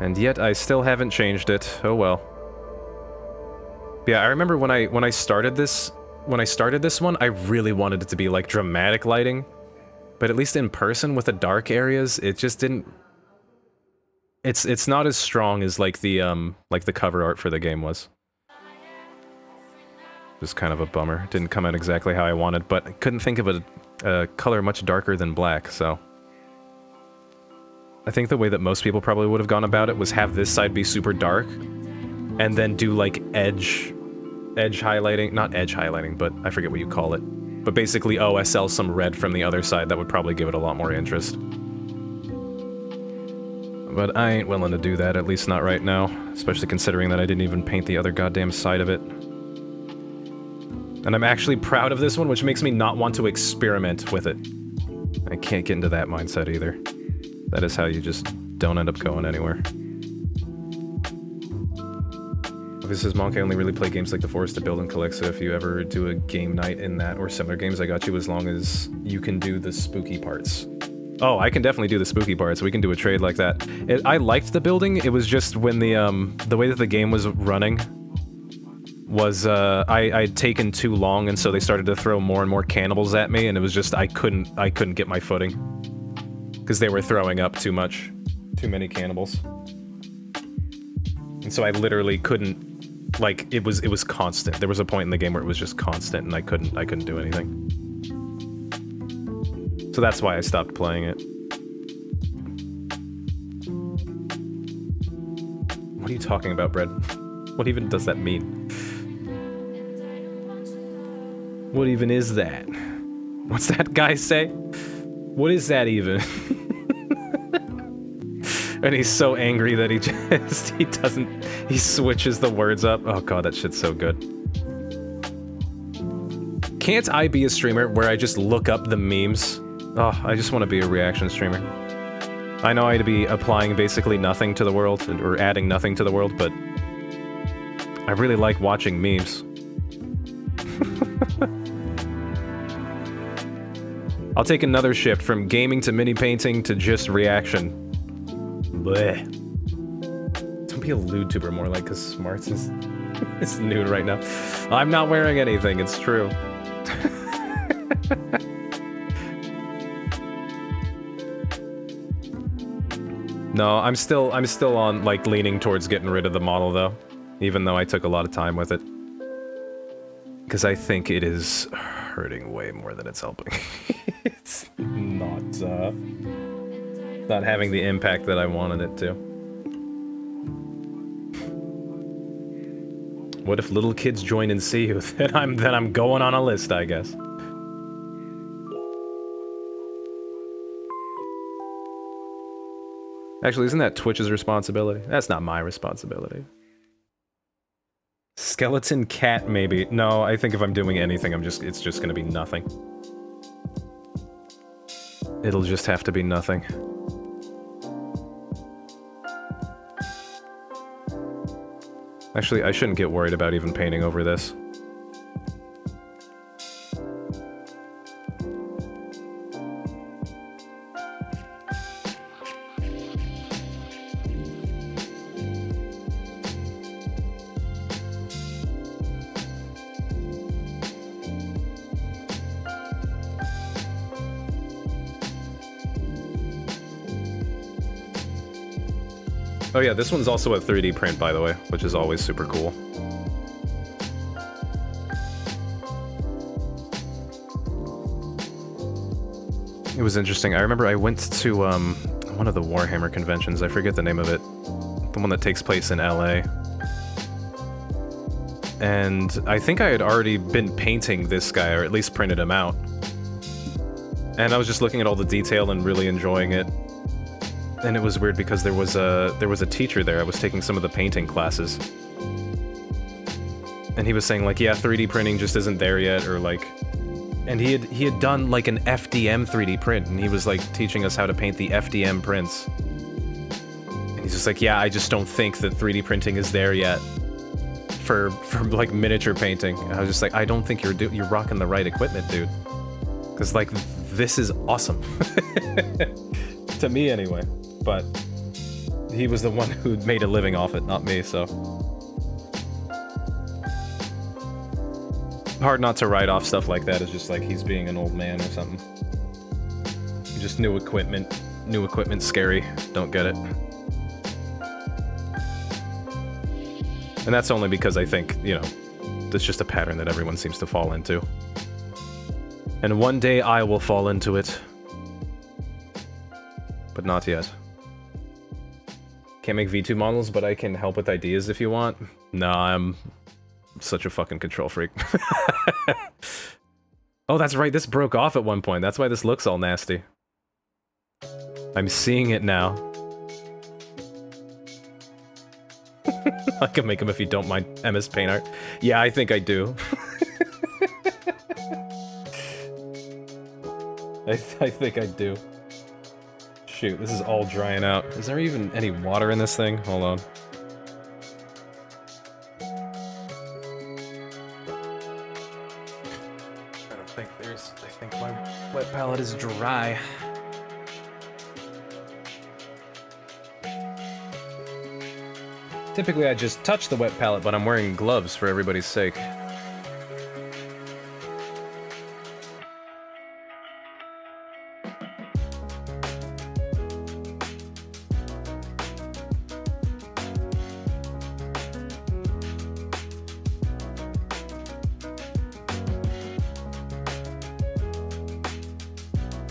And yet, I still haven't changed it. Oh well. Yeah, I remember when I started this one, I really wanted it to be like dramatic lighting. But at least in person with the dark areas, it just didn't... It's not as strong as like the cover art for the game was. Just kind of a bummer. Didn't come out exactly how I wanted, but I couldn't think of a color much darker than black, so... I think the way that most people probably would have gone about it was have this side be super dark, and then do like edge highlighting, not edge highlighting, but I forget what you call it. But basically OSL some red from the other side, that would probably give it a lot more interest. But I ain't willing to do that, at least not right now. Especially considering that I didn't even paint the other goddamn side of it. And I'm actually proud of this one, which makes me not want to experiment with it. I can't get into that mindset either. That is how you just don't end up going anywhere. This is Monk, I only really play games like The Forest to build and collect, so if you ever do a game night in that or similar games, I got you as long as you can do the spooky parts. Oh, I can definitely do the spooky parts. We can do a trade like that. I liked the building. It was just when the way that the game was running was, I'd taken too long, and so they started to throw more and more cannibals at me, and it was just, I couldn't get my footing. Because they were throwing up too much. Too many cannibals. And so I literally couldn't, like, it was constant. There was a point in the game where it was just constant, and I couldn't do anything. So that's why I stopped playing it. What are you talking about, Bread? What even does that mean? What even is that? What's that guy say? What is that even? And he's so angry that he switches the words up. Oh god, that shit's so good. Can't I be a streamer where I just look up the memes? Oh, I just want to be a reaction streamer. I know I'd be applying basically nothing to the world, or adding nothing to the world, but I really like watching memes. I'll take another shift from gaming to mini painting to just reaction. Bleh. Don't be a lewd tuber, more like, cause Smarts is nude right now. I'm not wearing anything, it's true. No, I'm still on, like, leaning towards getting rid of the model, though. Even though I took a lot of time with it. Because I think it is hurting way more than it's helping. It's not having the impact that I wanted it to. What if little kids join and see you? Then I'm going on a list, I guess. Actually, isn't that Twitch's responsibility? That's not my responsibility. Skeleton cat, maybe. No, I think if I'm doing anything, it's just gonna be nothing. It'll just have to be nothing. Actually, I shouldn't get worried about even painting over this. Oh yeah, this one's also a 3D print, by the way, which is always super cool. It was interesting. I remember I went to one of the Warhammer conventions. I forget the name of it. The one that takes place in LA. And I think I had already been painting this guy, or at least printed him out. And I was just looking at all the detail and really enjoying it. And it was weird because there was a teacher there. I was taking some of the painting classes. And he was saying like, yeah, 3D printing just isn't there yet, or like... And he had done like an FDM 3D print, and he was like teaching us how to paint the FDM prints. And he's just like, yeah, I just don't think that 3D printing is there yet for like miniature painting. And I was just like, I don't think you're rocking the right equipment, dude. Because like, this is awesome. To me anyway. But he was the one who made a living off it, not me, so... Hard not to write off stuff like that as just like he's being an old man or something. Just new equipment scary, don't get it. And that's only because I think, you know, that's just a pattern that everyone seems to fall into. And one day I will fall into it. But not yet. Can't make V2 models, but I can help with ideas if you want. Nah, I'm such a fucking control freak. Oh, that's right, this broke off at one point. That's why this looks all nasty. I'm seeing it now. I can make him if you don't mind MS Paint Art. Yeah, I think I do. I think I do. Shoot, this is all drying out. Is there even any water in this thing? Hold on. I don't think there's... I think my wet palette is dry. Typically I just touch the wet palette, but I'm wearing gloves for everybody's sake.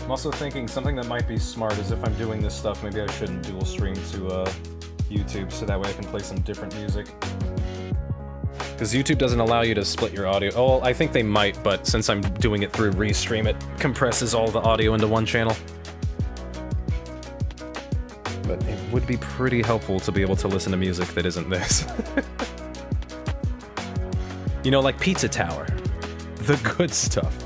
I'm also thinking something that might be smart is if I'm doing this stuff, maybe I shouldn't dual stream to YouTube, so that way I can play some different music. Because YouTube doesn't allow you to split your audio. Oh, well, I think they might, but since I'm doing it through Restream, it compresses all the audio into one channel. But it would be pretty helpful to be able to listen to music that isn't this. You know, like Pizza Tower. The good stuff.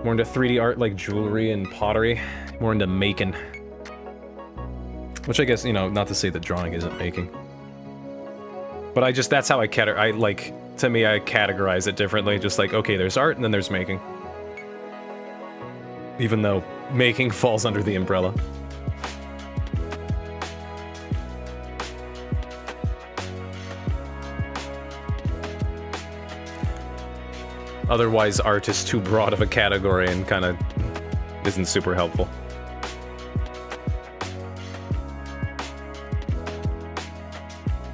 More into 3D art like jewelry and pottery. More into making. Which I guess, you know, not to say that drawing isn't making. But I just, that's how I to me, I categorize it differently. Just like, okay, there's art and then there's making. Even though making falls under the umbrella. Otherwise, art is too broad of a category and kind of isn't super helpful.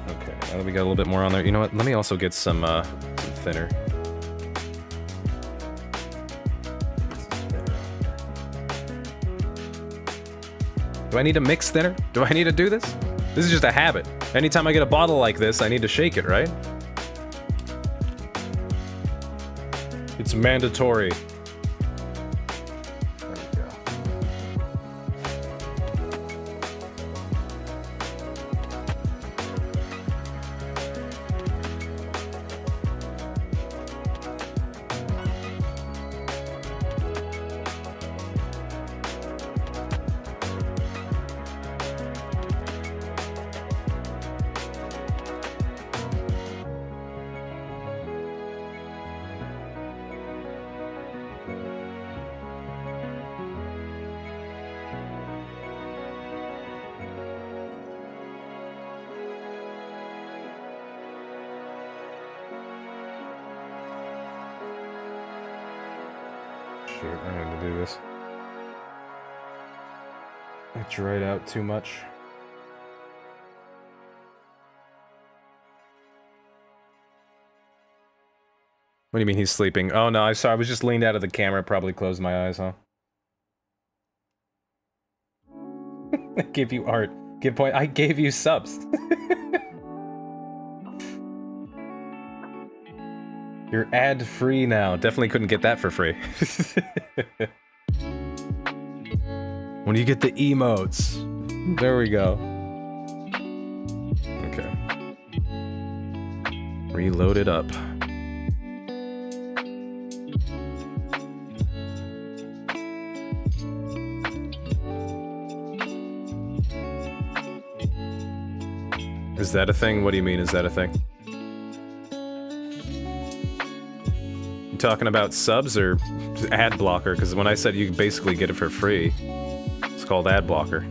Okay, now that we got a little bit more on there, you know what? Let me also get some thinner. Do I need to mix thinner? Do I need to do this? This is just a habit. Anytime I get a bottle like this, I need to shake it, right? It's mandatory. There we go. shoot, I need to do this. I dried out too much. What do you mean he's sleeping? Oh no, I saw. I was just leaned out of the camera, probably closed my eyes, huh? I gave you art. Give point. I gave you subs. You're ad-free now. Definitely couldn't get that for free. When you get the emotes. There we go. Okay. Reload it up. Is that a thing? What do you mean, is that a thing? You talking about subs or ad blocker? Because when I said you basically get it for free, it's called ad blocker.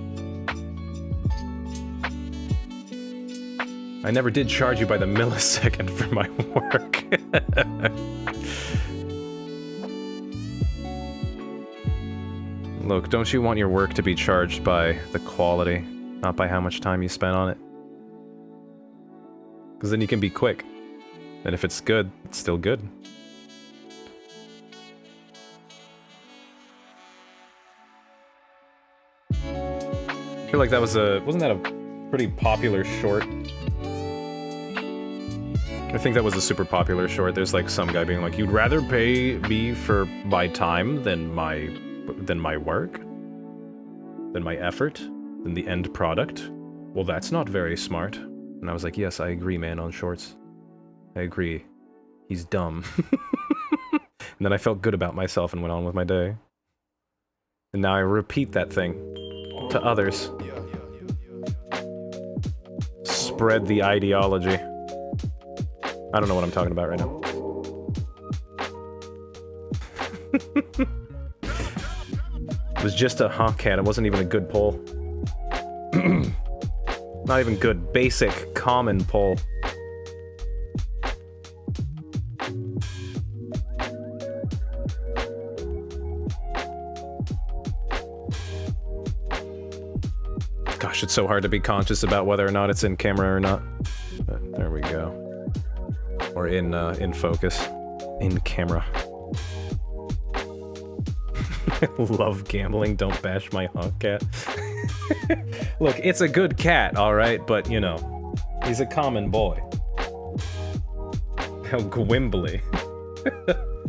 I never did charge you by the millisecond for my work. Look, don't you want your work to be charged by the quality, not by how much time you spent on it? Because then you can be quick. And if it's good, it's still good. I feel like that was a... wasn't that a pretty popular short? I think that was a super popular short. There's like some guy being like, you'd rather pay me for my time than my work? Than my effort? Than the end product? Well, that's not very smart. And I was like, yes, I agree, man, on shorts. I agree. He's dumb. And then I felt good about myself and went on with my day. And now I repeat that thing to others. Spread the ideology. I don't know what I'm talking about right now. It was just a honk cat. It wasn't even a good pull. Not even good, basic, common pull. Gosh, it's so hard to be conscious about whether or not it's in camera or not. But there we go. Or in focus. In camera. Love gambling, don't bash my honk cat. Look, it's a good cat, alright, but, you know, he's a common boy. How Gwimbly.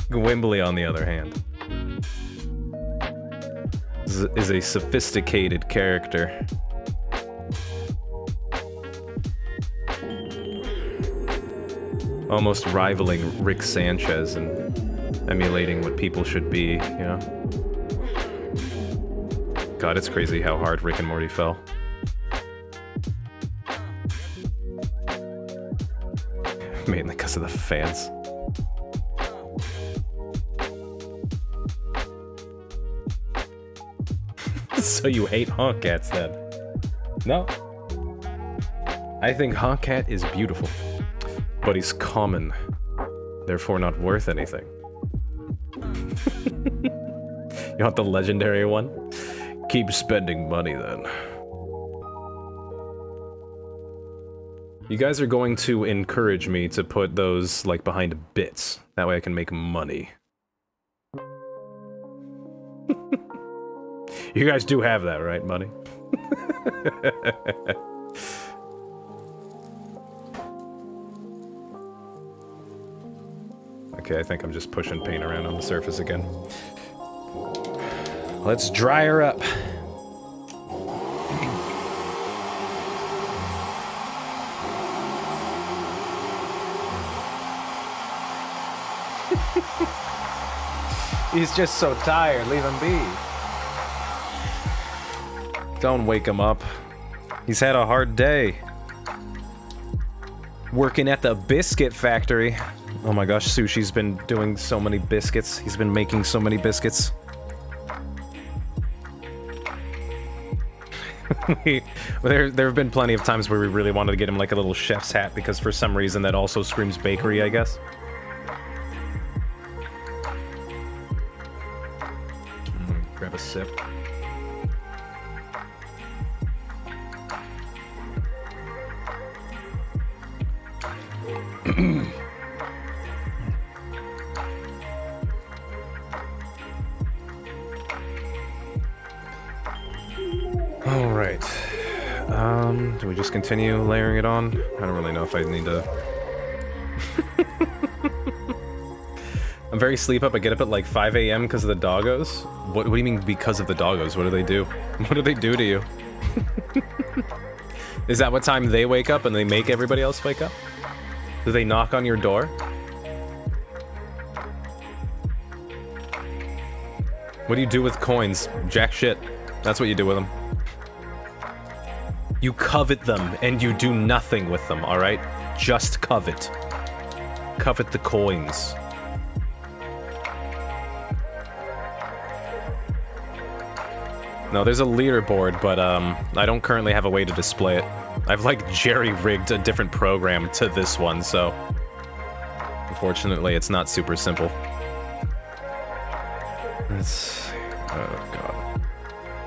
Gwimbly, on the other hand, is a sophisticated character. Almost rivaling Rick Sanchez and emulating what people should be, you know? God, it's crazy how hard Rick and Morty fell. Mainly because of the fans. So you hate honk cats then? No. I think honk cat is beautiful. But he's common. Therefore not worth anything. You want the legendary one? Keep spending money then. You guys are going to encourage me to put those, like, behind bits. That way I can make money. You guys do have that, right, money? Okay, I think I'm just pushing paint around on the surface again. Let's dry her up. He's just so tired, leave him be. Don't wake him up. He's had a hard day. Working at the biscuit factory. Oh my gosh, Sushi's been doing so many biscuits. He's been making so many biscuits. There have been plenty of times where we really wanted to get him like a little chef's hat because for some reason that also screams bakery, I guess. grab a sip. Alright. Do we just continue layering it on? I don't really know if I need to... I'm very sleep up. I get up at like 5 a.m. because of the doggos. What do you mean because of the doggos? What do they do? What do they do to you? Is that what time they wake up and they make everybody else wake up? Do they knock on your door? What do you do with coins? Jack shit. That's what you do with them. You covet them and you do nothing with them, alright? Just covet. Covet the coins. No, there's a leaderboard, but I don't currently have a way to display it. I've like jerry-rigged a different program to this one, so unfortunately it's not super simple. Let's... oh god.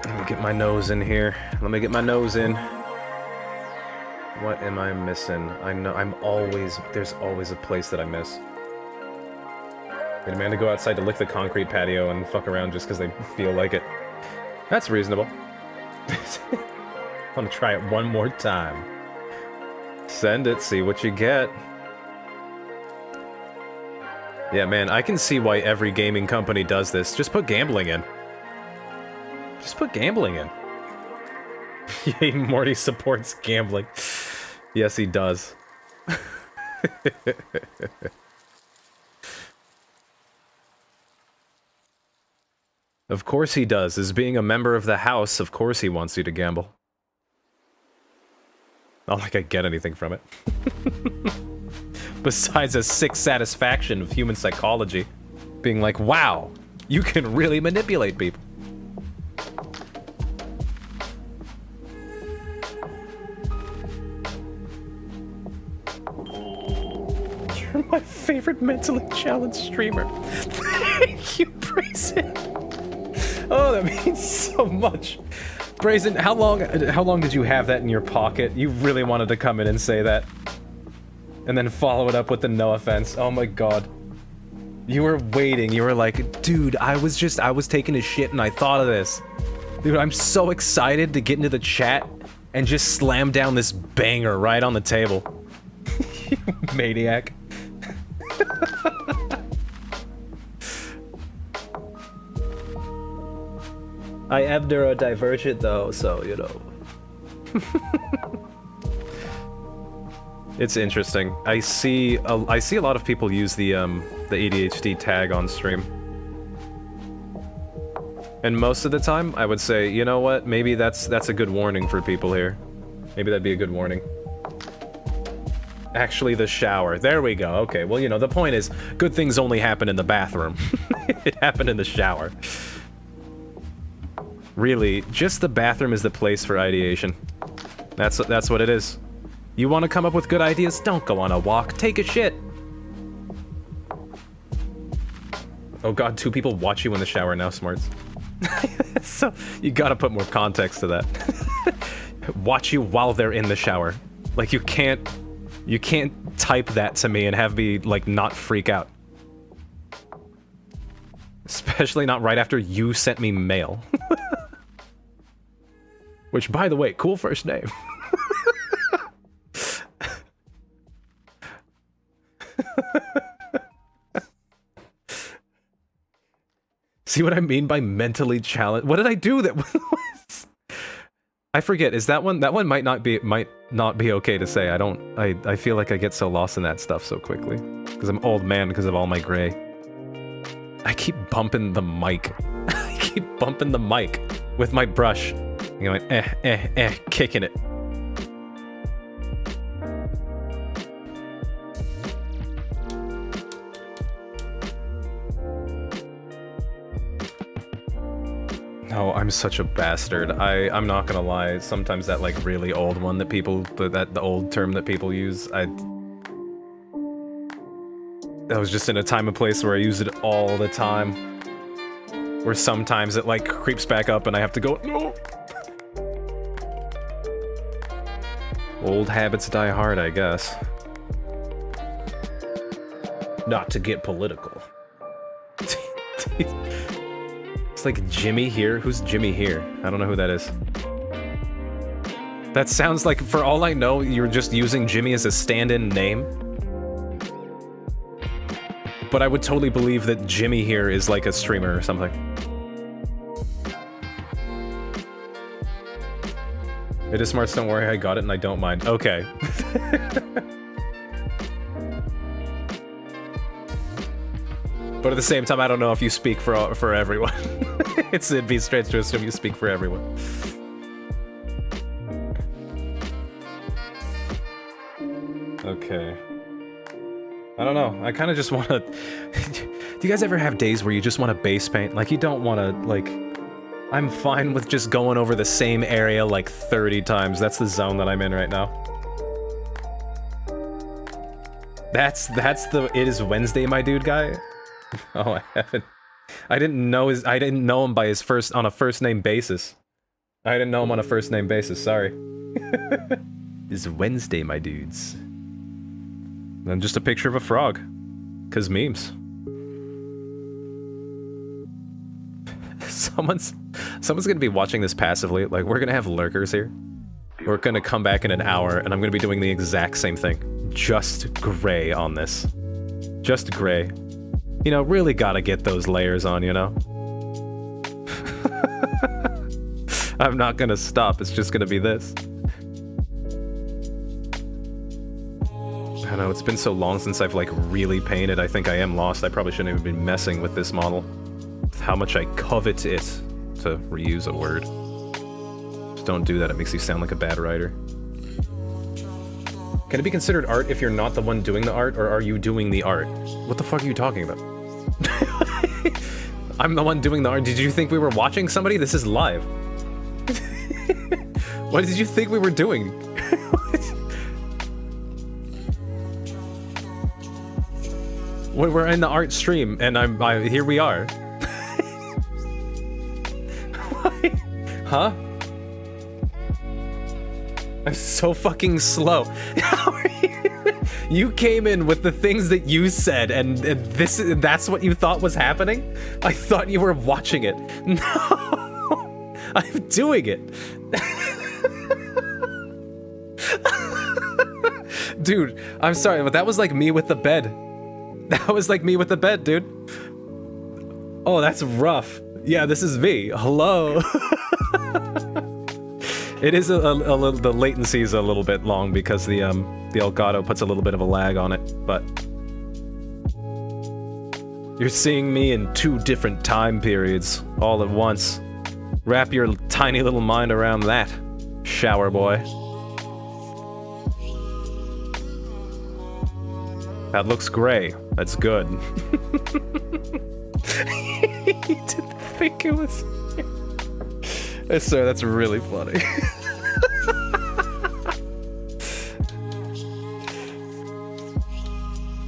Let me get my nose in here. Let me get my nose in. What am I missing? I know there's always a place that I miss. Get a man to go outside to lick the concrete patio and fuck around just because they feel like it. That's reasonable. I want to try it one more time. Send it, see what you get. Yeah, man, I can see why every gaming company does this. Just put gambling in. Just put gambling in. Yay, Morty supports gambling. Yes, he does. Of course he does. As being a member of the House, of course he wants you to gamble. Not like I get anything from it. Besides a sick satisfaction of human psychology. Being like, wow, you can really manipulate people. You're my favorite mentally challenged streamer. Thank you, Brazen. Oh, that means so much. Brazen, how long did you have that in your pocket? You really wanted to come in and say that. And then follow it up with the no offense. Oh my god. You were waiting. You were like, dude, I was taking a shit and I thought of this. Dude, I'm so excited to get into the chat and just slam down this banger right on the table. You maniac. I am neurodivergent though, so you know. It's interesting. I see a lot of people use the ADHD tag on stream. And most of the time, I would say, you know what? Maybe that's a good warning for people here. Maybe that'd be a good warning. Actually, the shower. There we go. Okay, well, you know, the point is, good things only happen in the bathroom. It happened in the shower. Really, just the bathroom is the place for ideation. That's what it is. You want to come up with good ideas? Don't go on a walk. Take a shit. Oh god, 2 people watch you in the shower now, Smarts. So, you gotta put more context to that. Watch you while they're in the shower. Like, you can't type that to me and have me, like, not freak out. Especially not right after you sent me mail. Which, by the way, cool first name. See what I mean by mentally challenged? What did I do that was... I forget, is that one might not be okay to say. I feel like I get so lost in that stuff so quickly. Because I'm old man because of all my gray. I keep bumping the mic. I keep bumping the mic with my brush. You know, kicking it. Oh, I'm such a bastard. I'm not gonna lie. Sometimes that like really old one that the old term that people use, I was just in a time and place where I used it all the time. Or sometimes it, like, creeps back up and I have to go, no! Old habits die hard, I guess. Not to get political. It's like Jimmy here? Who's Jimmy here? I don't know who that is. That sounds like, for all I know, you're just using Jimmy as a stand-in name. But I would totally believe that Jimmy here is like a streamer or something. It is smart, don't worry, I got it and I don't mind. Okay. But at the same time, I don't know if you speak for everyone. It'd be strange to assume you speak for everyone. Okay. I don't know. I kind of just want to... Do you guys ever have days where you just want to base paint? Like, you don't want to, like... I'm fine with just going over the same area like 30 times. That's the zone that I'm in right now. That's the It Is Wednesday, my dude guy? Oh, I haven't... I didn't know him by his on a first name basis. I didn't know him on a first name basis, sorry. It's Wednesday, my dudes. And just a picture of a frog. 'Cause memes. Someone's gonna be watching this passively. Like, we're gonna have lurkers here. We're gonna come back in an hour, and I'm gonna be doing the exact same thing. Just gray on this. Just gray. You know, really gotta get those layers on, you know? I'm not gonna stop, it's just gonna be this. I don't know, it's been so long since I've, like, really painted, I think I am lost. I probably shouldn't even be messing with this model. With how much I covet it, to reuse a word. Just don't do that, it makes you sound like a bad writer. Can it be considered art if you're not the one doing the art, or are you doing the art? What the fuck are you talking about? I'm the one doing the art. Did you think we were watching somebody? This is live. What did you think we were doing? When we're in the art stream, and here we are. Huh? I'm so fucking slow. How are you? You came in with the things that you said, and that's what you thought was happening? I thought you were watching it. No! I'm doing it. Dude, I'm sorry, but that was like me with the bed. That was like me with the bed, dude. Oh, that's rough. Yeah, this is me. Hello. It is a little, the latency is a little bit long because the Elgato puts a little bit of a lag on it, but you're seeing me in 2 different time periods all at once. Wrap your tiny little mind around that, shower boy. That looks gray. That's good. He didn't think it was... Sir, that's really funny.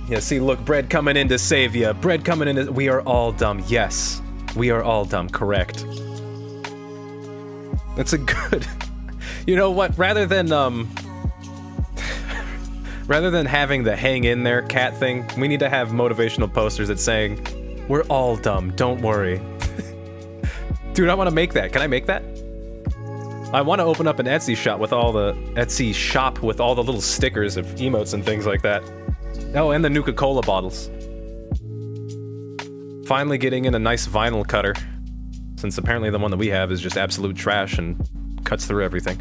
Yeah, see, look, Bread coming in to save you. Bread coming in to... We are all dumb. Yes. We are all dumb. Correct. That's a good... You know what? Rather than having the hang in there cat thing, we need to have motivational posters that's saying, we're all dumb, don't worry. Dude, I want to make that. Can I make that? I want to open up an Etsy shop with all the little stickers of emotes and things like that. Oh, and the Nuka-Cola bottles. Finally getting in a nice vinyl cutter, since apparently the one that we have is just absolute trash and cuts through everything.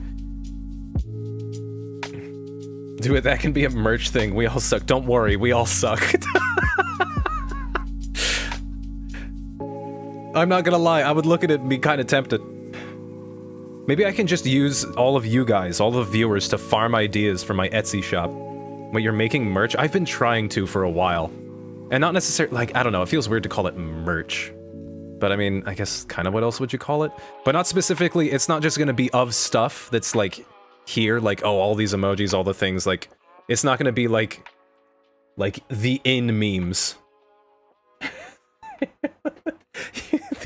Do it, that can be a merch thing. We all suck. Don't worry, we all suck. I'm not gonna lie, I would look at it and be kind of tempted. Maybe I can just use all of you guys, all the viewers, to farm ideas for my Etsy shop. What, you're making merch? I've been trying to for a while. And not necessarily, like, I don't know, it feels weird to call it merch. But I mean, I guess kind of what else would you call it? But not specifically, it's not just gonna be of stuff that's like, here, like, oh, all these emojis, all the things, like, it's not gonna be like the in memes.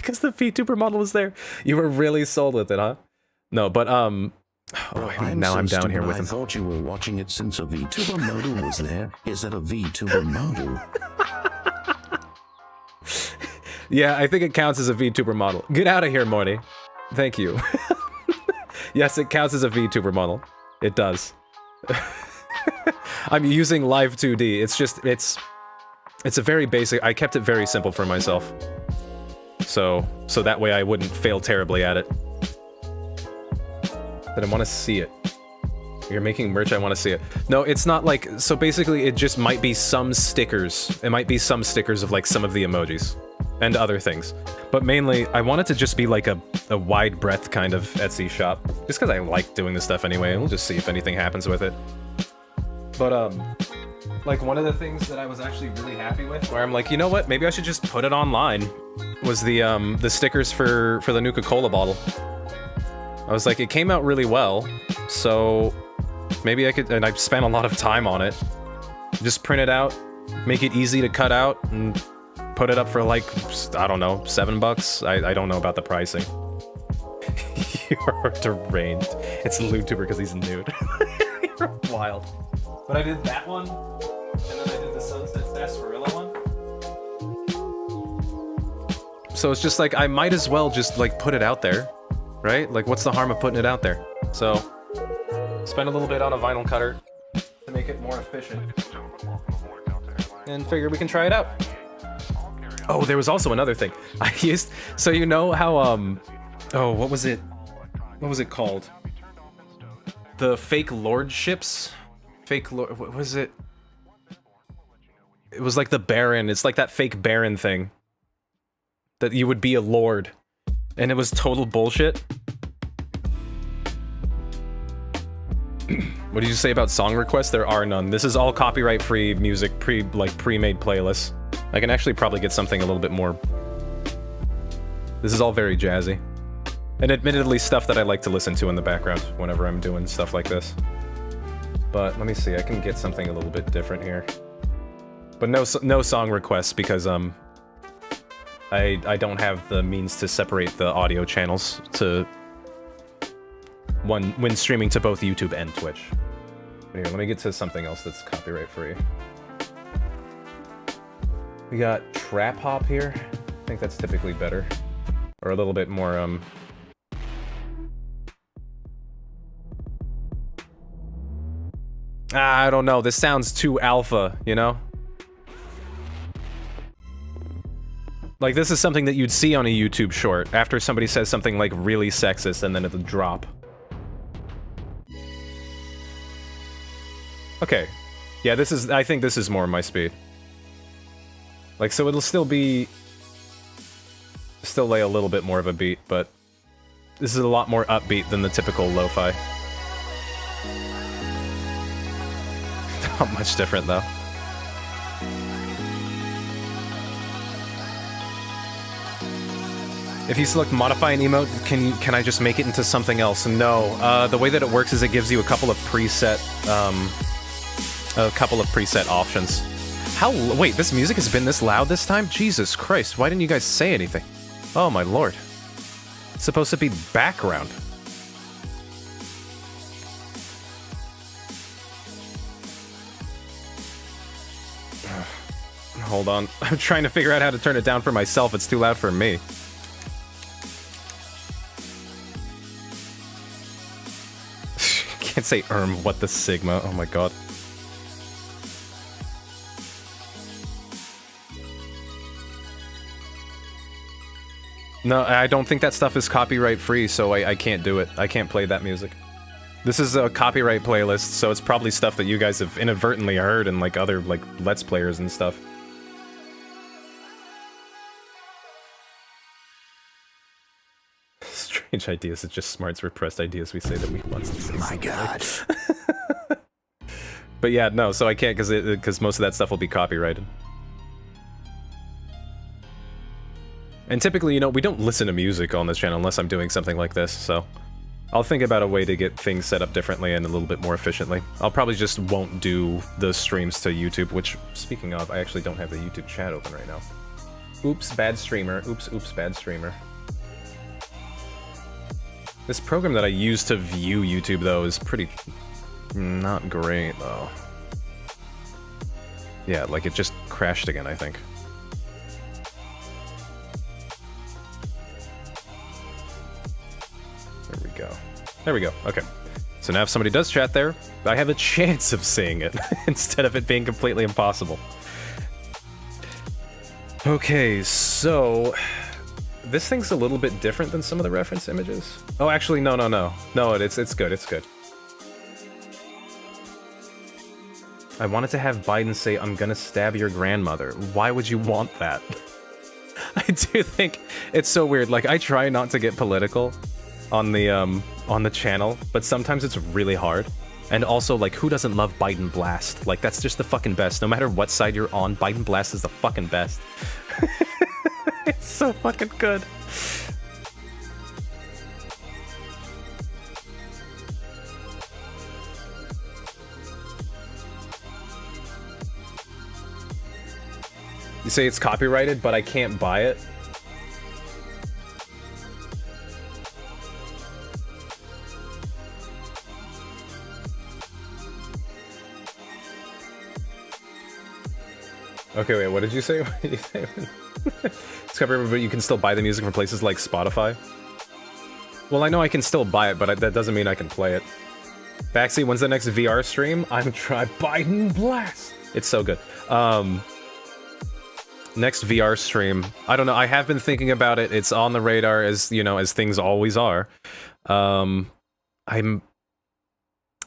because the VTuber model was there. You were really sold with it, huh? No, but oh, now I'm down here with him. I thought you were watching it since a VTuber model was there. Is that a VTuber model? Yeah, I think it counts as a VTuber model. Get out of here, Morty. Thank you. Yes, it counts as a VTuber model. It does. I'm using Live 2D. It's just, it's a very basic, I kept it very simple for myself. So that way I wouldn't fail terribly at it. But I want to see it. You're making merch, I want to see it. No, it's not like, so basically it just might be some stickers. It might be some stickers of like some of the emojis. And other things. But mainly, I want it to just be like a wide breadth kind of Etsy shop. Just because I like doing this stuff anyway, we'll just see if anything happens with it. But, like one of the things that I was actually really happy with, where I'm like, you know what, maybe I should just put it online, was the stickers for the Nuka-Cola bottle. I was like, it came out really well, so maybe I could, and I've spent a lot of time on it, just print it out, make it easy to cut out, and put it up for like, I don't know, $7? I don't know about the pricing. You're deranged. It's LootTuber because he's nude. You're wild. But I did that one, and then I did the Sunset Sarsaparilla one. So it's just like, I might as well just like put it out there, right? Like what's the harm of putting it out there? So, spend a little bit on a vinyl cutter to make it more efficient. And figure we can try it out. Oh, there was also another thing. I used, so you know how, oh, what was it? What was it called? The fake lordships? What was it? It was like the Baron. It's like that fake Baron thing. That you would be a lord. And it was total bullshit. What did you say about song requests? There are none. This is all copyright-free music, pre-made playlists. I can actually probably get something a little bit more... This is all very jazzy. And admittedly stuff that I like to listen to in the background whenever I'm doing stuff like this. But let me see, I can get something a little bit different here. But no song requests because I don't have the means to separate the audio channels to when streaming to both YouTube and Twitch. Here, let me get to something else that's copyright free. We got Trap Hop here. I think that's typically better. Or a little bit more, I don't know, this sounds too alpha, you know? Like, this is something that you'd see on a YouTube short, after somebody says something, like, really sexist, and then it'll drop. Okay. Yeah, this is, I think this is more my speed. Like, so it'll still be... Still lay a little bit more of a beat, but... This is a lot more upbeat than the typical lo-fi. Not much different, though. If you select modify an emote, can I just make it into something else? No. The way that it works is it gives you a couple of preset options. Wait, this music has been this loud this time? Jesus Christ, why didn't you guys say anything? Oh my lord. It's supposed to be background. Hold on. I'm trying to figure out how to turn it down for myself. It's too loud for me. Can't say what the Sigma. Oh my god. No, I don't think that stuff is copyright free, so I can't do it. I can't play that music. This is a copyright playlist, so it's probably stuff that you guys have inadvertently heard in like other like Let's Players and stuff. Strange ideas, it's just smarts repressed ideas we say that we want to say. My god. But yeah, no, so I can't because most of that stuff will be copyrighted. And typically, you know, we don't listen to music on this channel unless I'm doing something like this, so... I'll think about a way to get things set up differently and a little bit more efficiently. I'll probably just won't do the streams to YouTube, which, speaking of, I actually don't have the YouTube chat open right now. Oops, bad streamer. Oops, bad streamer. This program that I use to view YouTube, though, is pretty... not great, though. Yeah, like, it just crashed again, I think. There we go. There we go, okay. So now if somebody does chat there, I have a chance of seeing it, instead of it being completely impossible. Okay, so... this thing's a little bit different than some of the reference images. Oh, actually, no. No, it's good, it's good. I wanted to have Biden say, "I'm gonna stab your grandmother." Why would you want that? I do think it's so weird. Like, I try not to get political on the channel, but sometimes it's really hard. And also, like, who doesn't love Biden Blast? Like, that's just the fucking best. No matter what side you're on, Biden Blast is the fucking best. It's so fucking good. You say it's copyrighted, but I can't buy it? Okay, wait, what did you say? What did you say? It's copyrighted, but you can still buy the music from places like Spotify? Well, I know I can still buy it, but that doesn't mean I can play it. Baxi, when's the next VR stream? I'm try Biden Blast! It's so good. Next VR stream. I don't know, I have been thinking about it. It's on the radar, as, you know, as things always are. I'm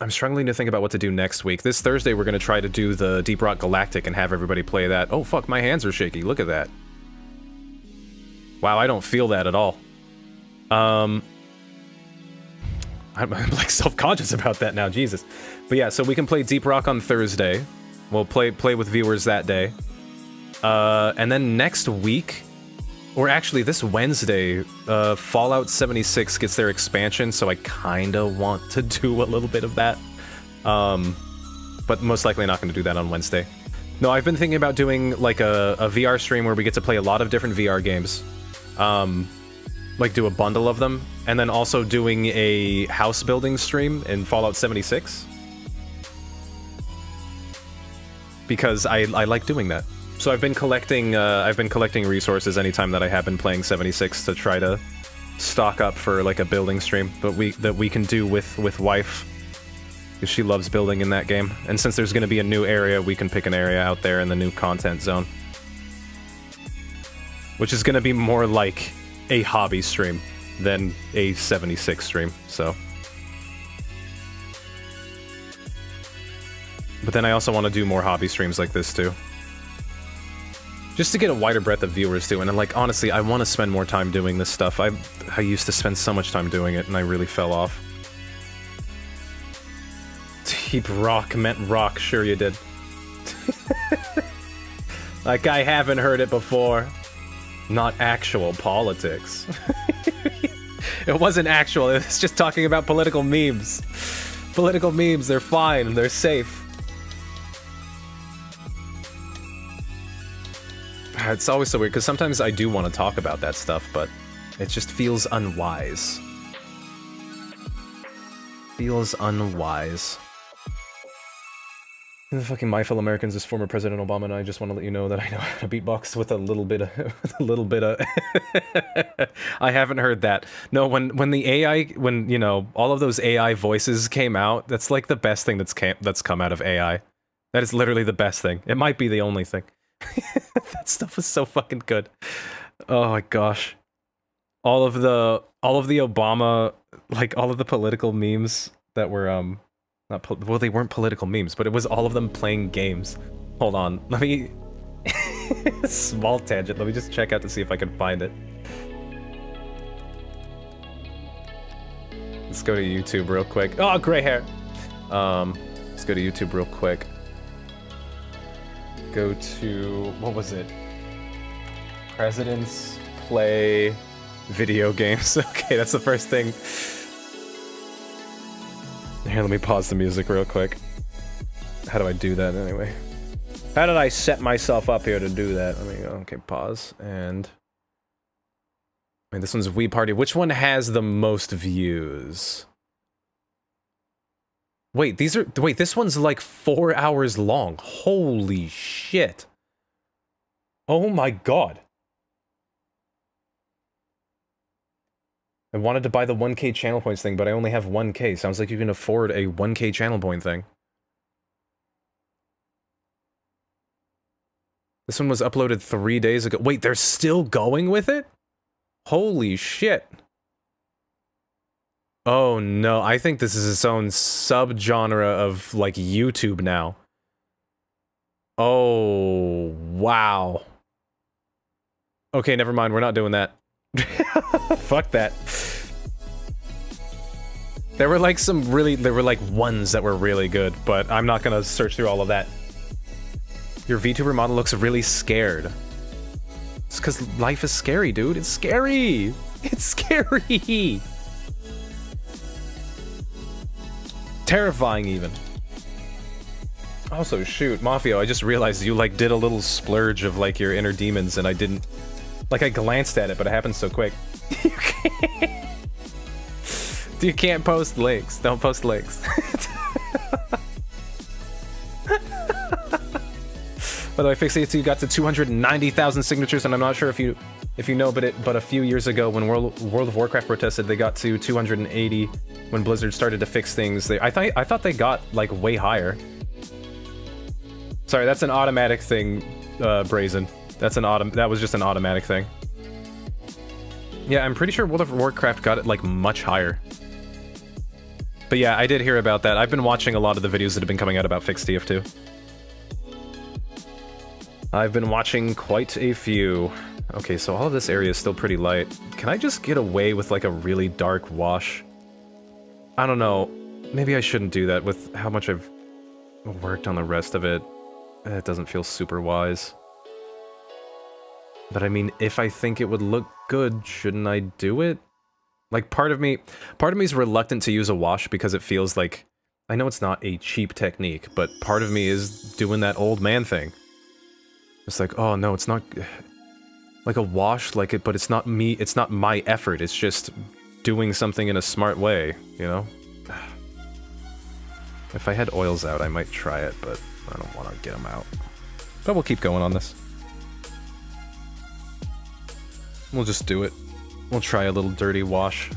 struggling to think about what to do next week. This Thursday, we're gonna try to do the Deep Rock Galactic and have everybody play that. Oh fuck, my hands are shaky, look at that. Wow, I don't feel that at all. I'm like self-conscious about that now, Jesus. But yeah, so we can play Deep Rock on Thursday. We'll play with viewers that day. And then next week, or actually this Wednesday, Fallout 76 gets their expansion, so I kinda want to do a little bit of that. But most likely not gonna do that on Wednesday. No, I've been thinking about doing like a VR stream where we get to play a lot of different VR games. Like do a bundle of them, and then also doing a house building stream in Fallout 76. Because I like doing that. So I've been collecting resources anytime that I have been playing 76 to try to stock up for like a building stream, but that we can do with wife, because she loves building in that game. And since there's going to be a new area, we can pick an area out there in the new content zone, which is going to be more like a hobby stream than a 76 stream. So, but then I also want to do more hobby streams like this too. Just to get a wider breadth of viewers too, and then, like, honestly, I want to spend more time doing this stuff. I used to spend so much time doing it, and I really fell off. Deep Rock meant rock, sure you did. Like, I haven't heard it before. Not actual politics. It wasn't actual, it was just talking about political memes. Political memes, they're fine, they're safe. It's always so weird, because sometimes I do want to talk about that stuff, but it just feels unwise. Feels unwise. The fucking My Fellow Americans is former President Obama, and I just want to let you know that I know how to beatbox with a little bit of... I haven't heard that. No, when the AI, you know, all of those AI voices came out, that's like the best thing that's come out of AI. That is literally the best thing. It might be the only thing. That stuff was so fucking good. Oh my gosh. All of the Obama, like, all of the political memes that were, well, they weren't political memes, but it was all of them playing games. Hold on, let me... Small tangent, let me just check out to see if I can find it. Let's go to YouTube real quick. Oh, gray hair! Let's go to YouTube real quick. Go to, what was it? Presidents play video games. Okay, that's the first thing. Here, let me pause the music real quick. How do I do that anyway? How did I set myself up here to do that? Let me go. Okay, pause. And... I mean, this one's Wii Party. Which one has the most views? Wait, these are... Wait, this one's like 4 hours long. Holy shit. Oh my god. I wanted to buy the 1K channel points thing, but I only have 1K. Sounds like you can afford a 1K channel point thing. This one was uploaded 3 days ago. Wait, they're still going with it? Holy shit. Oh no, I think this is its own subgenre of, like, YouTube now. Oh, wow. Okay, never mind, we're not doing that. Fuck that. There were, like, there were, like, ones that were really good, but I'm not gonna search through all of that. Your VTuber model looks really scared. It's because life is scary, dude. It's scary! It's scary! Terrifying, even. Also, shoot, Mafio, I just realized you, like, did a little splurge of, like, your inner demons, and I didn't... Like, I glanced at it, but it happened so quick. You can't... You can't post links. Don't post links. By the way, Fixie2 got to 290,000 signatures, and I'm not sure if you know, but a few years ago when World of Warcraft protested, they got to 280. When Blizzard started to fix things, I thought they got like way higher. Sorry, that's an automatic thing, Brazen. That was just an automatic thing. Yeah, I'm pretty sure World of Warcraft got it like much higher. But yeah, I did hear about that. I've been watching a lot of the videos that have been coming out about Fixed TF2. I've been watching quite a few. Okay, so all of this area is still pretty light. Can I just get away with like a really dark wash? I don't know. Maybe I shouldn't do that with how much I've worked on the rest of it. It doesn't feel super wise. But I mean, if I think it would look good, shouldn't I do it? Like, part of me is reluctant to use a wash because it feels like... I know it's not a cheap technique, but part of me is doing that old man thing. It's like, oh no, it's not like a wash, like it, but it's not me, it's not my effort, it's just doing something in a smart way, you know? If I had oils out, I might try it, but I don't want to get them out. But we'll keep going on this. We'll just do it. We'll try a little dirty wash.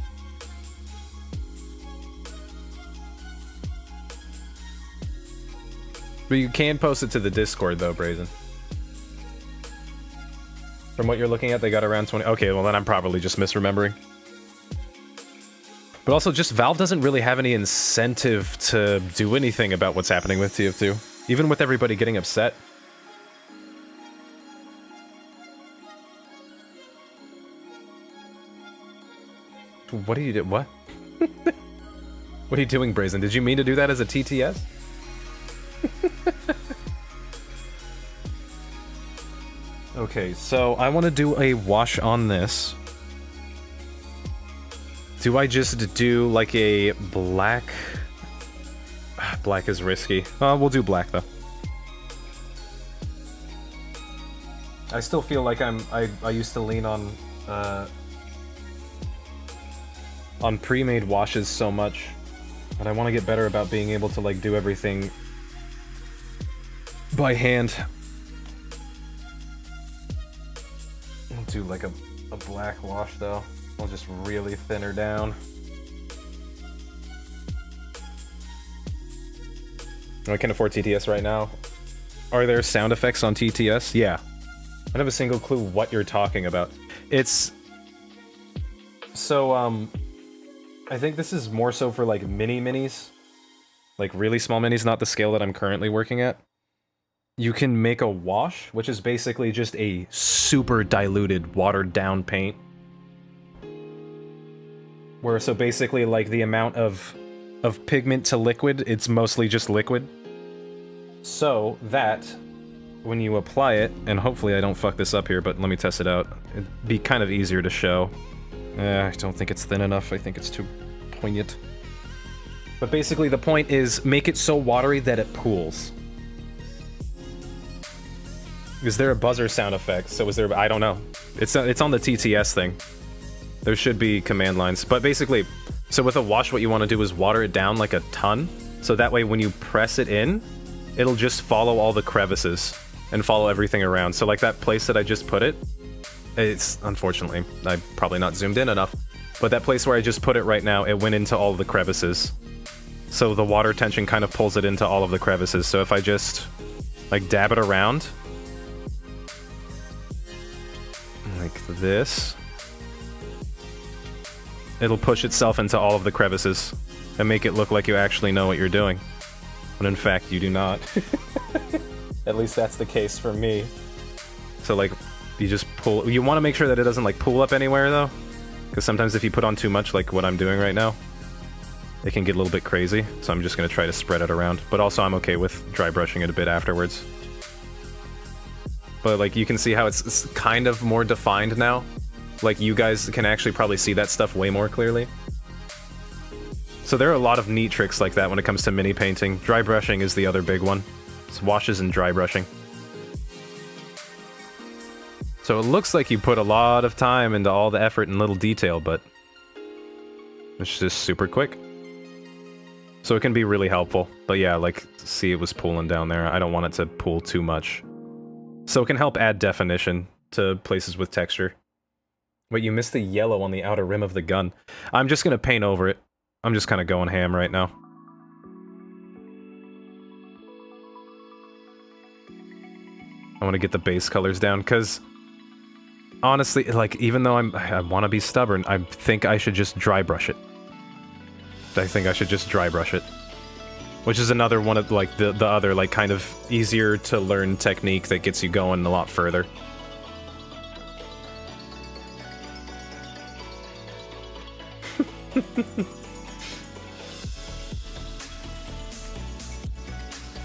But you can post it to the Discord though, Brazen. From what you're looking at, they got around 20... Okay, well then I'm probably just misremembering. But also, just Valve doesn't really have any incentive to do anything about what's happening with TF2. Even with everybody getting upset. What are you doing? What? What are you doing, Brazen? Did you mean to do that as a TTS? Okay, so I want to do a wash on this. Do I just do like a black? Black is risky. We'll do black though. I still feel like I used to lean on pre-made washes so much, but I want to get better about being able to like do everything by hand. I'll do like a black wash though. I'll just really thin her down. I can afford TTS right now. Are there sound effects on TTS? Yeah. I don't have a single clue what you're talking about. It's... So, I think this is more so for like mini-minis. Like really small minis, not the scale that I'm currently working at. You can make a wash, which is basically just a super diluted, watered-down paint. Where, so basically, like, the amount of pigment to liquid, it's mostly just liquid. So, that, when you apply it, and hopefully I don't fuck this up here, but let me test it out. It'd be kind of easier to show. I don't think it's thin enough, I think it's too poignant. But basically, the point is, make it so watery that it pools. Is there a buzzer sound effect? So is there... I don't know. It's on the TTS thing. There should be command lines. But basically, so with a wash, what you want to do is water it down like a ton. So that way when you press it in, it'll just follow all the crevices and follow everything around. So like that place that I just put it, it's... Unfortunately, I'm probably not zoomed in enough. But that place where I just put it right now, it went into all of the crevices. So the water tension kind of pulls it into all of the crevices. So if I just, like, dab it around... like this... it'll push itself into all of the crevices and make it look like you actually know what you're doing. When in fact, you do not. At least that's the case for me. So, like, you just pull... You want to make sure that it doesn't, like, pool up anywhere, though. Because sometimes if you put on too much, like what I'm doing right now, it can get a little bit crazy. So I'm just going to try to spread it around. But also I'm okay with dry brushing it a bit afterwards. But, like, you can see how it's kind of more defined now. Like, you guys can actually probably see that stuff way more clearly. So there are a lot of neat tricks like that when it comes to mini painting. Dry brushing is the other big one. It's washes and dry brushing. So it looks like you put a lot of time into all the effort and little detail, but it's just super quick. So it can be really helpful. But yeah, like, see it was pooling down there. I don't want it to pool too much. So it can help add definition to places with texture. Wait, you missed the yellow on the outer rim of the gun. I'm just gonna paint over it. I'm just kind of going ham right now. I want to get the base colors down, because... honestly, like, even though I want to be stubborn, I think I should just dry brush it. I think I should just dry brush it. Which is another one of, like, the other, like, kind of easier to learn technique that gets you going a lot further.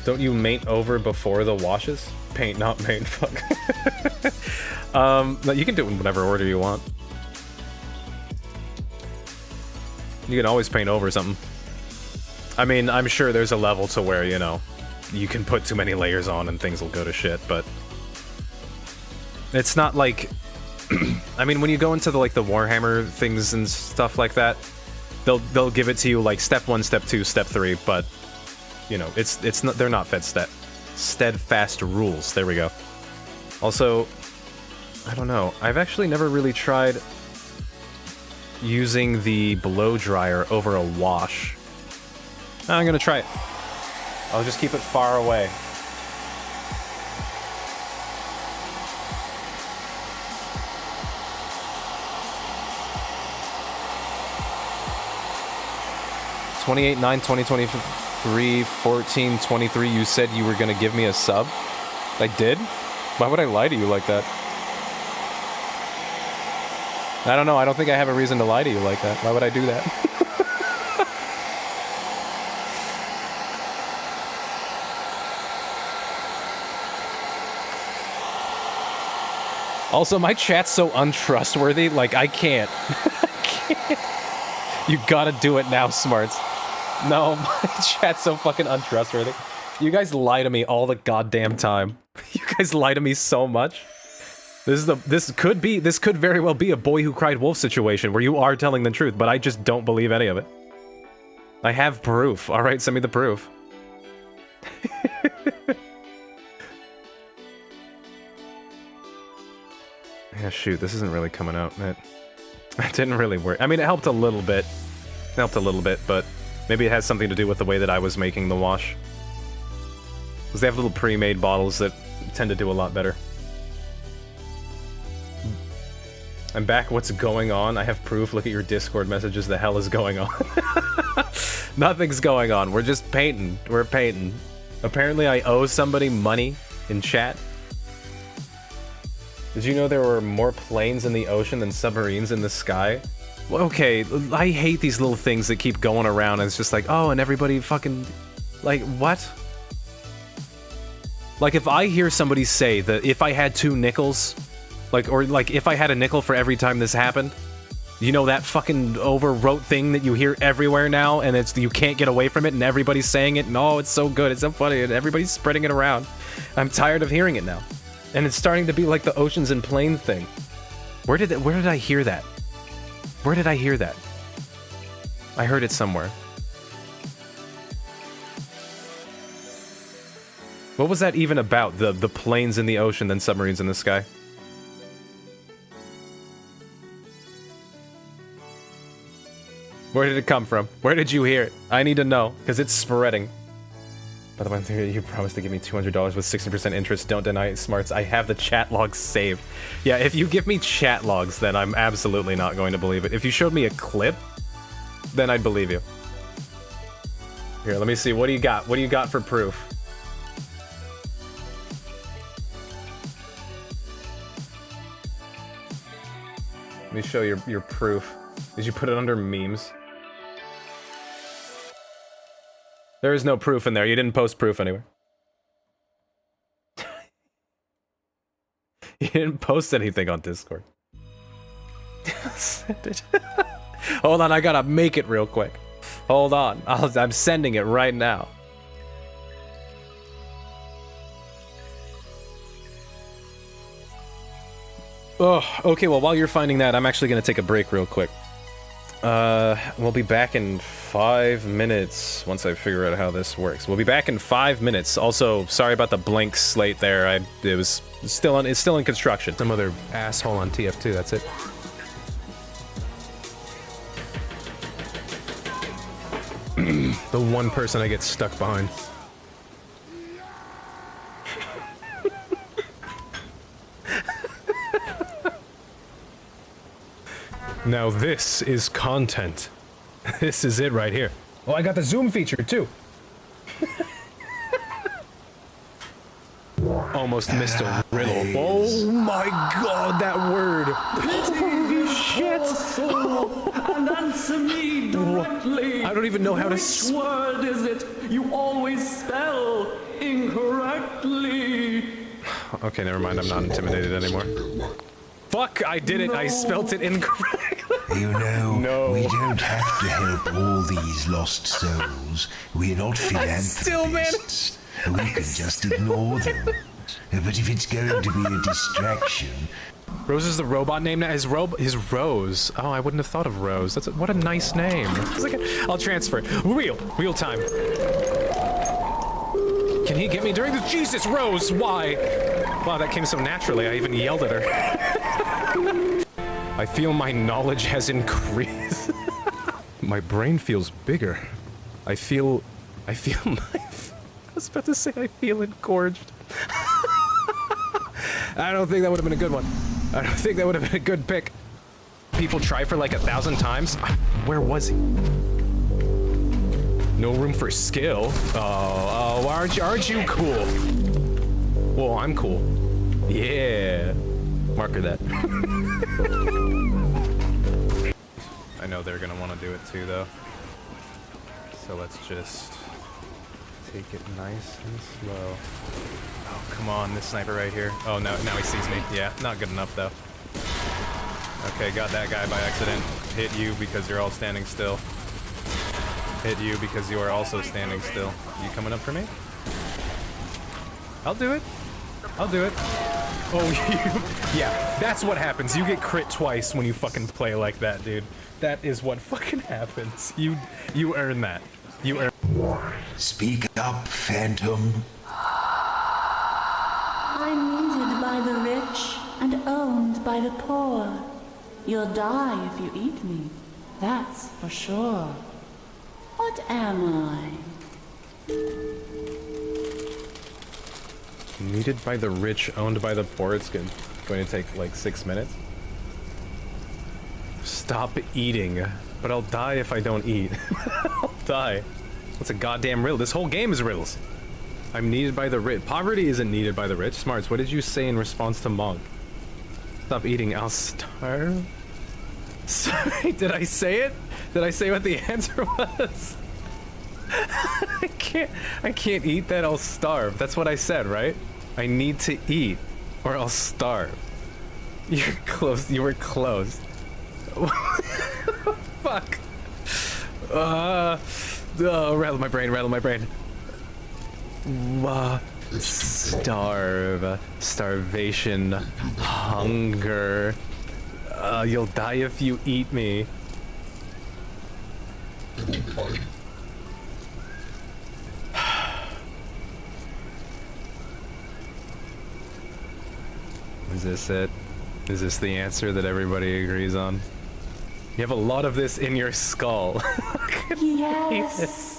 Don't you maint over before the washes? Paint, not maint, fuck. You can do it in whatever order you want. You can always paint over something. I mean, I'm sure there's a level to where, you know, you can put too many layers on and things will go to shit, but... it's not like... I mean, when you go into the, like, the Warhammer things and stuff like that, they'll give it to you, like, step 1, step 2, step 3, but... you know, it's not, they're not steadfast rules. There we go. Also, I don't know. I've actually never really tried using the blow dryer over a wash. I'm gonna try it. I'll just keep it far away. $28/9/2023/14/23. You said you were gonna give me a sub. I did? Why would I lie to you like that? I don't know. I don't think I have a reason to lie to you like that. Why would I do that? Also, my chat's so untrustworthy. Like, I can't. I can't. You gotta do it now, Smarts. No, my chat's so fucking untrustworthy. You guys lie to me all the goddamn time. You guys lie to me so much. This could very well be a Boy Who Cried Wolf situation where you are telling the truth, but I just don't believe any of it. I have proof. Alright, send me the proof. Yeah, shoot, this isn't really coming out. It didn't really work. I mean, it helped a little bit. It helped a little bit, but maybe it has something to do with the way that I was making the wash. Because they have little pre-made bottles that tend to do a lot better. I'm back. What's going on? I have proof. Look at your Discord messages. The hell is going on? Nothing's going on. We're just painting. We're painting. Apparently I owe somebody money in chat. Did you know there were more planes in the ocean than submarines in the sky? Well, okay, I hate these little things that keep going around and it's just like, oh, and everybody fucking... like, what? Like, if I hear somebody say that if I had 2 nickels... or if I had a nickel for every time this happened, you know that fucking overwrote thing that you hear everywhere now, and you can't get away from it, and everybody's saying it, and oh, it's so good, it's so funny, and everybody's spreading it around. I'm tired of hearing it now. And it's starting to be like the Oceans and Plains thing. Where did I hear that? Where did I hear that? I heard it somewhere. What was that even about? The planes in the ocean, then submarines in the sky? Where did it come from? Where did you hear it? I need to know, because it's spreading. By the way, you promised to give me $200 with 60% interest. Don't deny it, Smarts. I have the chat logs saved. Yeah, if you give me chat logs, then I'm absolutely not going to believe it. If you showed me a clip, then I'd believe you. Here, let me see. What do you got? What do you got for proof? Let me show your proof. Did you put it under memes? There is no proof in there. You didn't post proof anywhere. You didn't post anything on Discord. Send it. Hold on, I gotta make it real quick. Hold on. I'm sending it right now. Oh, okay, well, while you're finding that, I'm actually gonna take a break real quick. We'll be back in 5 minutes once I figure out how this works. We'll be back in 5 minutes. Also, sorry about the blank slate there. It's still in construction. Some other asshole on TF2, that's it. The one person I get stuck behind. Now this is content. This is it right here. Oh, I got the zoom feature too. Almost missed a riddle. Oh my god, that word. Holy shit. And answer me directly. I don't even know how to Which word is it you always spell incorrectly? Okay, never mind. I'm not intimidated anymore. Fuck, I did it. I spelt it incorrectly. You know, No. we don't have to help all these lost souls. We're not still philanthropists. We can just ignore them. But if it's going to be a distraction, Rose is the robot name now. His Rose. Oh, I wouldn't have thought of Rose. What a nice name. It's like I'll transfer. Real time. Can he get me during this? Jesus, Rose, why? Wow, that came so naturally. I even yelled at her. I feel my knowledge has increased. My brain feels bigger. I feel my... I was about to say I feel engorged. I don't think that would have been a good one. I don't think that would have been a good pick. People try for like 1,000 times. Where was he? No room for skill. Oh, aren't you cool? Well, I'm cool. Yeah. Marker that. I know they're gonna want to do it too, though. So let's just take it nice and slow. Oh, come on, this sniper right here. Oh, no, now he sees me. Yeah, not good enough, though. Okay, got that guy by accident. Hit you because you're all standing still. Hit you because you are also standing still. You coming up for me? I'll do it. I'll do it. Oh, yeah, that's what happens. You get crit twice when you fucking play like that, dude. That is what fucking happens. You earn that. You earn. speak up, Phantom. I'm needed by the rich and owned by the poor. You'll die if you eat me, that's for sure. What am I? Needed by the rich, owned by the poor. It's going to take like 6 minutes. Stop eating. But I'll die if I don't eat. I'll die. What's a goddamn riddle? This whole game is riddles. I'm needed by the rich. Poverty isn't needed by the rich. Smarts, what did you say in response to Monk? Stop eating, I'll starve? Sorry, did I say it? Did I say what the answer was? I can't eat that, I'll starve. That's what I said, right? I need to eat, or I'll starve. You're close, you were close. Fuck. Oh, rattle my brain, rattle my brain. Starve. Starvation. Hunger. You'll die if you eat me. Is this it? Is this the answer that everybody agrees on? You have a lot of this in your skull. Yes.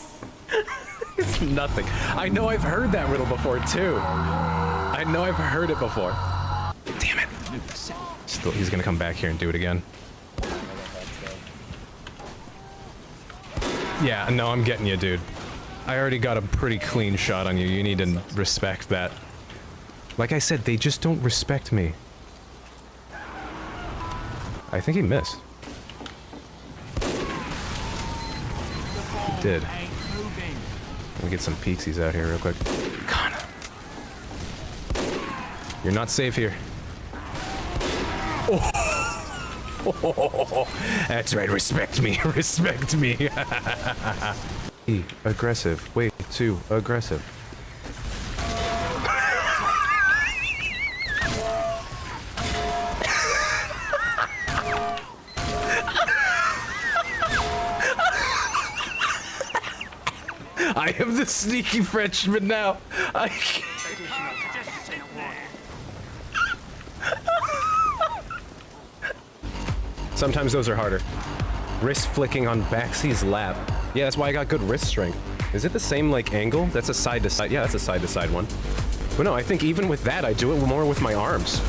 It's nothing. I know I've heard that riddle before, too. I know I've heard it before. Damn it. Still, he's gonna come back here and do it again. Yeah, no, I'm getting you, dude. I already got a pretty clean shot on you. You need to respect that. Like I said, they just don't respect me. I think he missed. He did. Let me get some peeksies out here real quick. Con. You're not safe here. Oh. That's right, respect me, respect me. E, aggressive. Wait, 2, aggressive. I am the sneaky Frenchman now. I can't. Sometimes those are harder. Wrist flicking on Baxy's lap. Yeah, that's why I got good wrist strength. Is it the same, like, angle? That's a side to side. Yeah, that's a side to side one. But no, I think even with that, I do it more with my arms.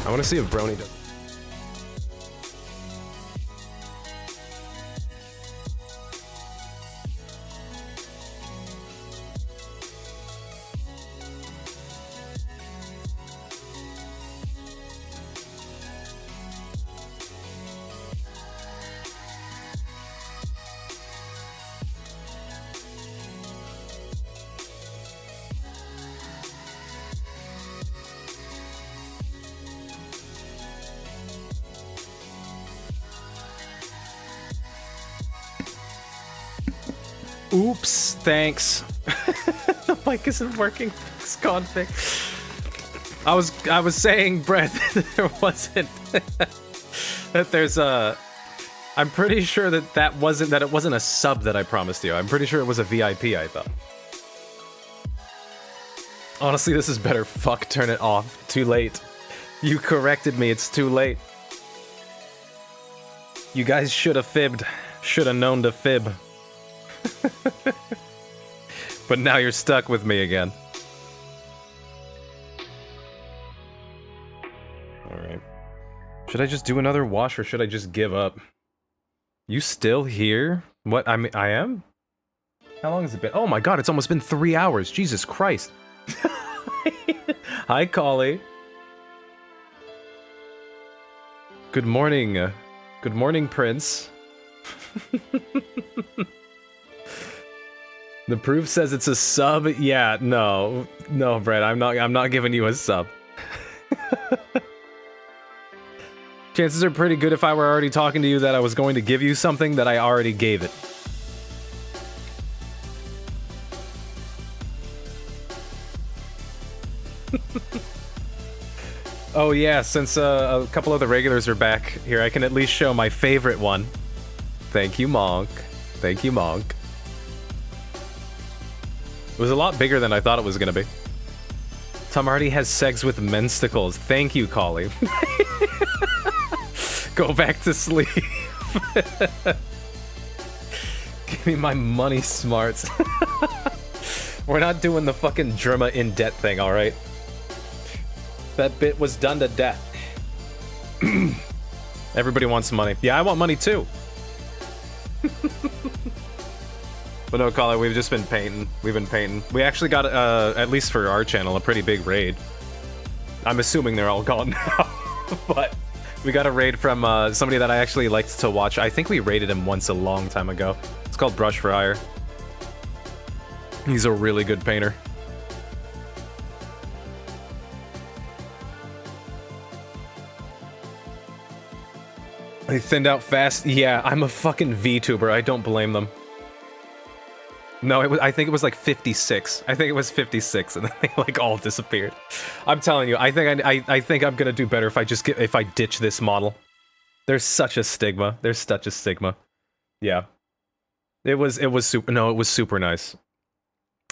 I want to see if Brony does. Oops, thanks. The mic isn't working. It's config. I was saying, Brett, there wasn't that there's a. I'm pretty sure that it wasn't a sub that I promised you. I'm pretty sure it was a VIP. I thought. Honestly, this is better. Fuck, turn it off. Too late. You corrected me. It's too late. You guys should have fibbed. Should have known to fib. But now you're stuck with me again. Alright. Should I just do another wash or should I just give up? You still here? What? I am? How long has it been? Oh my god, it's almost been 3 hours. Jesus Christ. Hi, Collie. Good morning. Good morning, Prince. The proof says it's a sub. Yeah, no, Brett. I'm not giving you a sub. Chances are pretty good if I were already talking to you that I was going to give you something that I already gave it. Oh yeah, since a couple of the regulars are back here, I can at least show my favorite one. Thank you, Monk. Thank you, Monk. It was a lot bigger than I thought it was gonna be. Tom Hardy has sex with mensticles. Thank you, Collie. Go back to sleep. Give me my money, smarts. We're not doing the fucking Drima in debt thing, alright? That bit was done to death. Everybody wants money. Yeah, I want money too. But no, Collie, we've just been painting. We've been painting. We actually got, at least for our channel, a pretty big raid. I'm assuming they're all gone now. But we got a raid from somebody that I actually liked to watch. I think we raided him once a long time ago. It's called Brush for Hire. He's a really good painter. They thinned out fast. Yeah, I'm a fucking VTuber. I don't blame them. No, I think it was like 56. I think it was 56, and then they like all disappeared. I'm telling you, I think I'm gonna do better if I ditch this model. There's such a stigma. There's such a stigma. Yeah. It was super nice.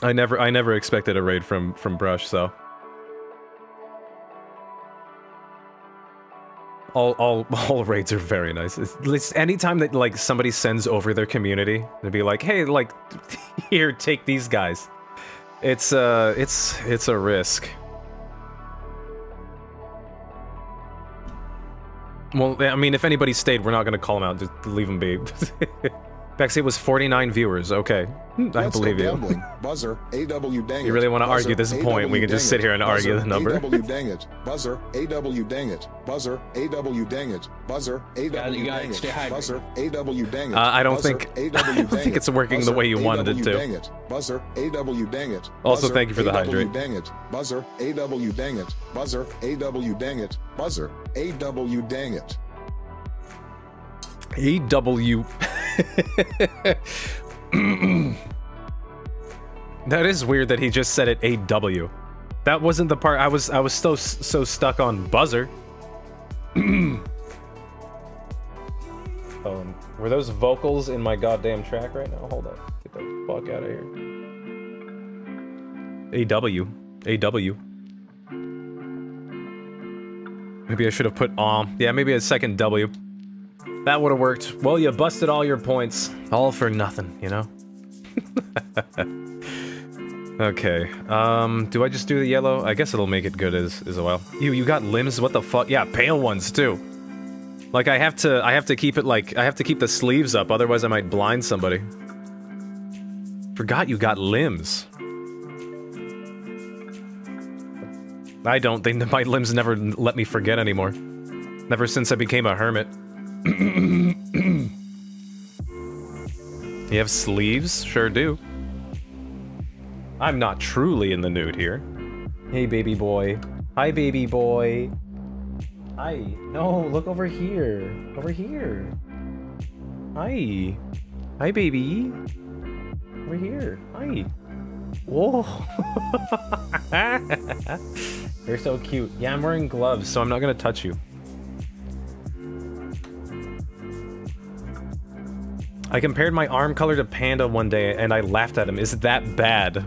I never expected a raid from Brush, so. All raids are very nice. It's anytime that like somebody sends over their community to be like, hey, like, here, take these guys. It's a risk. Well, I mean, if anybody stayed, we're not gonna call them out. Just leave them be. Bexy was 49 viewers. Okay, I believe you. Gambling. Buzzer. AW dang it. You really want to Buzzer. argue this point? We can just sit here and argue the number. AW dang it. Buzzer. AW dang it. Buzzer. AW dang it. Buzzer. AW dang it. Buzzer. AW dang it. I don't think it's working the way you wanted it to. Buzzer. AW dang it. Also, thank you for the hydrate. Dang it. Buzzer. AW dang it. Buzzer. AW dang it. Buzzer. AW dang it. AW. That is weird that he just said it AW. That wasn't the part I was so stuck on buzzer. Were those vocals in my goddamn track right now? Hold up. Get the fuck out of here. AW. Maybe I should have put yeah, maybe a second W. That would have worked. Well, you busted all your points. All for nothing, you know? Okay. Do I just do the yellow? I guess it'll make it good as well. You got limbs? What the fuck? Yeah, pale ones too. Like I have to keep it like I have to keep the sleeves up, otherwise I might blind somebody. Forgot you got limbs. I don't think my limbs never let me forget anymore. Never since I became a hermit. You have sleeves? Sure do. I'm not truly in the nude here. Hey, baby boy. Hi, baby boy. Hi. No, look over here. Over here. Hi. Hi, baby. Over here. Hi. Whoa. You're so cute. Yeah, I'm wearing gloves, so I'm not gonna touch you. I compared my arm color to Panda one day, and I laughed at him. Is it that bad?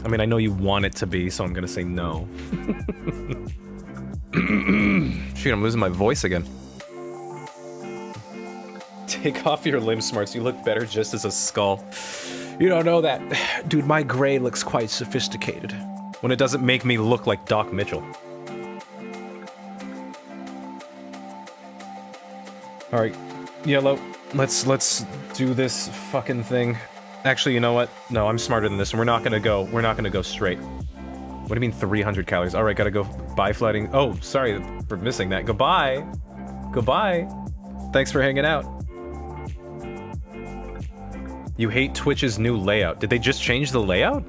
I mean, I know you want it to be, so I'm gonna say no. Shoot, I'm losing my voice again. Take off your limb smarts. You look better just as a skull. You don't know that. Dude, my gray looks quite sophisticated. When it doesn't make me look like Doc Mitchell. Alright, Yellow. Let's do this fucking thing. Actually, you know what? No, I'm smarter than this, and we're not gonna go straight. What do you mean 300 calories? Alright, gotta go bye flighting. Oh, sorry for missing that. Goodbye. Goodbye. Thanks for hanging out. You hate Twitch's new layout. Did they just change the layout?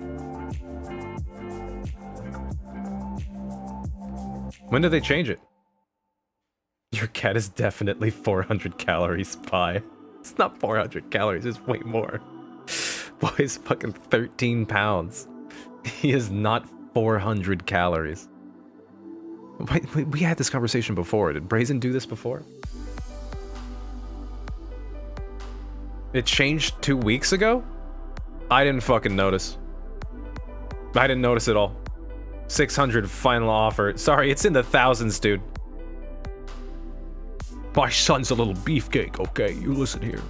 When did they change it? Your cat is definitely 400 calories pie. It's not 400 calories, it's way more. Boy's fucking 13 pounds. He is not 400 calories. Wait, we had this conversation before. Did Brazen do this before? It changed 2 weeks ago? I didn't fucking notice. I didn't notice at all. 600 final offer. Sorry, it's in the thousands, dude. My son's a little beefcake, okay? You listen here.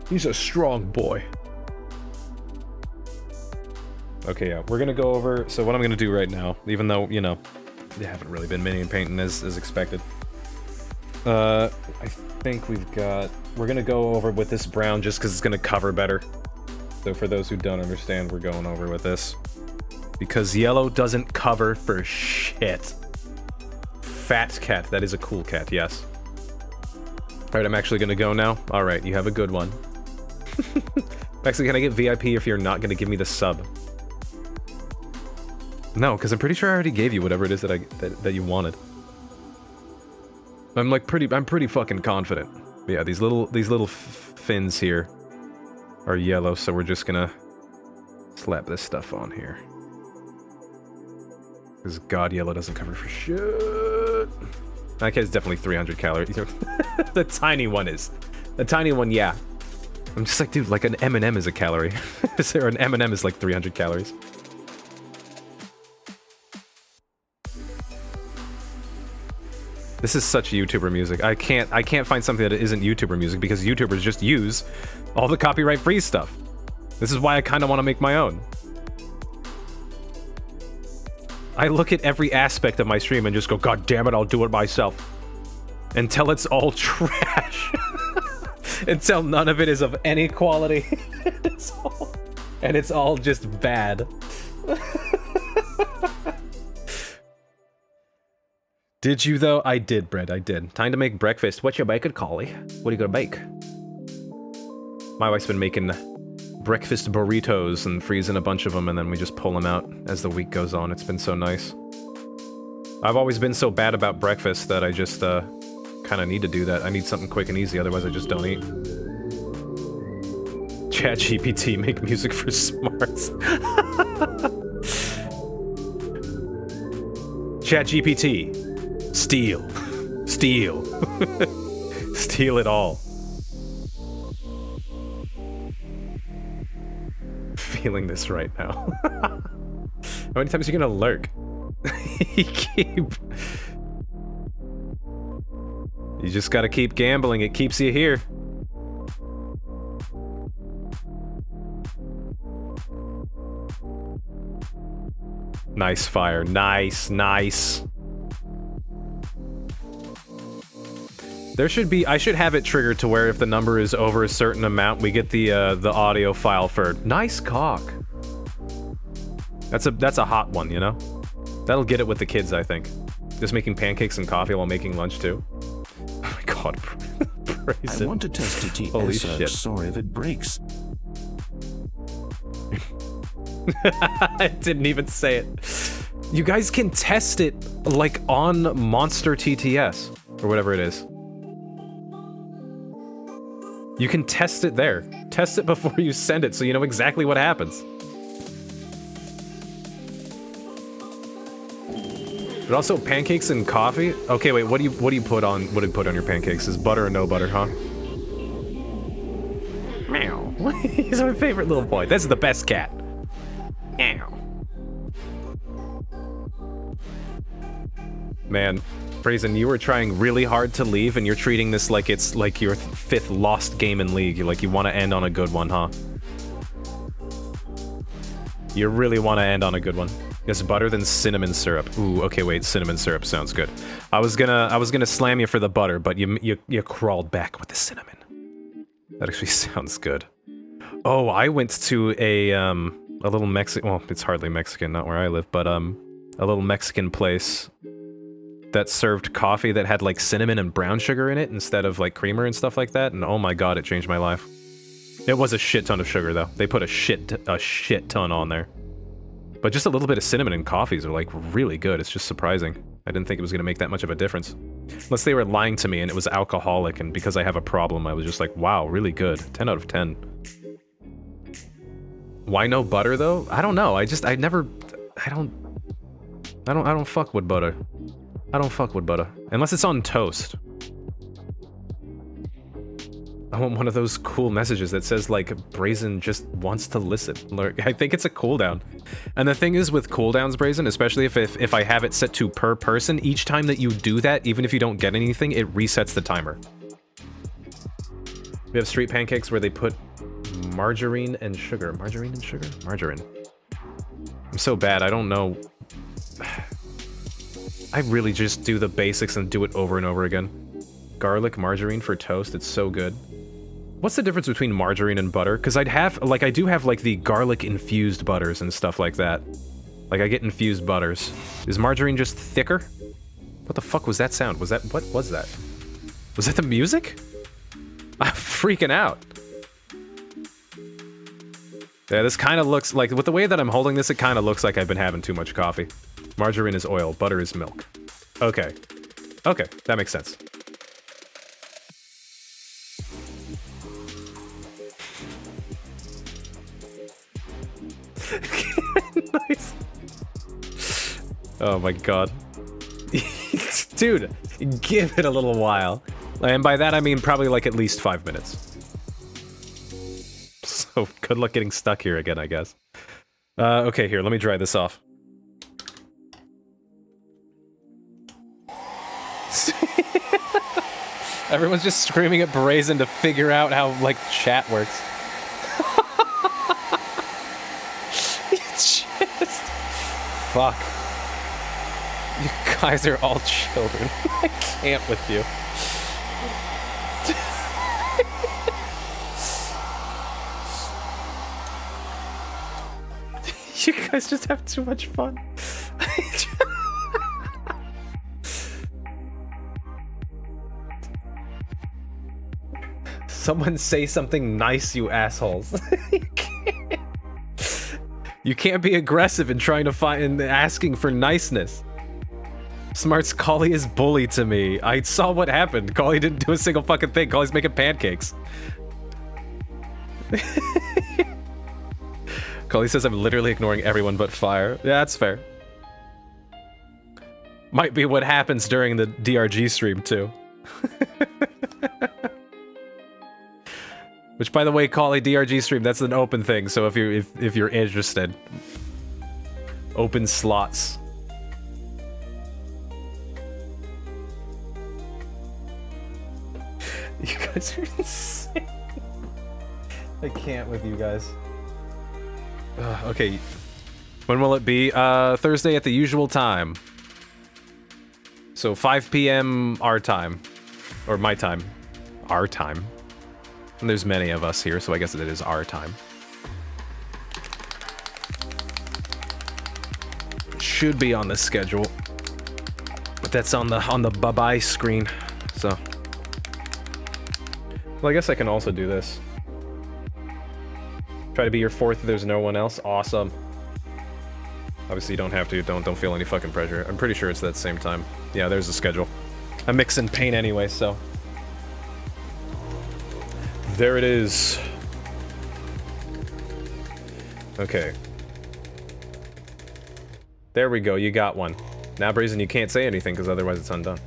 He's a strong boy. Okay, yeah, we're gonna go over... So what I'm gonna do right now, even though, you know, they haven't really been minion painting as expected. I think we've got... We're gonna go over with this brown just because it's gonna cover better. So for those who don't understand, we're going over with this. Because yellow doesn't cover for shit. Fat cat. That is a cool cat, yes. Alright, I'm actually gonna go now. Alright, you have a good one. Actually, can I get VIP if you're not gonna give me the sub? No, because I'm pretty sure I already gave you whatever it is that you wanted. I'm pretty fucking confident. Yeah, these little fins here are yellow, so we're just gonna slap this stuff on here. Because God, yellow doesn't cover for shit. That is definitely 300 calories. The tiny one is. The tiny one, yeah. I'm just like, dude, like an M&M is a calorie. Or an M&M is like 300 calories. This is such YouTuber music. I can't find something that isn't YouTuber music because YouTubers just use all the copyright-free stuff. This is why I kind of want to make my own. I look at every aspect of my stream and just go, God damn it, I'll do it myself. Until it's all trash. Until none of it is of any quality. And it's all just bad. Did you, though? I did, Brett, I did. Time to make breakfast. What you making, Collie? What are you gonna make? My wife's been making breakfast burritos and freezing a bunch of them, and then we just pull them out as the week goes on. It's been so nice. I've always been so bad about breakfast that I just, kind of need to do that. I need something quick and easy, otherwise I just don't eat. ChatGPT, make music for smarts. ChatGPT. Steal. Steal. Steal it all. Feeling this right now. How many times are you gonna lurk? You just gotta keep gambling, it keeps you here. Nice fire, nice, nice. There should be, I should have it triggered to where if the number is over a certain amount, we get the audio file for nice cock. That's a hot one, you know? That'll get it with the kids, I think. Just making pancakes and coffee while making lunch too. Oh my god, praise I it. want to test it. Holy shit. Sorry if it breaks. I didn't even say it. You guys can test it, like, on Monster TTS, or whatever it is. You can test it there. Test it before you send it, so you know exactly what happens. But also, pancakes and coffee? Okay, wait, what do you put on your pancakes? Is butter or no butter, huh? Meow. He's my favorite little boy. This is the best cat. Meow. Man, Brazen, you were trying really hard to leave, and you're treating this like it's like your 5th lost game in League. Like you want to end on a good one, huh? You really want to end on a good one. Yes, butter than cinnamon syrup. Ooh, okay, wait, cinnamon syrup sounds good. I was gonna slam you for the butter, but you crawled back with the cinnamon. That actually sounds good. Oh, I went to a little Mexican, well, it's hardly Mexican, not where I live, but a little Mexican place that served coffee that had like cinnamon and brown sugar in it instead of like creamer and stuff like that, and oh my god, it changed my life. It was a shit ton of sugar though. They put a shit ton on there. But just a little bit of cinnamon in coffees are like really good. It's just surprising. I didn't think it was gonna make that much of a difference. Unless they were lying to me and it was alcoholic, and because I have a problem, I was just like, wow, really good. 10 out of 10. Why no butter though? I don't know. I don't fuck with butter. I don't fuck with butter. Unless it's on toast. I want one of those cool messages that says, like, Brazen just wants to listen. I think it's a cooldown. And the thing is with cooldowns, Brazen, especially if I have it set to per person, each time that you do that, even if you don't get anything, it resets the timer. We have street pancakes where they put margarine and sugar. Margarine and sugar? Margarine. I'm so bad, I don't know. I really just do the basics and do it over and over again. Garlic margarine for toast, it's so good. What's the difference between margarine and butter? Because I do have like the garlic infused butters and stuff like that. Like I get infused butters. Is margarine just thicker? What the fuck was that sound? What was that? Was that the music? I'm freaking out. Yeah, this kind of looks like, with the way that I'm holding this, it kind of looks like I've been having too much coffee. Margarine is oil, butter is milk. Okay. Okay, that makes sense. Oh my god. Dude, give it a little while. And by that I mean probably like at least 5 minutes. So good luck getting stuck here again, I guess. Okay, here, let me dry this off. Everyone's just screaming at Brazen to figure out how, like, chat works. It's just... Fuck. You guys are all children. I can't with you. You guys just have too much fun. Someone say something nice, you assholes. You can't be aggressive in trying to find and asking for niceness. Smart's Collie is bully to me. I saw what happened. Collie didn't do a single fucking thing. Collie's making pancakes. Collie says I'm literally ignoring everyone but Fire. Yeah, that's fair. Might be what happens during the DRG stream too. Which, by the way, Collie, DRG stream, that's an open thing, so if you're interested. Open slots. You guys are insane. I can't with you guys. Okay. When will it be? Thursday at the usual time. So 5 p.m. our time. Or my time. Our time. And there's many of us here, so I guess it is our time. Should be on the schedule. But that's on the bye-bye screen. So. Well, I guess I can also do this. Try to be your fourth if there's no one else. Awesome. Obviously you don't have to. Don't feel any fucking pressure. I'm pretty sure it's that same time. Yeah, there's the schedule. I'm mixing paint anyway, so. There it is. Okay. There we go, you got one. Now, Brazen, you can't say anything, because otherwise it's undone.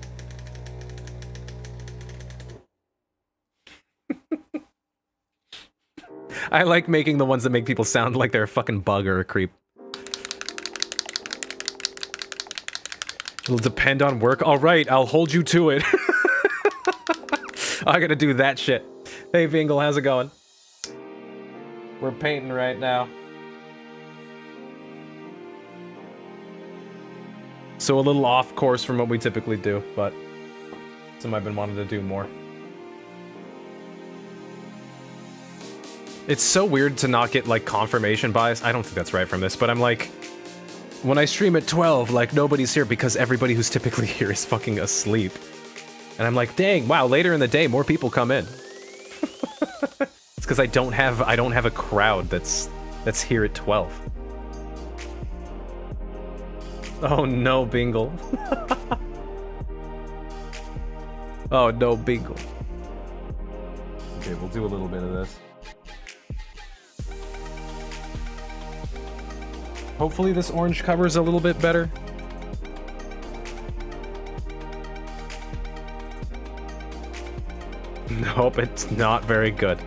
I like making the ones that make people sound like they're a fucking bug or a creep. It'll depend on work. Alright, I'll hold you to it. I gotta do that shit. Hey, Vingle, how's it going? We're painting right now. So a little off course from what we typically do, but something I've been wanting to do more. It's so weird to not get, like, confirmation bias. I don't think that's right from this, but I'm like, when I stream at 12, like, nobody's here because everybody who's typically here is fucking asleep. And I'm like, dang, wow, later in the day, more people come in. It's because I don't have a crowd that's here at 12. Oh no, Bingle. Oh no, Bingle. Okay, we'll do a little bit of this. Hopefully this orange cover's a little bit better. Nope, it's not very good.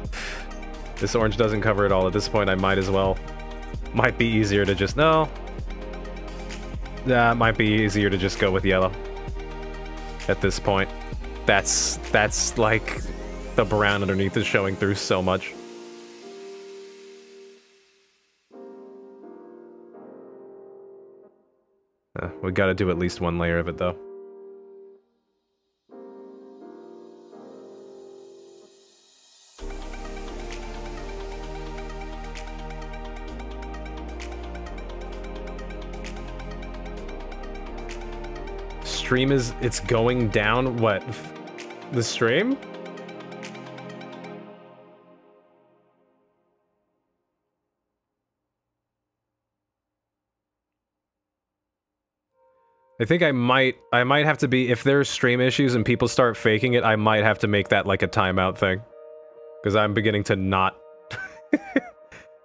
This orange doesn't cover it all. At this point, I might as well. Might be easier to just... No. Yeah, it might be easier to just go with yellow. At this point. That's like... The brown underneath is showing through so much. We gotta do at least one layer of it, though. Stream is... It's going down? What? The stream? I think I might have to be, if there's stream issues and people start faking it, I might have to make that like a timeout thing. Because I'm beginning to not...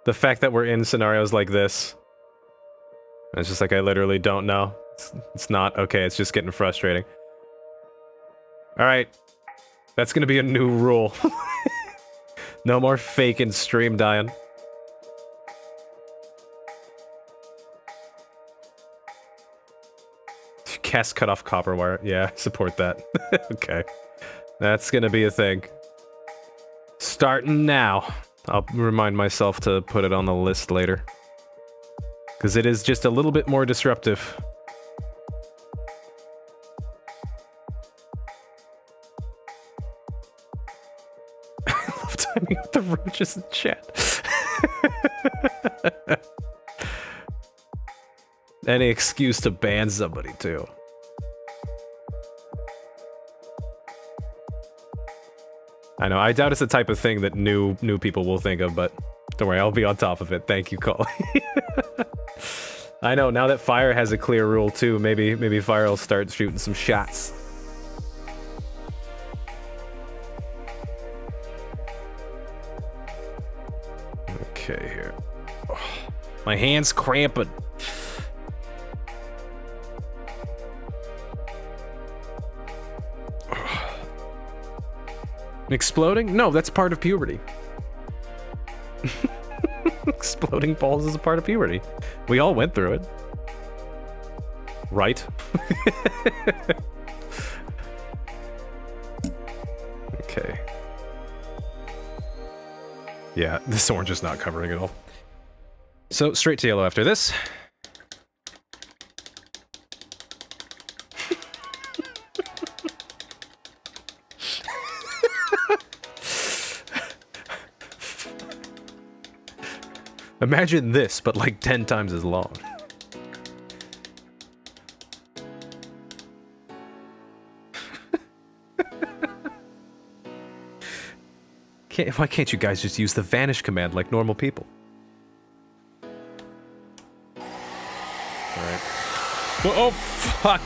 The fact that we're in scenarios like this, it's just like I literally don't know. It's not. Okay, it's just getting frustrating. Alright. That's gonna be a new rule. No more faking stream dying. Cast cut off copper wire. Yeah, support that. Okay. That's gonna be a thing. Starting now. I'll remind myself to put it on the list later. Because it is just a little bit more disruptive. I love timing with the roaches in chat. Any excuse to ban somebody, too. I know, I doubt it's the type of thing that new people will think of, but don't worry, I'll be on top of it. Thank you, Collie. I know, now that Fire has a clear rule, too, maybe Fire will start shooting some shots. Okay, here. Oh, my hand's cramping. Exploding? No, that's part of puberty. Exploding balls is a part of puberty. We all went through it. Right? Okay. Yeah, this orange is not covering it all. So, straight to yellow after this. Imagine this, but like 10 times as long. Why can't you guys just use the vanish command like normal people? Alright. Oh, fuck!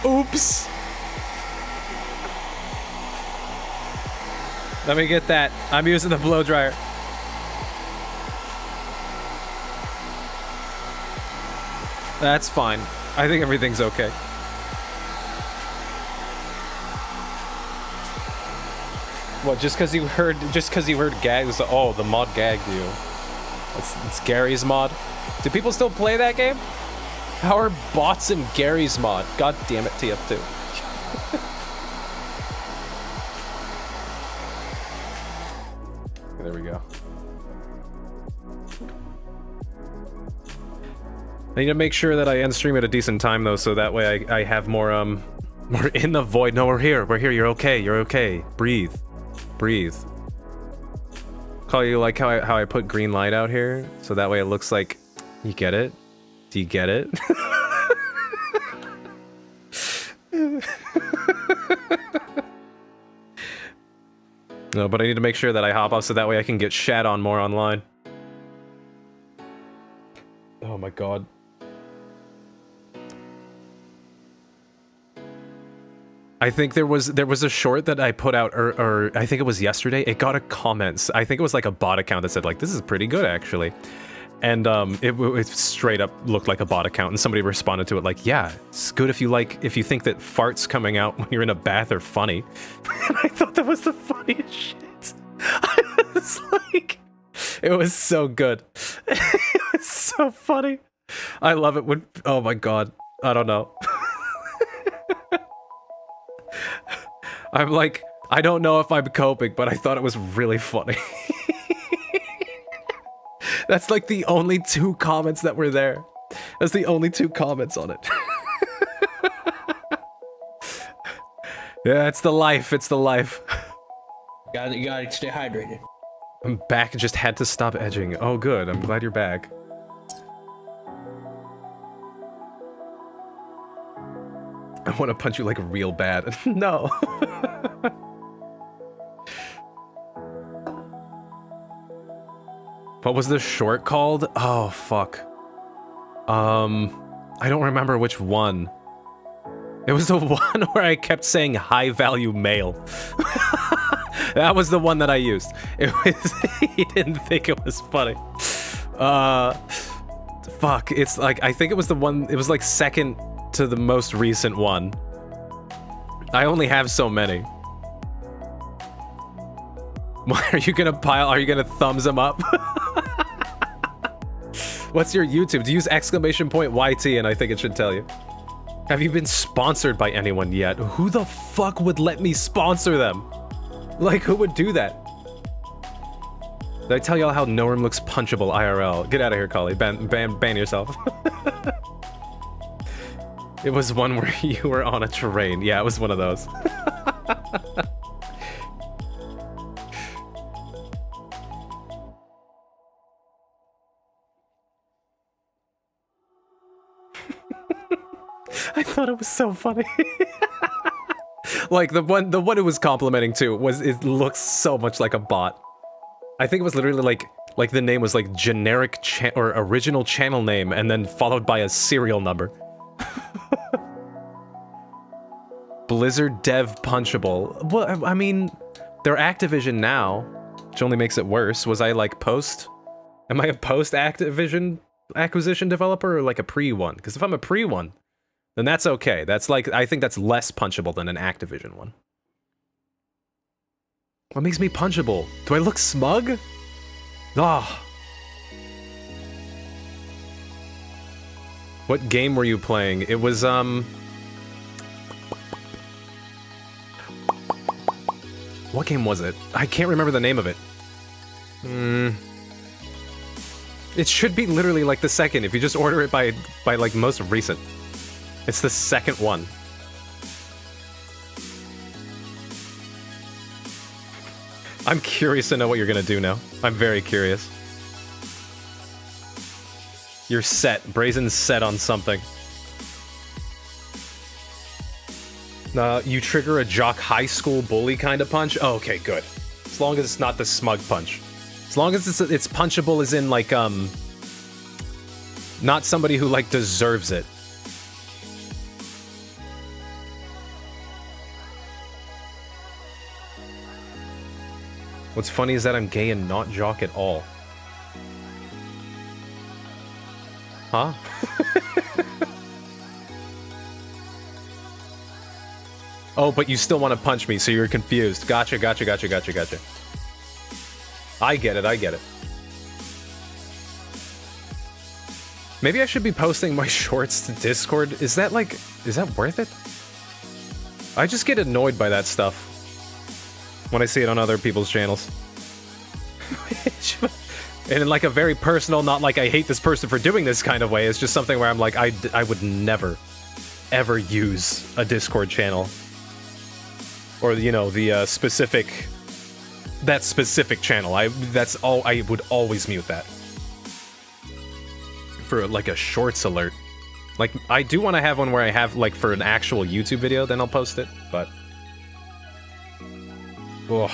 Oops! Let me get that. I'm using the blow dryer. That's fine. I think everything's okay. What, just because you heard gags? Oh, the mod gagged you. It's Gary's mod. Do people still play that game? How are bots in Gary's mod? God damn it, TF2. There we go. I need to make sure that I end stream at a decent time though, so that way I have more more in the void. No, we're here, you're okay, breathe. Call you like how I put green light out here, so that way it looks like, you get it? Do you get it? No, but I need to make sure that I hop off so that way I can get shat on more online. Oh my god. I think there was a short that I put out, or I think it was yesterday. It got a comment. I think it was like a bot account that said like, this is pretty good actually. And it straight up looked like a bot account, and somebody responded to it like, yeah, it's good if you think that farts coming out when you're in a bath are funny. And I thought that was the funniest shit. I was like, it was so good. It was so funny. I love it when, oh my god, I don't know. I'm like, I don't know if I'm coping, but I thought it was really funny. That's like the only 2 comments that were there. That's the only 2 comments on it. Yeah, it's the life, it's the life. You gotta stay hydrated. I'm back, just had to stop edging. Oh good, I'm glad you're back. I want to punch you like real bad. No. What was the short called? Oh, fuck. I don't remember which one. It was the one where I kept saying high value male. That was the one that I used. It was, he didn't think it was funny. Fuck, it's like, I think it was the one, it was like second to the most recent one. I only have so many. Are you gonna are you gonna thumbs them up? What's your YouTube? Do you use !YT and I think it should tell you. Have you been sponsored by anyone yet? Who the fuck would let me sponsor them? Like, who would do that? Did I tell y'all how Norm looks punchable IRL? Get out of here, Collie. Ban yourself. It was one where you were on a terrain. Yeah, it was one of those. I thought it was so funny. Like the one it was complimenting too was it looks so much like a bot. I think it was literally like the name was like generic or original channel name and then followed by a serial number. Blizzard Dev Punchable. Well, I mean, they're Activision now, which only makes it worse. Was I like post? Am I a post Activision acquisition developer or like a pre one? Because if I'm a pre one, then that's okay. That's like, I think that's less punchable than an Activision one. What makes me punchable? Do I look smug? Ah. What game were you playing? It was, what game was it? I can't remember the name of it. It should be literally like the second, if you just order it by like most recent. It's the second one. I'm curious to know what you're gonna do now. I'm very curious. You're set. Brazen's set on something. You trigger a jock high school bully kind of punch? Oh, okay, good. As long as it's not the smug punch. As long as it's punchable as in, like, not somebody who, like, deserves it. What's funny is that I'm gay and not jock at all. Huh? Oh, but you still want to punch me, so you're confused. Gotcha. I get it. Maybe I should be posting my shorts to Discord. Is that worth it? I just get annoyed by that stuff when I see it on other people's channels. And in like a very personal, not like I hate this person for doing this kind of way, it's just something where I'm like, I would never, ever use a Discord channel. Or, you know, the specific... That specific channel. I would always mute that. For, like, a shorts alert. Like, I do want to have one where I have, like, for an actual YouTube video, then I'll post it, but... Ugh.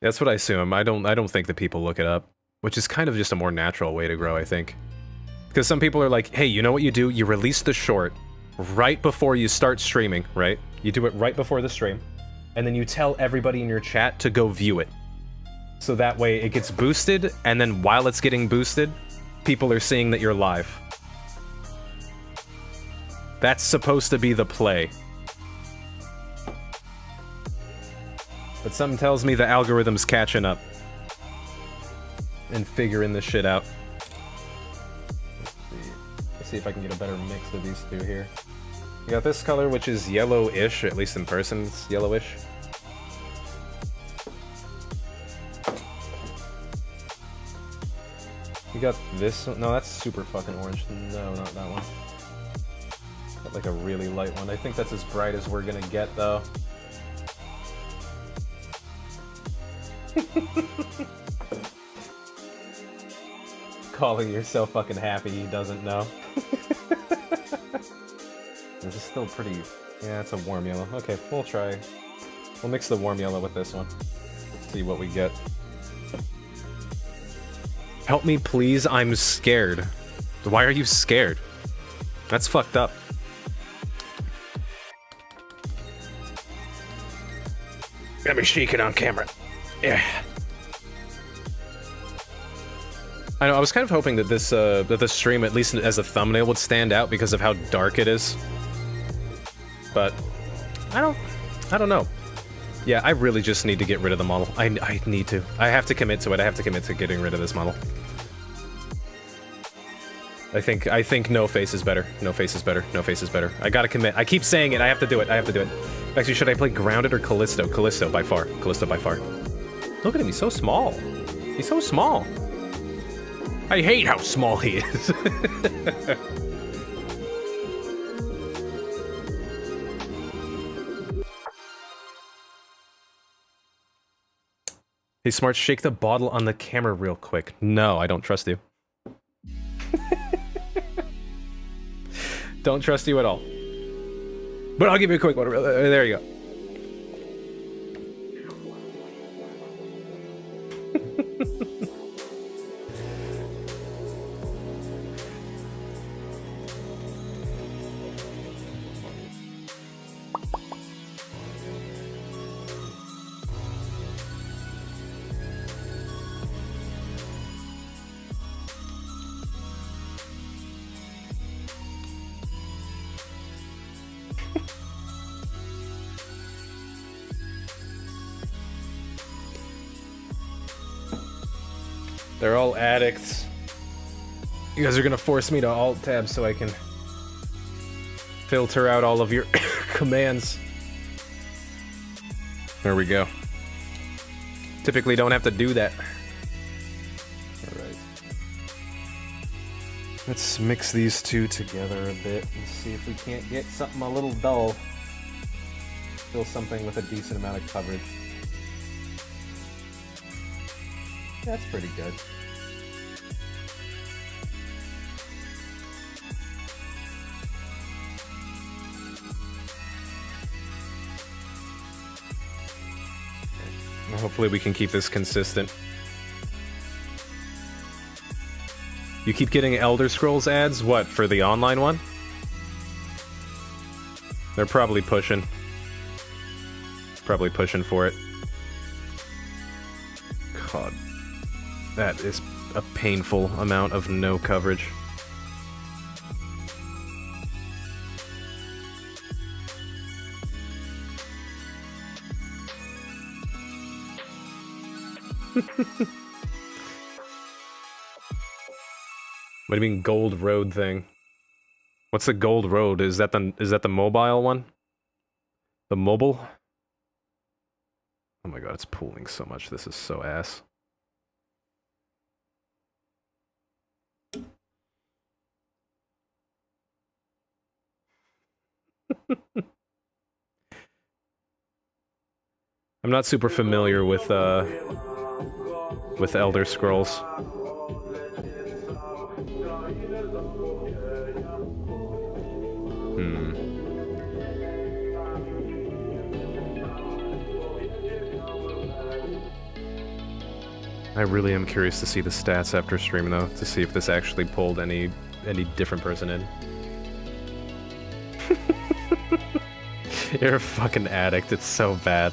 That's what I assume. I don't think that people look it up, which is kind of just a more natural way to grow, I think. Because some people are like, hey, you know what you do? You release the short right before you start streaming, right? You do it right before the stream, and then you tell everybody in your chat to go view it. So that way it gets boosted, and then while it's getting boosted, people are seeing that you're live. That's supposed to be the play. But something tells me the algorithm's catching up. And figuring this shit out. Let's see if I can get a better mix of these two here. You got this color, which is yellowish, at least in person, it's yellowish. You got this one. No, that's super fucking orange. No, not that one. Got like a really light one. I think that's as bright as we're gonna get, though. Calling yourself fucking happy he doesn't know. This is still pretty... Yeah, it's a warm yellow. Okay, we'll try. We'll mix the warm yellow with this one. See what we get. Help me, please. I'm scared. Why are you scared? That's fucked up. Got me shaking on camera. Yeah. I know. I was kind of hoping that this stream, at least as a thumbnail, would stand out because of how dark it is. But I don't know. Yeah, I really just need to get rid of the model. I need to. I have to commit to it. I have to commit to getting rid of this model. I think no face is better. No face is better. No face is better. I gotta commit. I keep saying it. I have to do it. I have to do it. Actually, should I play Grounded or Callisto? Callisto by far. Callisto by far. Look at him. He's so small. He's so small. I hate how small he is. Hey, Smart, shake the bottle on the camera real quick. No, I don't trust you. Don't trust you at all. But I'll give you a quick one. There you go. They're all addicts. You guys are gonna force me to alt-tab so I can filter out all of your commands. There we go. Typically don't have to do that. Alright. Let's mix these two together a bit and see if we can't get something a little dull. Still something with a decent amount of coverage. That's pretty good. Hopefully we can keep this consistent. You keep getting Elder Scrolls ads? What, for the online one? They're probably pushing. Probably pushing for it. God. That is a painful amount of no coverage. What do you mean Gold Road thing? What's the Gold Road? Is that the mobile one? The mobile? Oh my god, it's pooling so much. This is so ass. I'm not super familiar with Elder Scrolls. I really am curious to see the stats after stream, though, to see if this actually pulled any different person in. You're a fucking addict, it's so bad.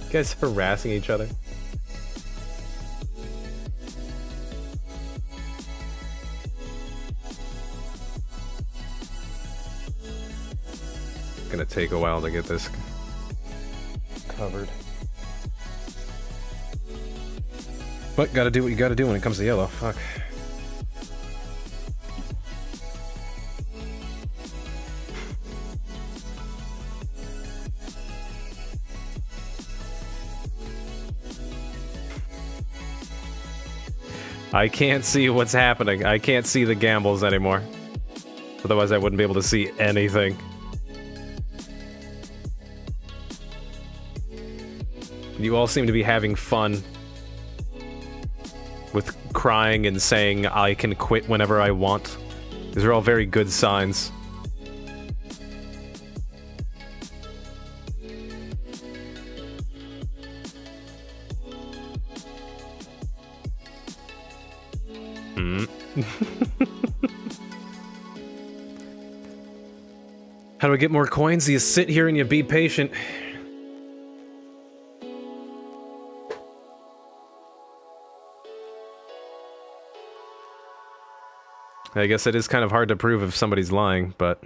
You guys harassing each other. It's gonna take a while to get this covered. But gotta do what you gotta do when it comes to yellow. Fuck. I can't see what's happening. I can't see the gambles anymore. Otherwise I wouldn't be able to see anything. You all seem to be having fun with crying and saying I can quit whenever I want. These are all very good signs. How do I get more coins? You sit here and you be patient. I guess it is kind of hard to prove if somebody's lying, but...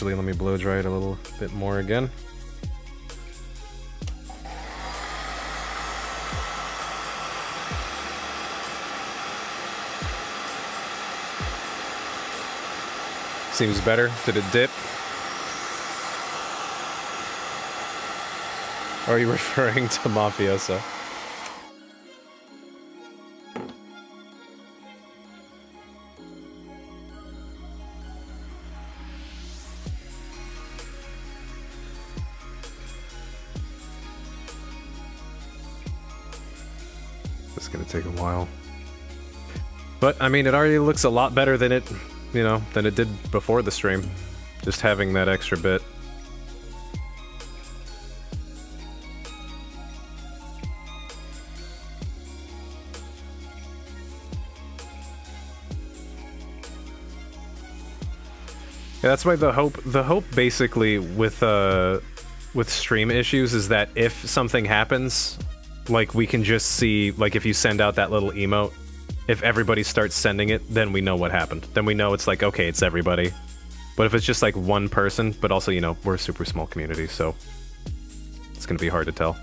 Let me blow dry it a little bit more again. Seems better. Did it dip? Or are you referring to Mafioso? It's gonna take a while. But, I mean, it already looks a lot better than it, you know, than it did before the stream. Just having that extra bit. Yeah, that's why the hope basically with stream issues is that if something happens, like we can just see, like if you send out that little emote, if everybody starts sending it, then we know what happened. Then we know it's like, okay, it's everybody. But if it's just like one person, but also, you know, we're a super small community, so it's gonna be hard to tell.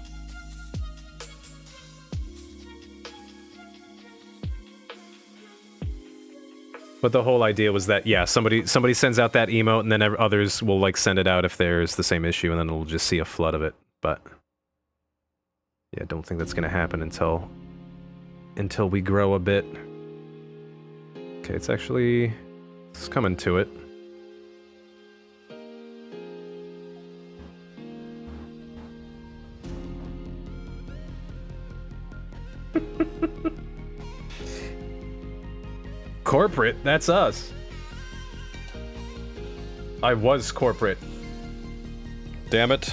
But the whole idea was that, yeah, somebody sends out that emote, and then others will like send it out if there's the same issue, and then we'll just see a flood of it. But yeah, I don't think that's gonna happen until we grow a bit. Okay, it's coming to it. Corporate? That's us. I was corporate. Damn it.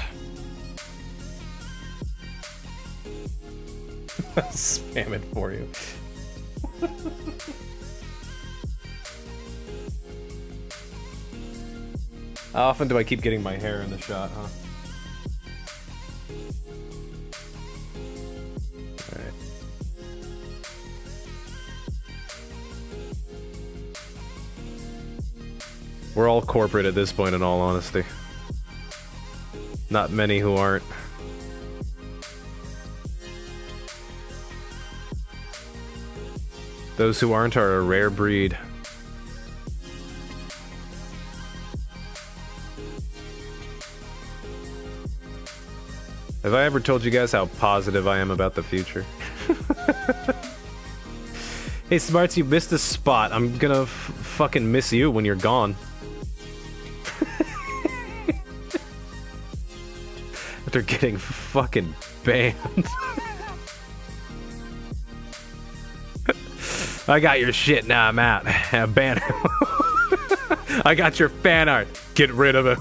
Spam it for you. How often do I keep getting my hair in the shot, huh? Alright. We're all corporate at this point, in all honesty. Not many who aren't. Those who aren't are a rare breed. Have I ever told you guys how positive I am about the future? Hey Smarts, you missed a spot. I'm gonna fucking miss you when you're gone. After getting fucking banned. I got your shit, now I'm out. Ban him. I got your fan art. Get rid of him.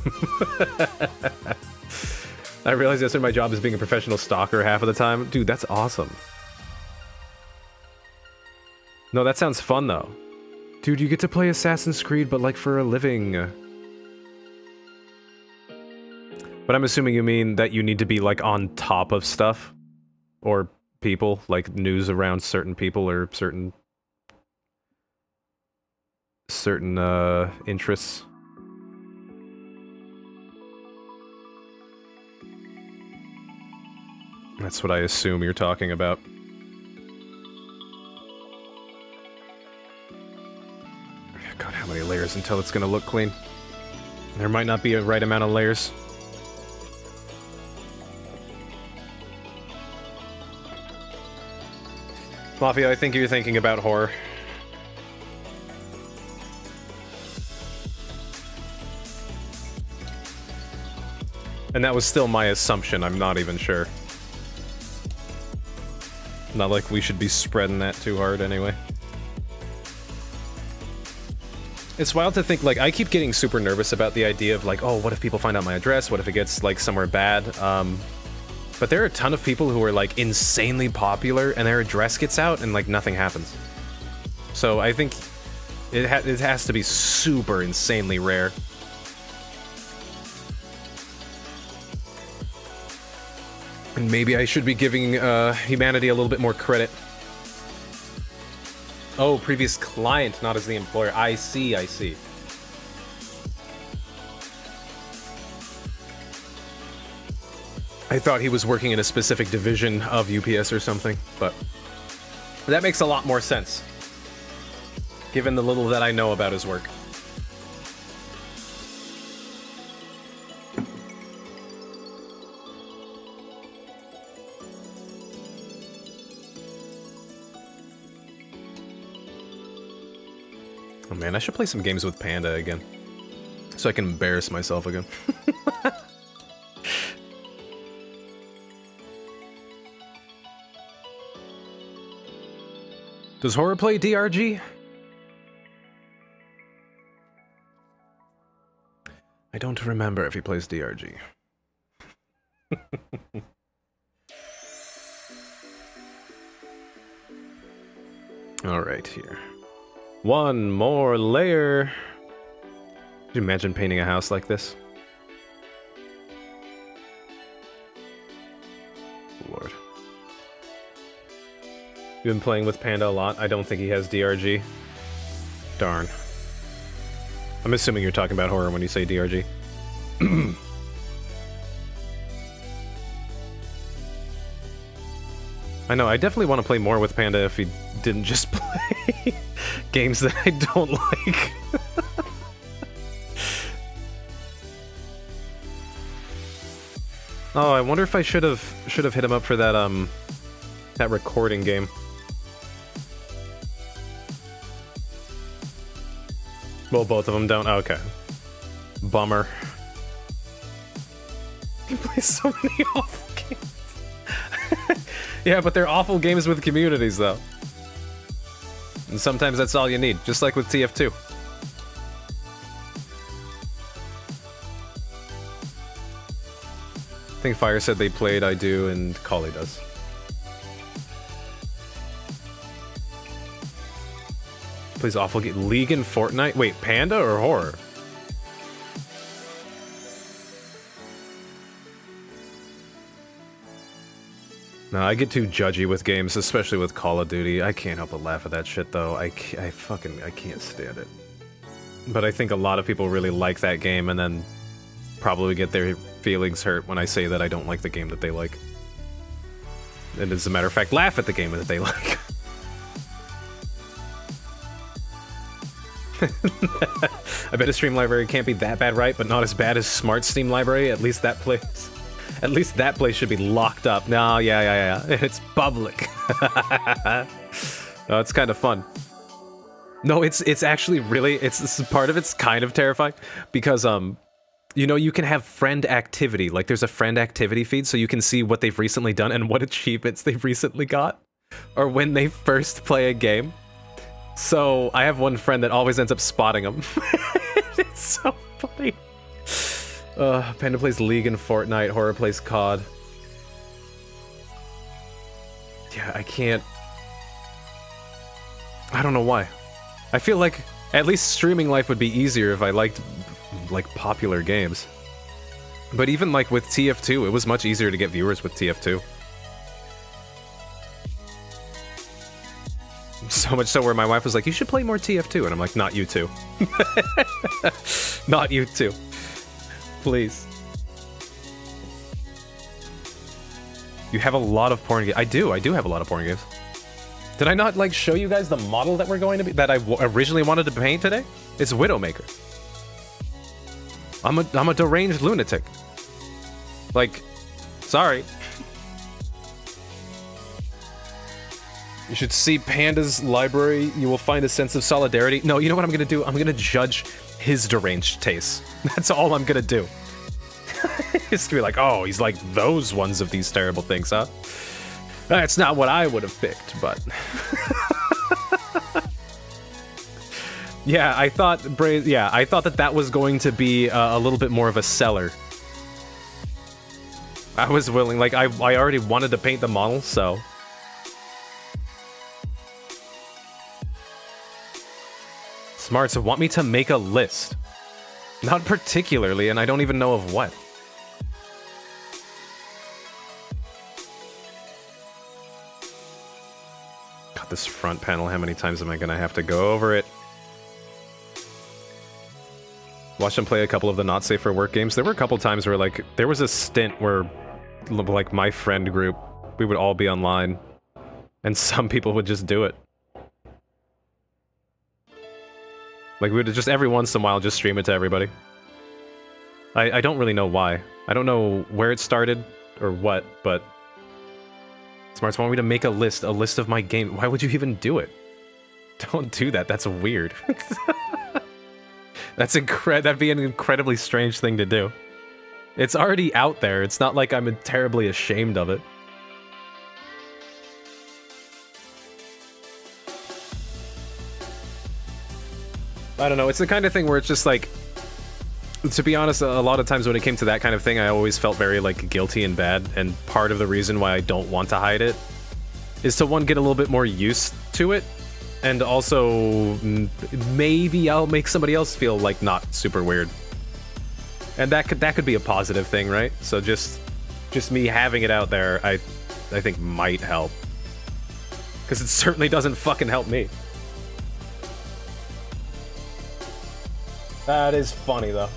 I realized yesterday my job is being a professional stalker half of the time. Dude, that's awesome. No, that sounds fun though. Dude, you get to play Assassin's Creed, but like for a living. But I'm assuming you mean that you need to be like on top of stuff? Or people, like news around certain people or certain interests. That's what I assume you're talking about. God, how many layers until it's gonna look clean? There might not be a right amount of layers. Mafia, I think you're thinking about horror. And that was still my assumption, I'm not even sure. Not like we should be spreading that too hard anyway. It's wild to think, like, I keep getting super nervous about the idea of, like, oh, what if people find out my address? What if it gets, like, somewhere bad? But there are a ton of people who are, like, insanely popular, and their address gets out, and, like, nothing happens. So I think it has to be super insanely rare. And maybe I should be giving humanity a little bit more credit. Oh, previous client, not as the employer. I see, I see. I thought he was working in a specific division of UPS or something, but that makes a lot more sense, given the little that I know about his work. Oh man, I should play some games with Panda again, so I can embarrass myself again. Does Horror play DRG? I don't remember if he plays DRG. Alright, here. One more layer. Could you imagine painting a house like this? Lord. You've been playing with Panda a lot. I don't think he has DRG. Darn. I'm assuming you're talking about horror when you say DRG. I know, I definitely want to play more with Panda if he didn't just play games that I don't like. Oh, I wonder if I should have hit him up for that that recording game. Well, both of them don't. Okay. Bummer. He plays so many awful games. Yeah, but they're awful games with communities, though. And sometimes that's all you need, just like with TF2. I think Fire said they played, I do, and Collie does. Plays awful game. League and Fortnite? Wait, Panda or horror? No, I get too judgy with games, especially with Call of Duty. I can't help but laugh at that shit, though. I can't stand it. But I think a lot of people really like that game, and then probably get their feelings hurt when I say that I don't like the game that they like. And as a matter of fact, laugh at the game that they like. I bet a Steam library can't be that bad, right? But not as bad as Smart Steam library. At least that place should be locked up. No, yeah. It's public. No, it's kind of fun. No, it's actually really, it's part of it's kind of terrifying because you know, you can have friend activity. Like there's a friend activity feed, so you can see what they've recently done and what achievements they've recently got, or when they first play a game. So I have one friend that always ends up spotting them. It's so funny. Panda plays League and Fortnite. Horror plays COD. Yeah, I can't. I don't know why. I feel like at least streaming life would be easier if I liked like popular games. But even like with TF2, it was much easier to get viewers with TF2. So much so where my wife was like, you should play more TF2. And I'm like, not you two. Not you two. Please. You have a lot of porn games. I do have a lot of porn games. Did I not like show you guys the model that we're going to be, that I originally wanted to paint today? It's Widowmaker. I'm a deranged lunatic. Like, sorry. You should see Panda's library. You will find a sense of solidarity. No, you know what I'm gonna do? I'm gonna judge his deranged tastes. That's all I'm gonna do. Just be like, oh, he's like those ones of these terrible things, huh? That's not what I would have picked, but... Yeah, I thought that was going to be a little bit more of a seller. I was willing, like, I already wanted to paint the model, so... Smarts want me to make a list. Not particularly, and I don't even know of what. God, this front panel, how many times am I gonna have to go over it? Watch them play a couple of the not safe for work games. There were a couple times where, like, there was a stint where, like, my friend group, we would all be online, and some people would just do it. Like, we would just every once in a while just stream it to everybody. I don't really know why. I don't know where it started or what, but Smarts want me to make a list of my game. Why would you even do it? Don't do that. That's weird. That'd be an incredibly strange thing to do. It's already out there. It's not like I'm terribly ashamed of it. I don't know. It's the kind of thing where it's just like, to be honest, a lot of times when it came to that kind of thing, I always felt very, like, guilty and bad. And part of the reason why I don't want to hide it is to, one, get a little bit more used to it. And also, maybe I'll make somebody else feel, like, not super weird. And that could be a positive thing, right? So just me having it out there, I think might help. Because it certainly doesn't fucking help me. That is funny, though.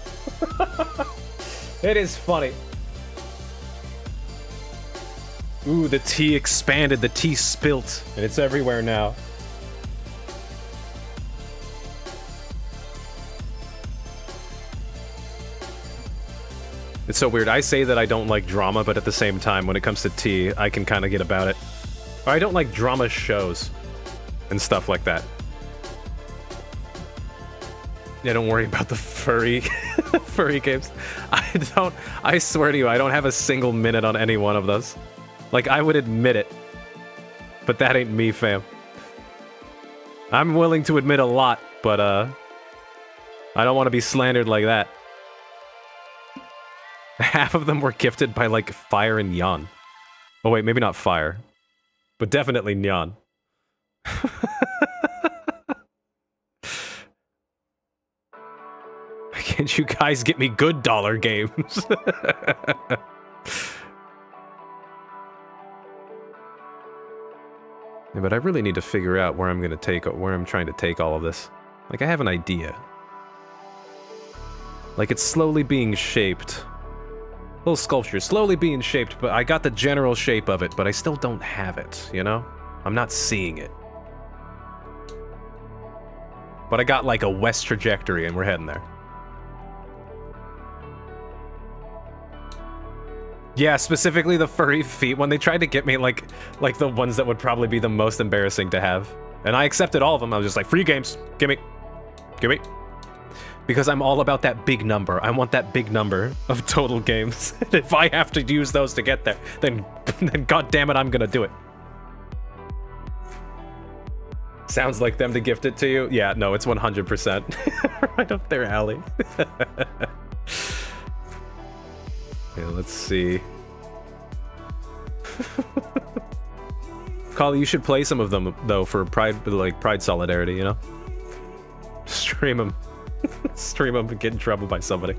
It is funny. Ooh, the tea expanded, the tea spilt, and it's everywhere now. It's so weird. I say that I don't like drama, but at the same time, when it comes to tea, I can kind of get about it. Or I don't like drama shows and stuff like that. Yeah, don't worry about the furry games. I swear to you, I don't have a single minute on any one of those. Like, I would admit it. But that ain't me, fam. I'm willing to admit a lot, but, I don't want to be slandered like that. Half of them were gifted by, like, Fire and Nyan. Oh, wait, maybe not Fire. But definitely Nyan. Can't you guys get me good dollar games? Yeah, but I really need to figure out where I'm trying to take all of this. Like, I have an idea. Like, it's slowly being shaped. Little sculpture, slowly being shaped, but I got the general shape of it, but I still don't have it, you know? I'm not seeing it. But I got, like, a west trajectory, and we're heading there. Yeah, specifically the furry feet, when they tried to get me, like the ones that would probably be the most embarrassing to have. And I accepted all of them. I was just like, free games, gimme. Gimme. Because I'm all about that big number. I want that big number of total games. And if I have to use those to get there, then goddammit, I'm gonna do it. Sounds like them to gift it to you? Yeah, no, it's 100%. Right up their alley. Yeah, let's see. Kali, you should play some of them, though, for pride solidarity, you know? Stream them. Stream them and get in trouble by somebody.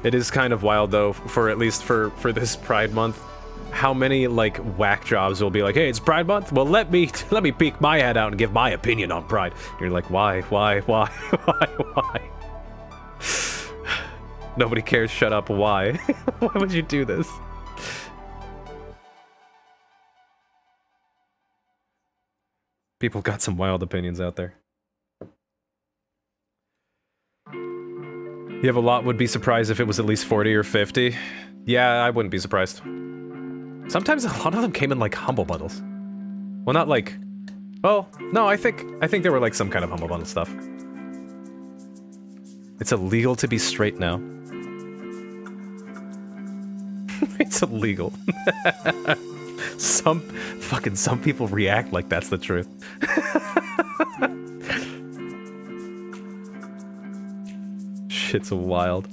It is kind of wild, though, for at least for this Pride Month, how many, like, whack jobs will be like, hey, it's Pride Month? Well, let me peek my head out and give my opinion on Pride. And you're like, why? Nobody cares, shut up, why? Why would you do this? People got some wild opinions out there. You have a lot, would be surprised if it was at least 40 or 50. Yeah, I wouldn't be surprised. Sometimes a lot of them came in like humble bundles. Well, not like... Well, no, I think there were like some kind of humble bundle stuff. It's illegal to be straight now. It's illegal. Some people react like that's the truth. Shit's wild.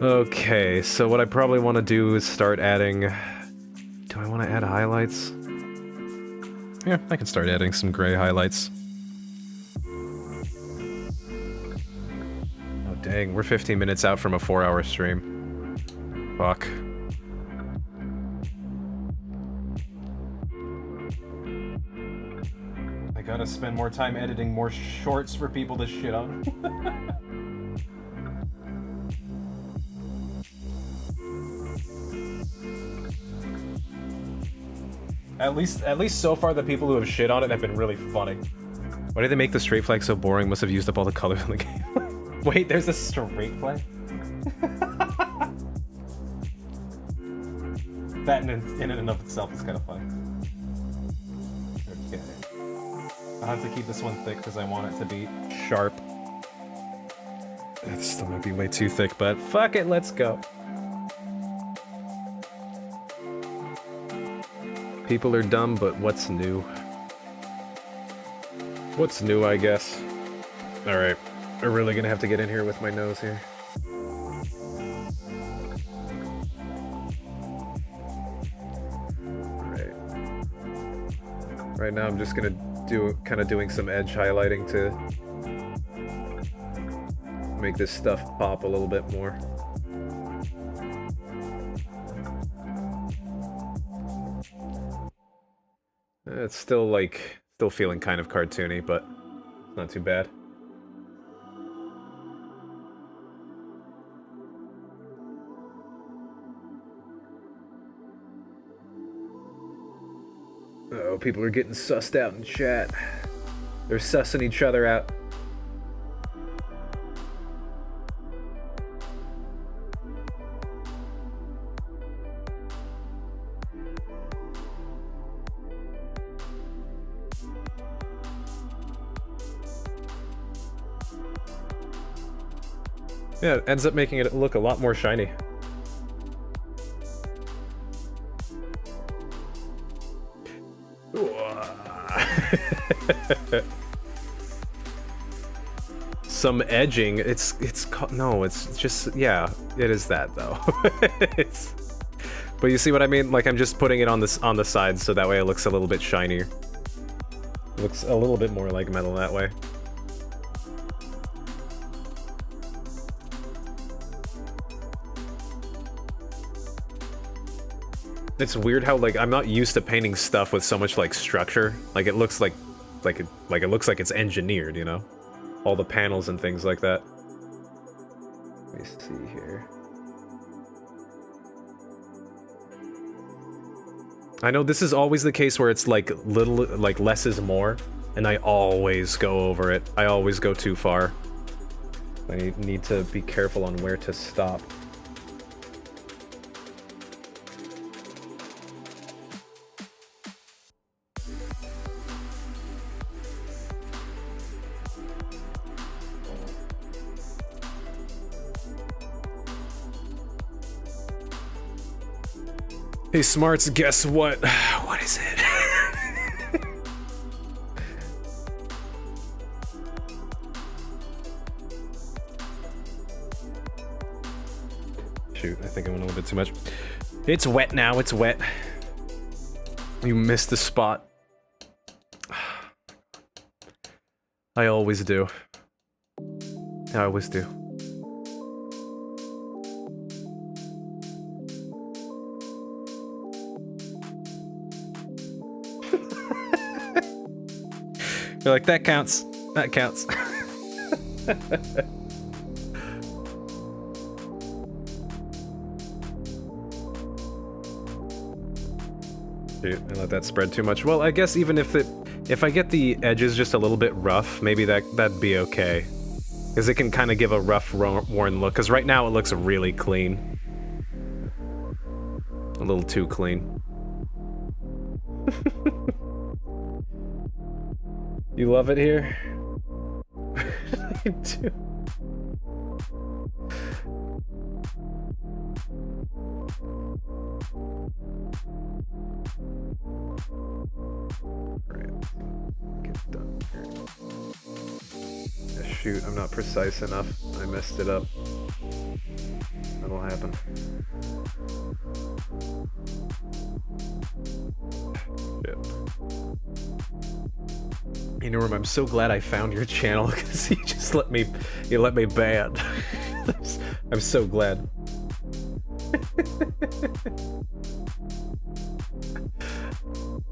Okay, so what I probably want to do is start adding... Do I want to add highlights? Yeah, I can start adding some gray highlights. Oh dang, we're 15 minutes out from a 4-hour stream. Fuck. I gotta spend more time editing more shorts for people to shit on. At least so far, the people who have shit on it have been really funny. Why did they make the straight flag so boring? Must have used up all the colors in the game. Wait, there's a straight flag? That in and of itself is kind of funny. Okay. I'll have to keep this one thick because I want it to be sharp. This still might be way too thick, but fuck it, let's go. People are dumb, but what's new? What's new, I guess? Alright, we're really gonna have to get in here with my nose here. Alright. Right now I'm just gonna doing some edge highlighting to make this stuff pop a little bit more. It's still feeling kind of cartoony, but not too bad. Oh, people are getting sussed out in chat. They're sussing each other out. Yeah, it ends up making it look a lot more shiny. Some edging. It's just, yeah, it is that though. But you see what I mean? Like I'm just putting it on the side so that way it looks a little bit shinier. Looks a little bit more like metal that way. It's weird how like I'm not used to painting stuff with so much like structure. Like it looks like it looks like it's engineered, you know? All the panels and things like that. Let me see here. I know this is always the case where it's like less is more, and I always go over it. I always go too far. I need to be careful on where to stop. Hey Smarts, guess what? What is it? Shoot, I think I went a little bit too much. It's wet now, it's wet. You missed the spot. I always do. I always do. You're like, that counts. That counts. Dude, I let that spread too much. Well, I guess even if If I get the edges just a little bit rough, maybe that'd be okay. Because it can kind of give a rough, worn look. Because right now it looks really clean. A little too clean. You love it here? I do. Alright, get done here. Yeah, shoot, I'm not precise enough. I messed it up. That'll happen. Shit. You know, I'm so glad I found your channel because you just let me ban. I'm so glad.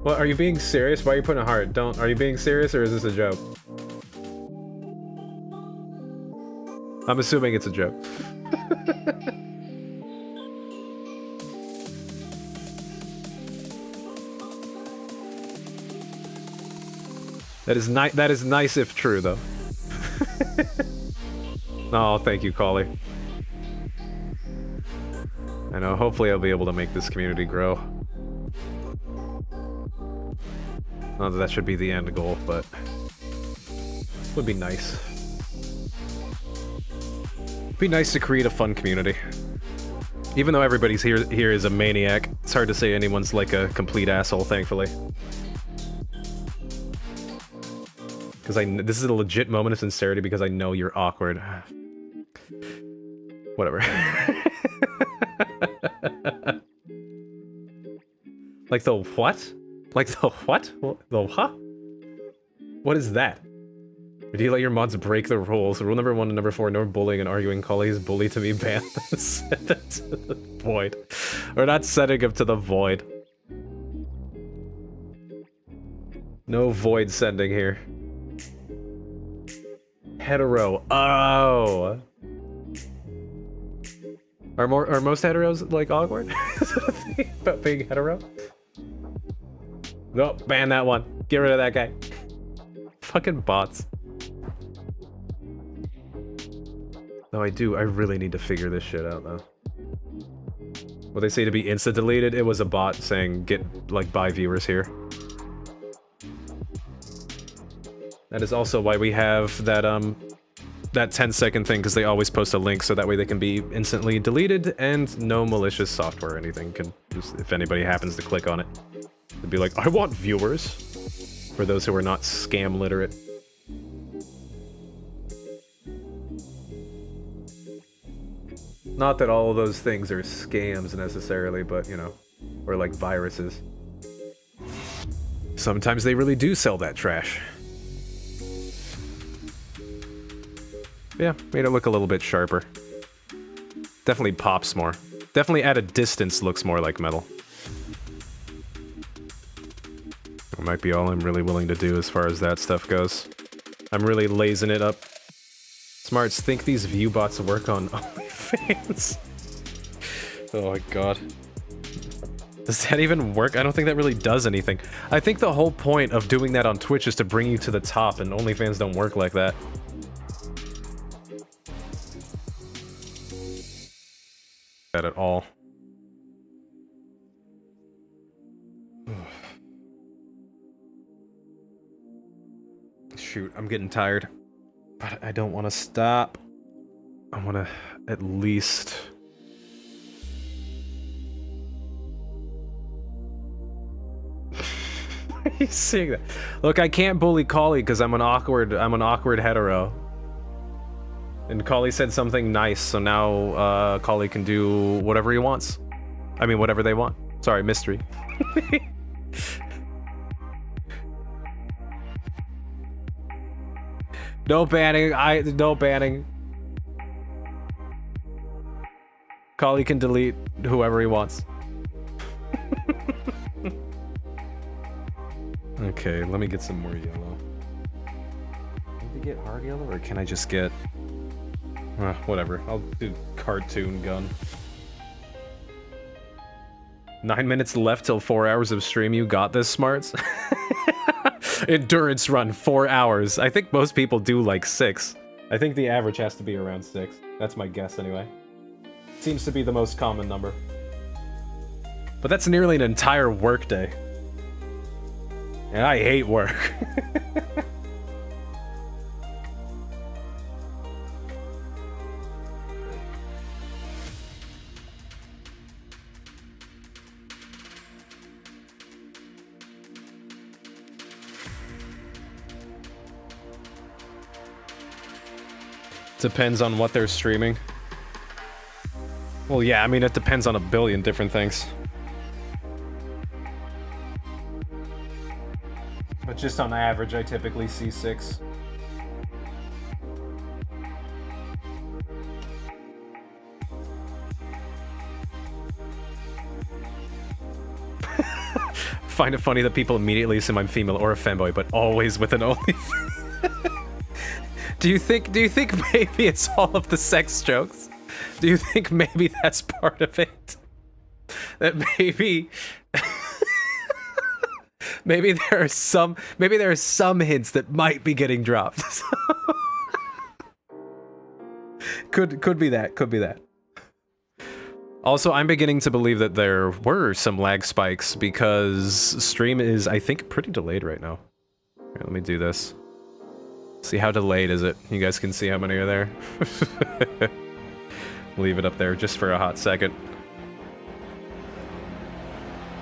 What, are you being serious? Why are you putting a heart? Are you being serious or is this a joke? I'm assuming it's a joke. That is nice if true, though. Oh, thank you, Collie. I know, hopefully I'll be able to make this community grow. Not that that should be the end goal, but it would be nice. It'd be nice to create a fun community. Even though everybody's here is a maniac, it's hard to say anyone's like a complete asshole, thankfully. Because this is a legit moment of sincerity because I know you're awkward. Whatever. Like the what? Like the what? The huh? What is that? Or do you let your mods break the rules? Rule number 1 and number 4, no bullying and arguing. Collies bully to be banned. Send it to the void. Or not sending him to the void. No void sending here. Hetero. Oh. Are most heteros like awkward? Is that a thing about being hetero? No, ban that one. Get rid of that guy. Fucking bots. No, I really need to figure this shit out though. What they say to be insta deleted, it was a bot saying get like buy viewers here. That is also why we have that that 10-second thing, because they always post a link so that way they can be instantly deleted and no malicious software or anything can just, if anybody happens to click on it, it'd be like, I want viewers, for those who are not scam literate. Not that all of those things are scams necessarily, but you know, or like viruses. Sometimes they really do sell that trash. Yeah, made it look a little bit sharper. Definitely pops more. Definitely at a distance looks more like metal. That might be all I'm really willing to do as far as that stuff goes. I'm really lazing it up. Smarts, think these view bots work on OnlyFans? Oh my god. Does that even work? I don't think that really does anything. I think the whole point of doing that on Twitch is to bring you to the top, and OnlyFans don't work like that. That at all. Shoot, I'm getting tired. But I don't want to stop. I want to at least... Are you seeing that? Look, I can't bully Collie because I'm an awkward hetero. And Collie said something nice, so now Collie can do whatever he wants. I mean, whatever they want. Sorry, mystery. No banning. No banning. Collie can delete whoever he wants. Okay, let me get some more yellow. Need to get hard yellow, or can I just get... whatever, I'll do cartoon gun. 9 minutes left till 4 hours of stream, you got this, Smarts? Endurance run, 4 hours. I think most people do like 6. I think the average has to be around 6. That's my guess anyway. Seems to be the most common number. But that's nearly an entire workday. And I hate work. Depends on what they're streaming. Well, yeah, I mean, it depends on a billion different things. But just on average, I typically see 6. Find it funny that people immediately assume I'm female or a femboy, but always with an only. Do you think maybe it's all of the sex jokes? Do you think maybe that's part of it? That maybe maybe there are some hints that might be getting dropped. Could be that. Also, I'm beginning to believe that there were some lag spikes because stream is, I think, pretty delayed right now. Here, let me do this. See how delayed is it? You guys can see how many are there. Leave it up there just for a hot second.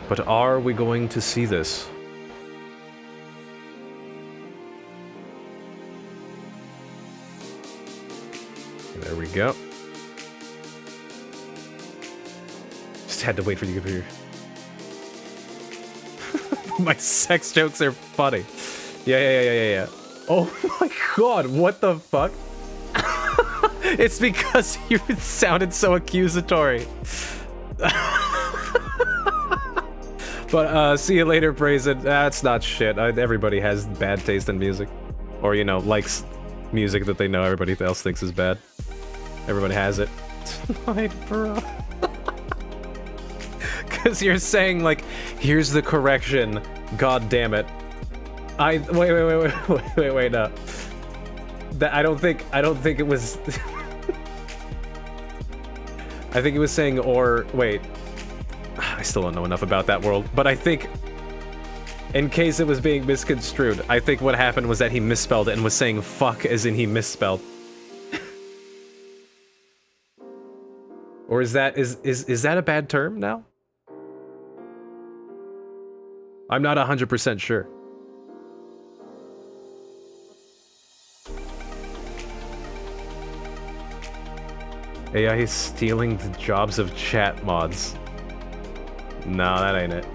But are we going to see this? There we go. Just had to wait for you to get here. My sex jokes are funny. Yeah. Oh my god, what the fuck? It's because you sounded so accusatory. But, see you later, Brazen. That's not shit. Everybody has bad taste in music. Or, you know, likes music that they know everybody else thinks is bad. Everybody has it. Tonight, bro. Because you're saying, like, here's the correction. God damn it. Wait, no. That I don't think it was. I think it was saying or wait. I still don't know enough about that world, but I think in case it was being misconstrued, I think what happened was that he misspelled it and was saying fuck as in he misspelled. Or is that a bad term now? I'm not 100% sure. AI is stealing the jobs of chat mods. No, that ain't it.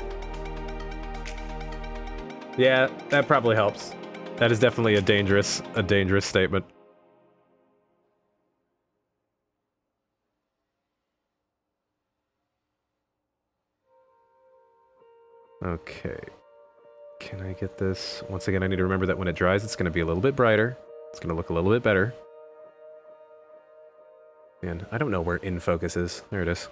Yeah, that probably helps. That is definitely a dangerous statement. Okay. Can I get this? Once again, I need to remember that when it dries, it's going to be a little bit brighter. It's going to look a little bit better. Man, I don't know where in focus is. There it is.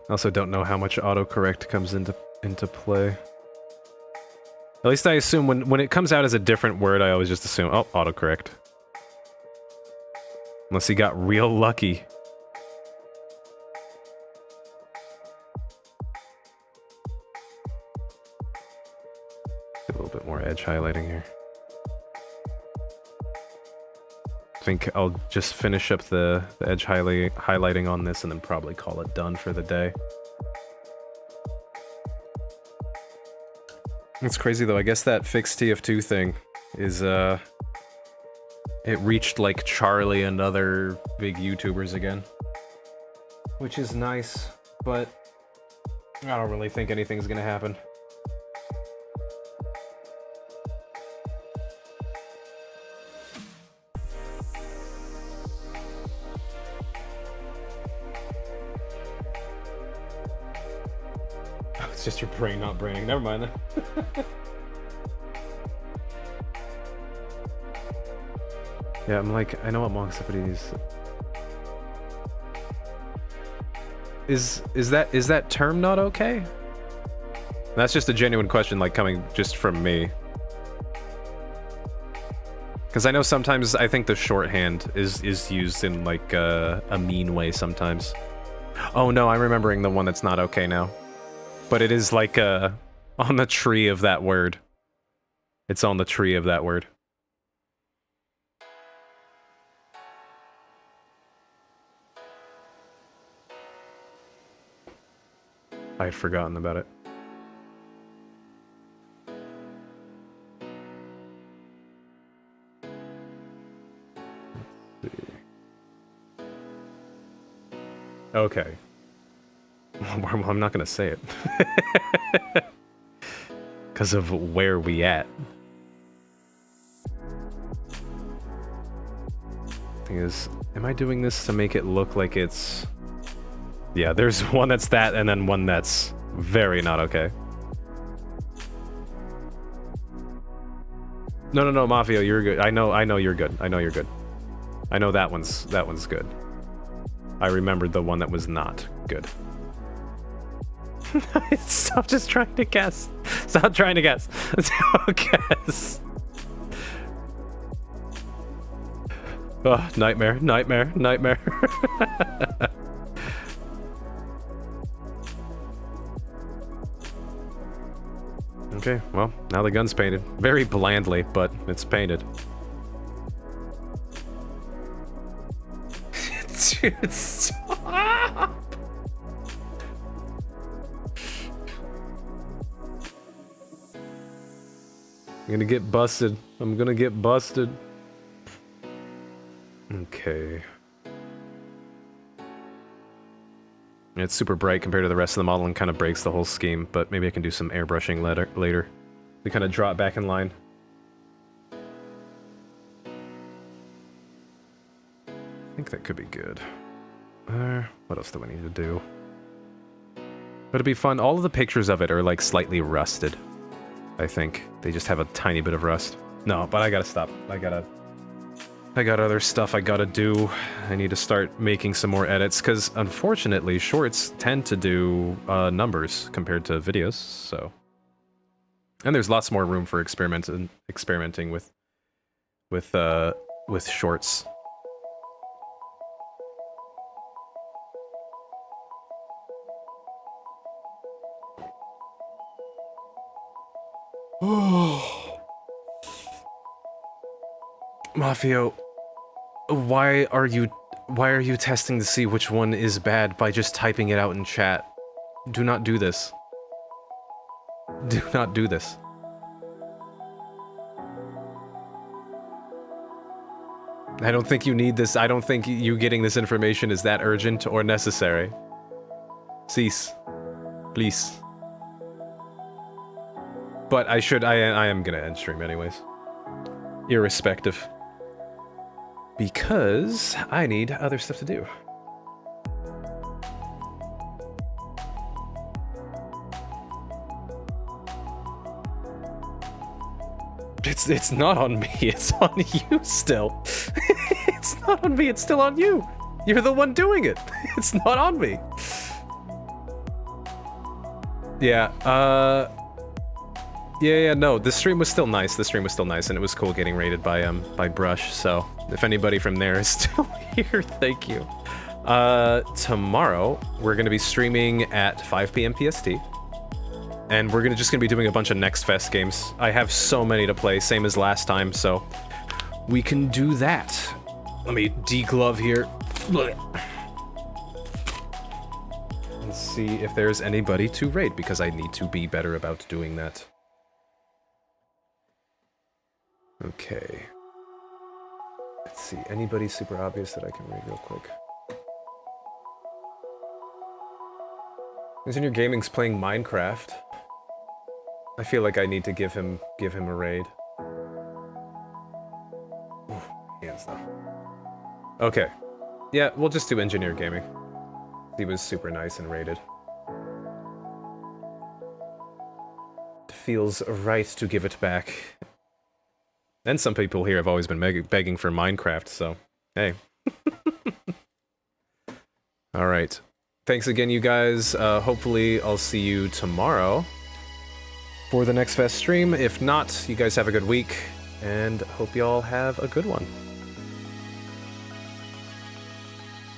I also don't know how much autocorrect comes into play. At least I assume when it comes out as a different word, I always just assume, oh, autocorrect. Unless he got real lucky. A little bit more edge highlighting here. I think I'll just finish up the edge highlighting on this and then probably call it done for the day. It's crazy though, I guess that fixed TF2 thing is, it reached like Charlie and other big YouTubers again. Which is nice, but I don't really think anything's gonna happen. Oh, it's just your brain not braining. Never mind then. Yeah, I'm like, I know what monks, but he's... is that term not okay? That's just a genuine question, like coming just from me. Because I know sometimes I think the shorthand is used in like a mean way sometimes. Oh no, I'm remembering the one that's not okay now. But it is like on the tree of that word. It's on the tree of that word. I had forgotten about it. Let's see. Okay. I'm not gonna say it. Because of where we at. Thing is, am I doing this to make it look like it's... Yeah, there's one that's that, and then one that's very not okay. No, Mafia, you're good. I know you're good. I know you're good. I know that one's good. I remembered the one that was not good. Stop just trying to guess. Stop trying to guess. Don't guess. Oh, nightmare, nightmare, nightmare. Okay, well, now the gun's painted. Very blandly, but it's painted. Dude, stop! I'm gonna get busted. I'm gonna get busted. Okay. It's super bright compared to the rest of the model and kind of breaks the whole scheme, but maybe I can do some airbrushing later. We kind of draw it back in line. I think that could be good. What else do I need to do? But it'd be fun. All of the pictures of it are like slightly rusted. I think they just have a tiny bit of rust. No, but I gotta stop. I got other stuff I gotta do. I need to start making some more edits, because unfortunately, shorts tend to do numbers compared to videos, so... And there's lots more room for experimenting with shorts. Mafio, why are you testing to see which one is bad by just typing it out in chat? Do not do this. Do not do this. I don't think you need this. I don't think you getting this information is that urgent or necessary. Cease. Please. But I am gonna end stream anyways. Irrespective. Because I need other stuff to do. It's not on me, it's on you still. It's not on me, it's still on you. You're the one doing it. It's not on me. Yeah, Yeah, no, the stream was still nice. The stream was still nice, and it was cool getting raided by Brush, so if anybody from there is still here, thank you. Tomorrow, we're gonna be streaming at 5 p.m. PST, and we're just gonna be doing a bunch of Next Fest games. I have so many to play, same as last time, so we can do that. Let me deglove here. Let's see if there's anybody to raid, because I need to be better about doing that. Okay. Let's see, anybody super obvious that I can raid real quick? Engineer Gaming's playing Minecraft. I feel like I need to give him a raid. Ooh, hands though. Okay. Yeah, we'll just do Engineer Gaming. He was super nice and raided. It feels right to give it back. And some people here have always been begging for Minecraft, so hey. Alright. Thanks again, you guys. Hopefully, I'll see you tomorrow for the next Fest stream. If not, you guys have a good week, and hope you all have a good one.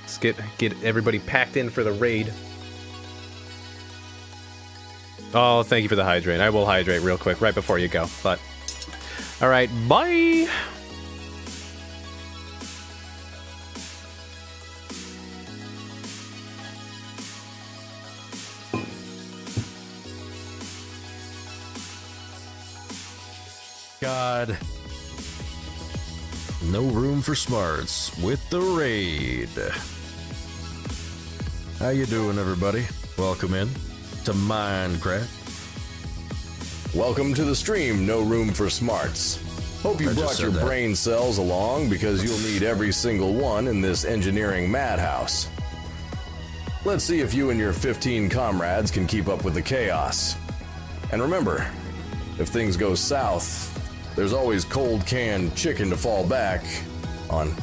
Let's get everybody packed in for the raid. Oh, thank you for the hydrate. I will hydrate real quick right before you go. But all right, bye. God. No room for smarts with the raid. How you doing, everybody? Welcome in to Minecraft. Welcome to the stream, No Room for Smarts. Hope you brought your brain cells along because you'll need every single one in this engineering madhouse. Let's see if you and your 15 comrades can keep up with the chaos. And remember, if things go south, there's always cold canned chicken to fall back on